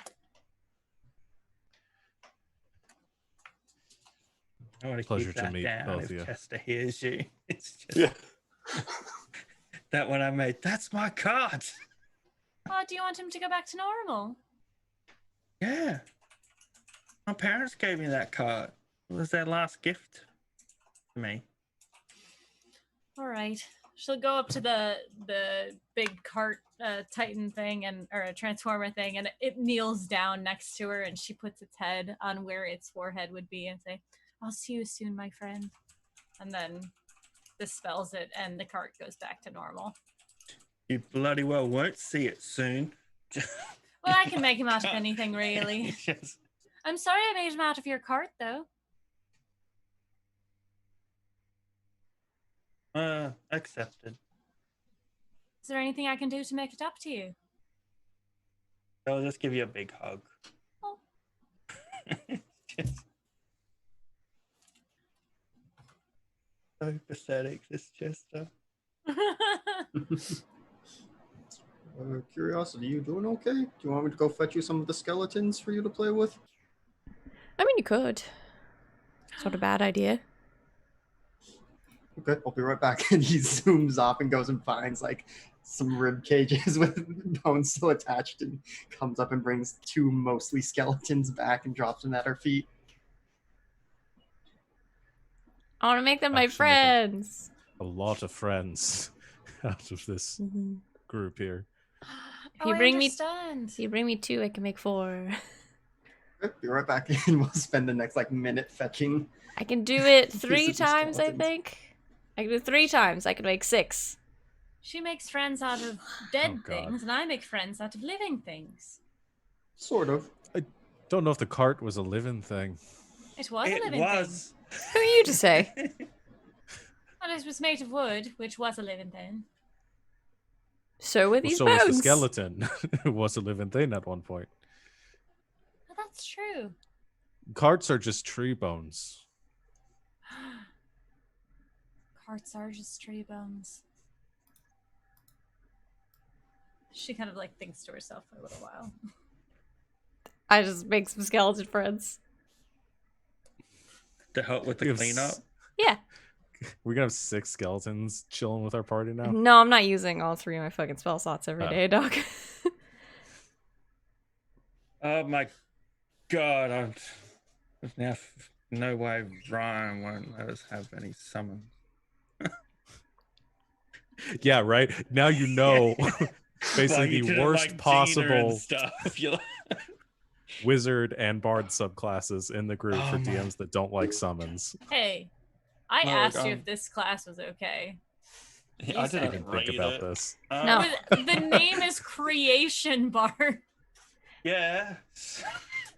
I want to Pleasure keep to that meet down both if of you. Chester hears you. It's just Yeah. that one I made. That's my card. Oh, do you want him to go back to normal? Yeah. My parents gave me that card. It was their last gift to me. All right. she'll go up to the big cart Titan thing or a transformer thing, and it kneels down next to her, and she puts its head on where its forehead would be, and say, "I'll see you soon, my friend." And then dispels it, and the cart goes back to normal. You bloody well won't see it soon. Well, I can make him out of anything, really. Yes. I'm sorry I made him out of your cart, though. Accepted. Is there anything I can do to make it up to you? I'll just give you a big hug. Oh. Just so pathetic, this Chester. Curiosity, you doing okay? Do you want me to go fetch you some of the skeletons for you to play with? I mean, you could. It's not a bad idea. Okay, I'll be right back. And he zooms off and goes and finds like some rib cages with bones still attached, and comes up and brings 2 mostly skeletons back and drops them at her feet. I want to make them my Actually, make friends. A lot of friends out of this group here. If you I bring me, understand. if you bring me 2, I can make 4. Okay, be right back, and we'll spend the next like minute fetching. I can do it Pieces 3 of times, I skeletons. think. I can do it 3 times. I can make 6. She makes friends out of dead Oh, God. things, and I make friends out of living things. Sort of. Don't know if the cart was a living thing. It was a It living was. Who are you to say? thing. And it was made of wood, which was a living thing. So were Well, these so was the bones. skeleton. It was a living thing at one point. Oh, that's true. Carts are just tree bones. Carts are just tree bones. She kind of like thinks to herself for a little while. I just make some skeleton friends. To help with the We have cleanup. Yeah. We're gonna have 6 skeletons chilling with our party now. No, I'm not using all 3 of my fucking spell slots every Oh. day, Doc. Oh my god, there's now no way Ryan won't let us have any summons. Yeah, right. Now you know Well, basically you the didn't worst like Gina and possible stuff. You're like, wizard and bard subclasses in the group Oh for my- DMs that don't like summons. Hey, I Oh, asked you God. if this class was okay. I said didn't I didn't think read about it. this. No. But the name is Creation Bar. Yeah.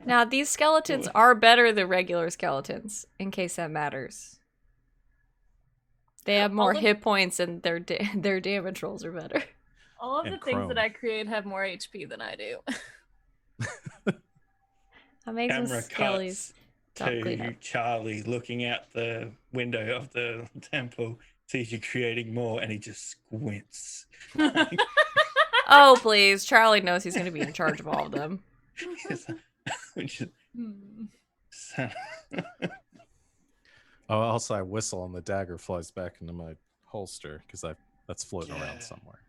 Now, these skeletons are better than regular skeletons, in case that matters. They have more All of- hit points, and their their damage rolls are better. All of And the things chrome. that I create have more HP than I do. That makes some Camera skellies. cuts Don't clean to up. Charlie looking out the window of the temple, sees you creating more, and he just squints. Oh, please. Charlie knows he's going to be in charge of all of them. Which is Hmm. so- Oh, also I whistle and the dagger flies back into my holster because that's floating Yeah. around somewhere.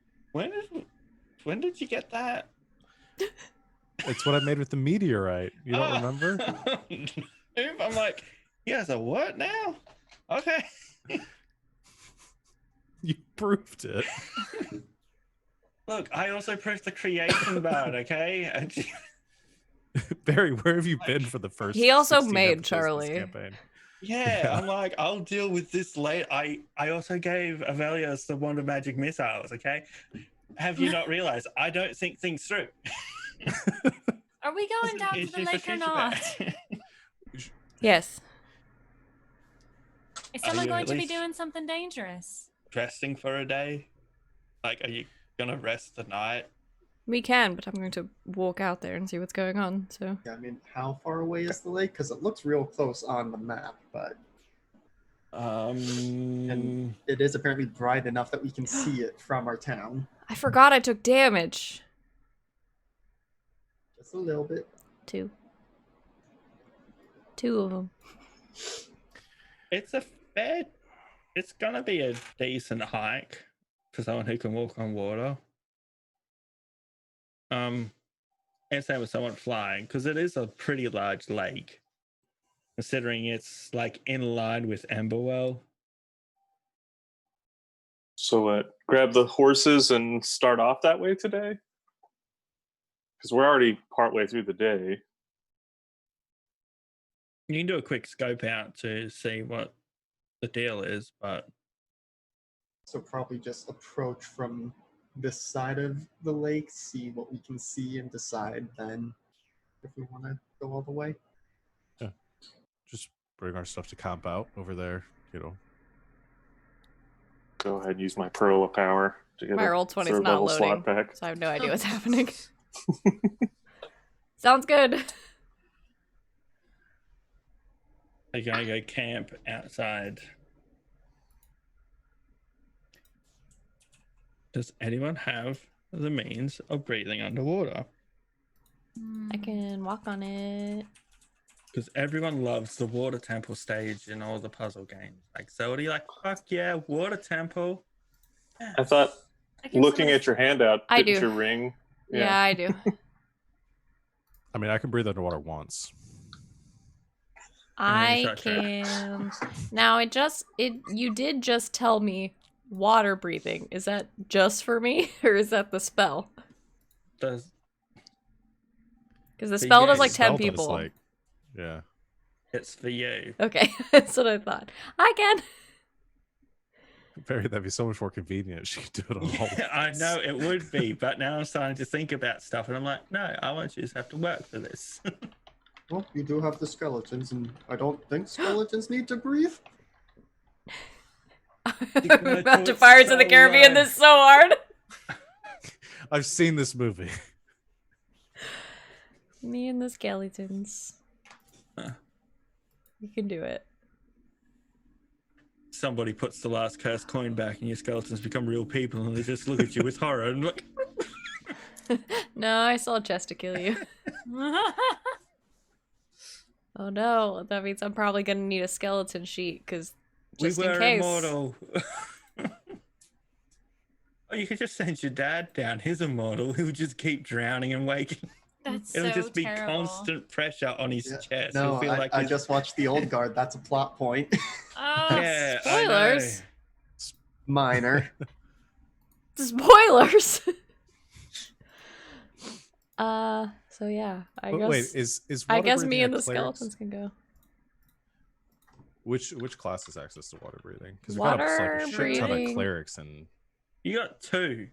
when did you get that? It's what I made with the meteorite. You don't remember? I'm like, he has a what now? Okay. You proved it. Look, I also pressed the creation button, okay? Barry, where have you been for the first? He also 16 made episodes of this Charlie. campaign? Yeah, Yeah. I'm like, I'll deal with this later. I also gave Avelius the wand of magic missiles, okay? Have you not realized I don't think things through? Are we going down to It's the just a lake or future not? bet. Yes. Is Are someone you going at to be least- doing something dangerous? Resting for a day? Like, are you gonna rest the night? We can, but I'm going to walk out there and see what's going on, so... Yeah, I mean, how far away is the lake? Because it looks real close on the map, but And it is apparently bright enough that we can see it from our town. I forgot I took damage. Just a little bit. 2. 2 of them. It's gonna be a decent hike for someone who can walk on water. And same with someone flying, because it is a pretty large lake, considering it's like in line with Emberwell. So grab the horses and start off that way today? Because we're already partway through the day. You can do a quick scope out to see what the deal is, but So probably just approach from this side of the lake, see what we can see, and decide then if we want to go all the way. Yeah. Just bring our stuff to camp out over there, Go ahead and use my Pearl of Power to get My a roll 20 is third not level loading, slot back. so I have no idea what's happening. Sounds good. they're going to go camp outside. Does anyone have the means of breathing underwater? I can walk on it. Because everyone loves the water temple stage in all the puzzle games. Like, so what are you like? Fuck yeah, water temple. I thought, I can looking sort of- at your handout, I didn't do. you ring? Yeah, I do. I mean, I can breathe underwater once. I sure. can. Now you did just tell me water breathing. Is that just for me or is that the spell? Does Because the For spell you. does like Spell 10 does, people. like, yeah. it's for you? Okay, that's what I thought. I can. That'd be so much more convenient. She could do it all. Yeah, I know it would be, but now I'm starting to think about stuff, and I'm like, no, I want you to have to work for this. Well, you do have the skeletons, and I don't think skeletons need to breathe. I'm about to Pirates of the Caribbean this so hard. I've seen this movie. Me and the skeletons. You can do it. Somebody puts the last cursed coin back, and your skeletons become real people, and they just look at you with horror and look. No, I saw Chest to kill you. Oh no, that means I'm probably gonna need a skeleton sheet, because just we were in case. immortal. Oh, you could just send your dad down. He's immortal. He'll just keep drowning and waking. That's It'll so just be terrible. constant pressure on his Yeah. chest. No, He'll feel like I he's- just watched The Old Guard. That's a plot point. Oh, Yeah, I know. Spoilers. Minor. Spoilers. So yeah, I But guess. wait, is I water guess breathing me and a the cleric's? skeletons can go. Which class has access to water breathing? Because we've got Water a shit ton of breathing. clerics and You got two.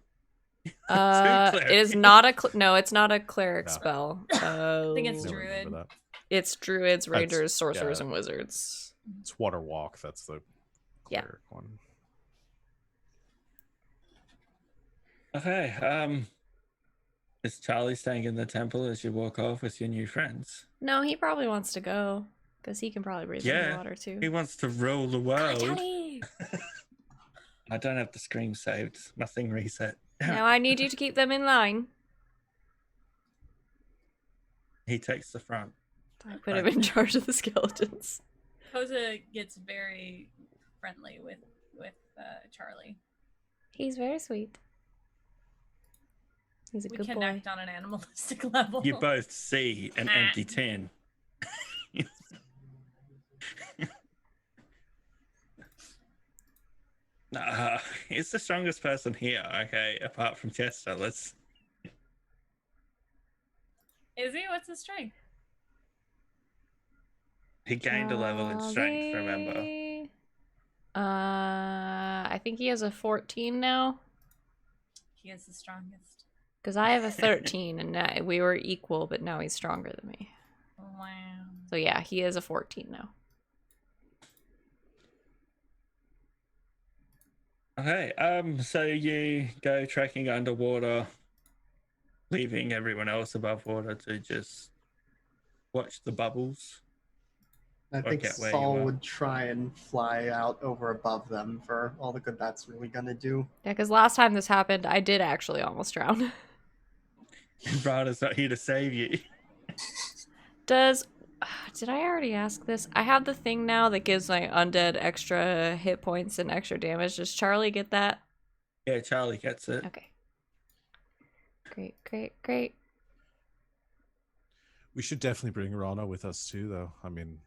It is not a no, it's not a cleric No. spell. I think it's never druid. remember that. It's druids, That's- rangers, sorcerers, yeah. and wizards. It's water walk. That's the Yeah. cleric one. Okay. Is Charlie staying in the temple as you walk off with your new friends? No, he probably wants to go because he can probably breathe Yeah, underwater too. He wants to rule the Come on, world. Charlie! I don't have the scream saved. My thing reset. Now I need you to keep them in line. He takes the front. I put him in charge of the skeletons. Koza gets very friendly with Charlie. He's very sweet. He's a We good boy. connect on an animalistic level. You both see an empty tin. He's the strongest person here, okay, apart from Chester. Let's. Is he? What's his strength? He gained a level in strength, remember? Charlie. I think he has a 14 now. He is the strongest. Because I have a 13 and now we were equal, but now he's stronger than me. Wow. So yeah, he is a 14 now. Okay, so you go trekking underwater, leaving everyone else above water to just watch the bubbles. I think Work out where you Saul are. would try and fly out over above them for all the good that's really gonna do. Yeah, because last time this happened, I did actually almost drown. Brada's not here to save you. Did I already ask this? I have the thing now that gives my undead extra hit points and extra damage. Does Charlie get that? Yeah, Charlie gets it. Okay. Great. We should definitely bring Rana with us too, though. I mean,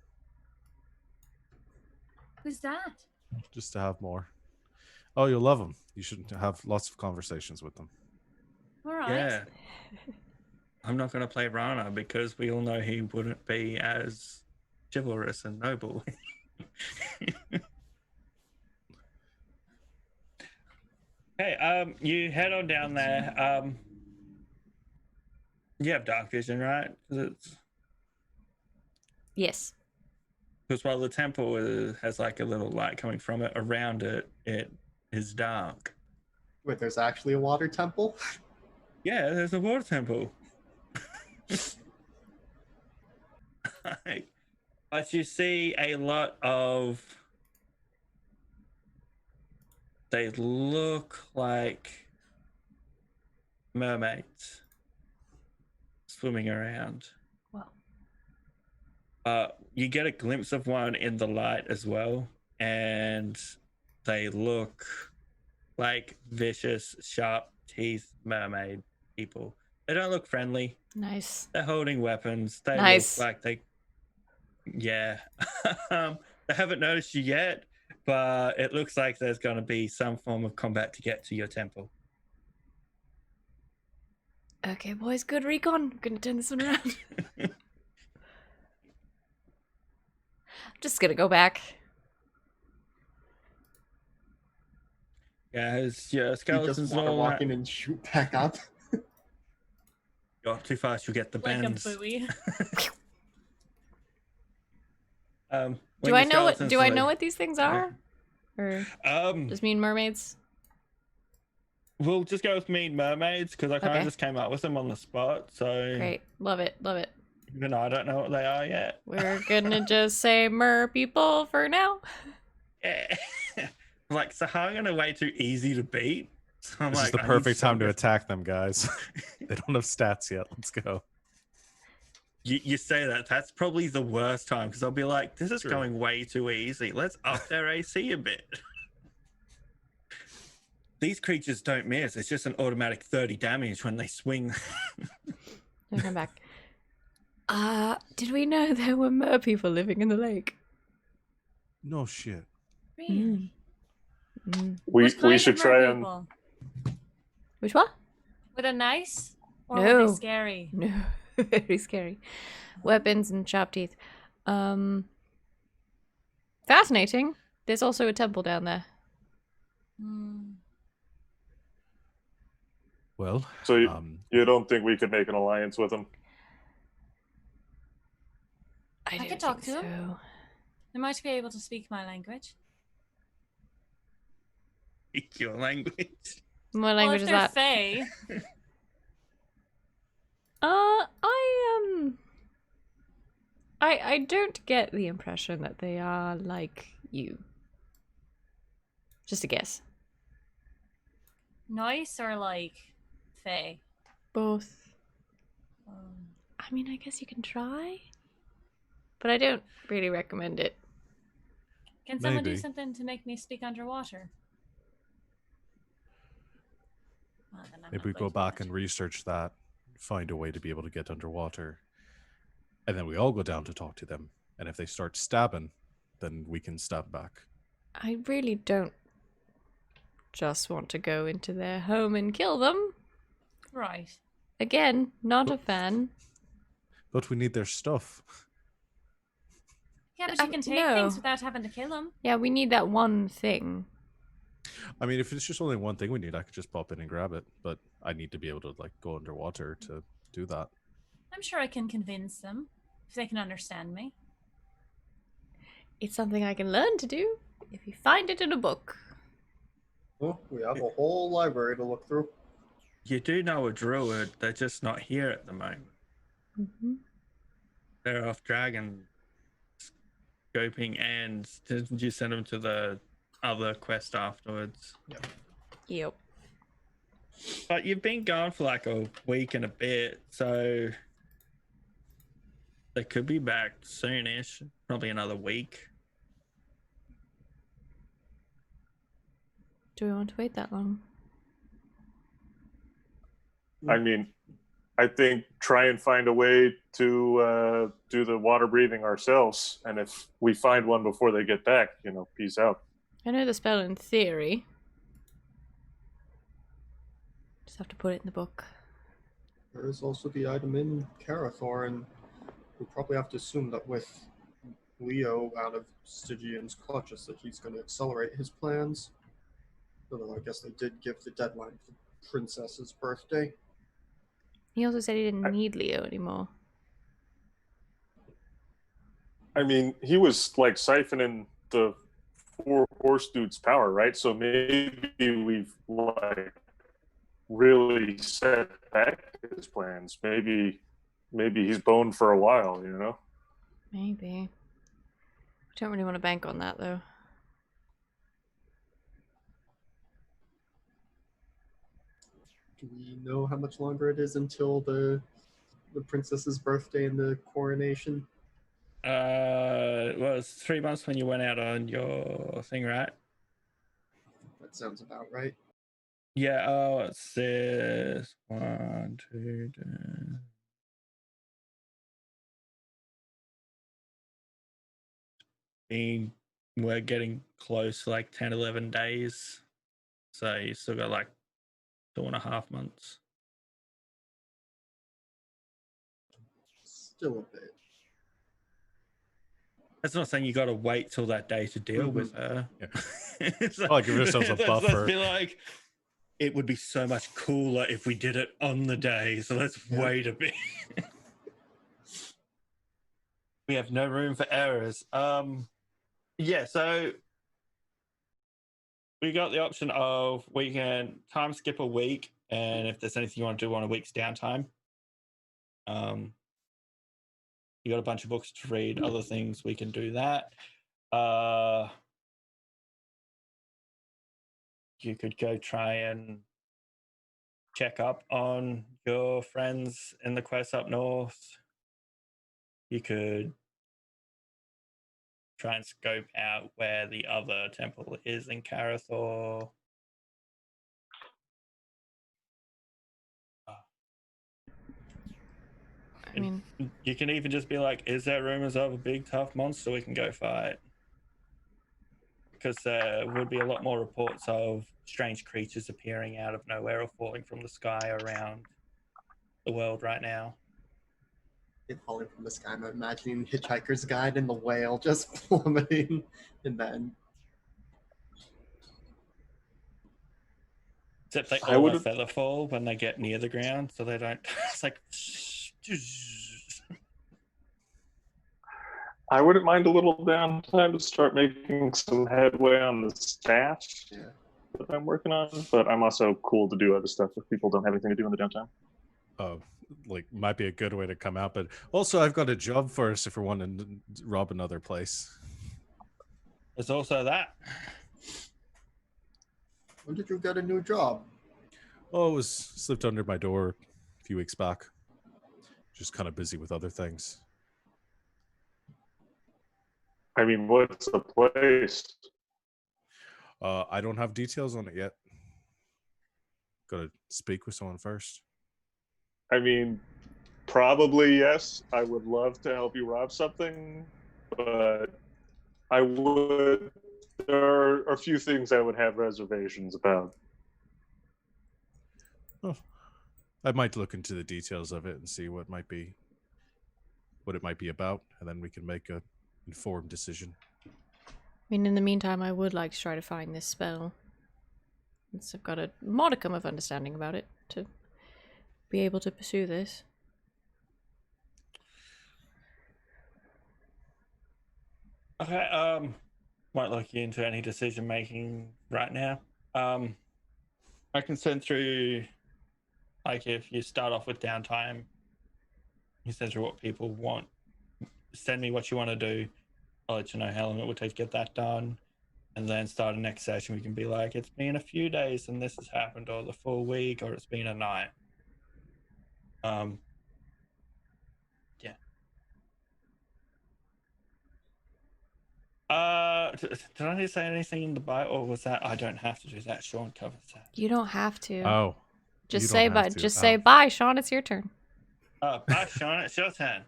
Who's that? just to have more. Oh, you'll love them. You should have lots of conversations with them. All right. Yeah. I'm not going to play Rana because we all know he wouldn't be as chivalrous and noble. Okay, you head on down there. You have dark vision, right? Yes. Because while the temple has like a little light coming from it, around it, it is dark. Wait, there's actually a water temple? Yeah, there's a water temple. But you see a lot of. They look like mermaids swimming around. Wow. You get a glimpse of one in the light as well, and they look like vicious, sharp teeth mermaid people. They don't look friendly. Nice. They're holding weapons. They Nice. look like they. Yeah. They haven't noticed you yet, but it looks like there's going to be some form of combat to get to your temple. Okay, boys, good recon. I'm gonna turn this one around. Just gonna go back. Yeah, it's your You skeletons just and water all walk that. in and shoot back up. Go up too fast, you get the Like bends. a buoy. Do I know what these things are? Or just mean mermaids? We'll just go with mean mermaids because I kind of Okay. just came up with them on the spot. So Great. Love it. Love it. even I don't know what they are yet. We're gonna just say mer people for now. Yeah. Like, so how are way too easy to beat? So I'm This is like, the I need perfect time to some- attack them, guys. They don't have stats yet. Let's go. You say that. That's probably the worst time because I'll be like, this is True. going way too easy. Let's up their AC a bit. These creatures don't miss. It's just an automatic 30 damage when they swing. I'll come back. Did we know there were mer people living in the lake? No shit. Really? We What kind should of try and merpeople? Which one? Were they nice? Or were No. they scary? No, very scary. Weapons and sharp teeth. Fascinating. There's also a temple down there. Hmm. Well, So you don't think we could make an alliance with them? I don't could talk think to him. so. They might be able to speak my language. Your language. What language Well, is if they're that? Fae, I don't get the impression that they are like you. Just a guess. nice or like Fae? Both. Um, I mean, I guess you can try, but I don't really recommend it. Can someone do Maybe. something to make me speak underwater? Well, then I'm maybe not we going go to back do and research that, find a way to be able to get underwater, and then we all go down to talk to them. And if they start stabbing, then we can stab back. I really don't just want to go into their home and kill them. that. Right. Again, not a fan. But we need their stuff. Yeah, but you can take no. things without having to kill them. Yeah, we need that one thing. I mean, if it's just only one thing we need, I could just pop in and grab it. But I need to be able to like go underwater to do that. I'm sure I can convince them if they can understand me. It's something I can learn to do if you find it in a book. Oh, we have a whole library to look through. You do know a druid. They're just not here at the moment. Mm-hmm. They're off dragon scoping, and didn't you send them to the other quest afterwards? Yep. But you've been gone for like a week and a bit, so they could be back soonish. Probably another week. Do we want to wait that long? I mean, I think try and find a way to do the water breathing ourselves, and if we find one before they get back, peace out. I know the spell in theory. Just have to put it in the book. There is also the item in Carathor, and we'll probably have to assume that with Leo out of Stygian's clutches that he's going to accelerate his plans. Although I guess they did give the deadline for the princess's birthday. He also said he didn't need Leo anymore. I mean, he was like siphoning the 4 horse dude's power, right? So maybe we've like really set back his plans. Maybe he's boned for a while, you know? Maybe. I don't really want to bank on that, though. Do we know how much longer it is until the princess's birthday and the coronation? Well, it's 3 months when you went out on your thing, right? That sounds about right. Yeah. Oh, it says 1, 2, 3. We're getting close to like 10, 11 days. So you still got like 2.5 months. Still a bit. That's not saying you got to wait till that day to deal with her. Yeah. It's Like, give yourselves a let's buffer. be like, it would be so much cooler if we did it on the day. So let's wait a bit. We have no room for errors. Yeah, so we got the option of we can time skip a week, and if there's anything you want to do on a week's downtime, you got a bunch of books to read, other things, we can do that. You could go try and check up on your friends in the quest up north. You could try and scope out where the other temple is in Carathor. I mean, you can even just be like, is there rumors of a big tough monster we can go fight? Because there would be a lot more reports of strange creatures appearing out of nowhere or falling from the sky around the world right now. It falling from the sky. I'm imagining Hitchhiker's Guide and the whale just plummeting, and then Except they I all would- have feather fall when they get near the ground, so they don't. It's like. I wouldn't mind a little downtime to start making some headway on the stash that I'm working on, but I'm also cool to do other stuff if people don't have anything to do in the downtime. Like, might be a good way to come out, but also I've got a job first if we're wanting to rob another place. There's also that. when did you get a new job? Oh, it was slipped under my door a few weeks back. Just kind of busy with other things. I mean, what's the place? I don't have details on it yet. Gotta speak with someone first. I mean, probably yes. I would love to help you rob something, but I would. There are a few things I would have reservations about. Oh, I might look into the details of it and see what it might be about, and then we can make a informed decision. I mean, in the meantime, I would like to try to find this spell. Since I've got a modicum of understanding about it to be able to pursue this. Okay, won't look into any decision making right now. I can send through, like, if you start off with downtime, you send through what people want. Send me what you want to do. I'll let you know how long it would take to get that done. And then start a next session. We can be like, it's been a few days and this has happened, or the full week, or it's been a night. Yeah. Did I say anything in the bio, or was that I don't have to do that? Sean covers that. You don't have to. Oh, just say bye. Just say bye, Sean. It's your turn. Bye, Sean. It's your turn.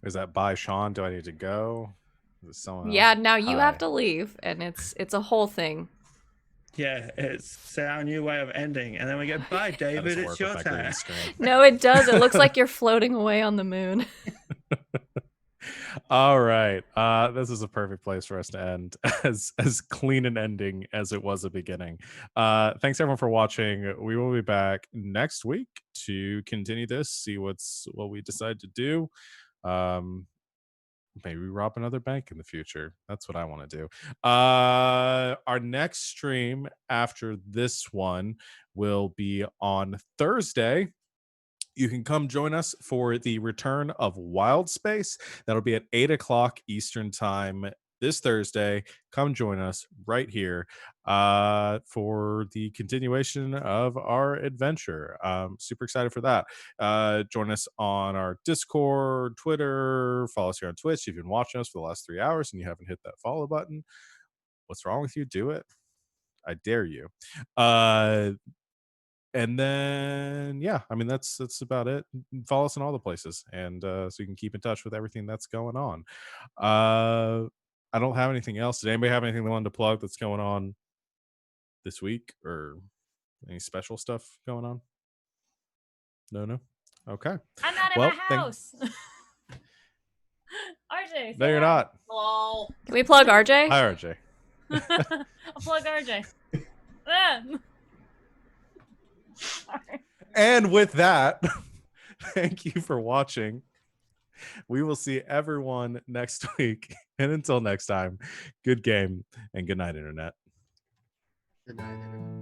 Is that bye, Sean? Do I need to go? Is it someone Yeah. else? Now you Hi. have to leave, and it's a whole thing. Yeah, it's our new way of ending. And then we go, bye, That David, doesn't it's work your with that green turn. screen. No, it does. It looks like you're floating away on the moon. All right. This is a perfect place for us to end, as clean an ending as it was a beginning. Thanks everyone for watching. We will be back next week to continue this, see what we decide to do. Maybe rob another bank in the future. That's what I want to do. Our next stream after this one will be on Thursday. You can come join us for the return of Wild Space. That'll be at 8 o'clock Eastern Time this Thursday. Come join us right here for the continuation of our adventure. Super excited for that. Join us on our Discord, Twitter, follow us here on Twitch. If you've been watching us for the last 3 hours and you haven't hit that follow button, what's wrong with you? Do it. I dare you. And then I mean that's about it. Follow us in all the places, and so you can keep in touch with everything that's going on. I don't have anything else. Did anybody have anything they wanted to plug that's going on this week, or any special stuff going on? No. Okay. I'm not in Well, my house. RJ. No, you're not. Lol. Can we plug RJ? Hi, RJ. I'll plug RJ. Ah. Sorry. And with that, thank you for watching. We will see everyone next week. And until next time, good game and good night, Internet. Good night, everyone.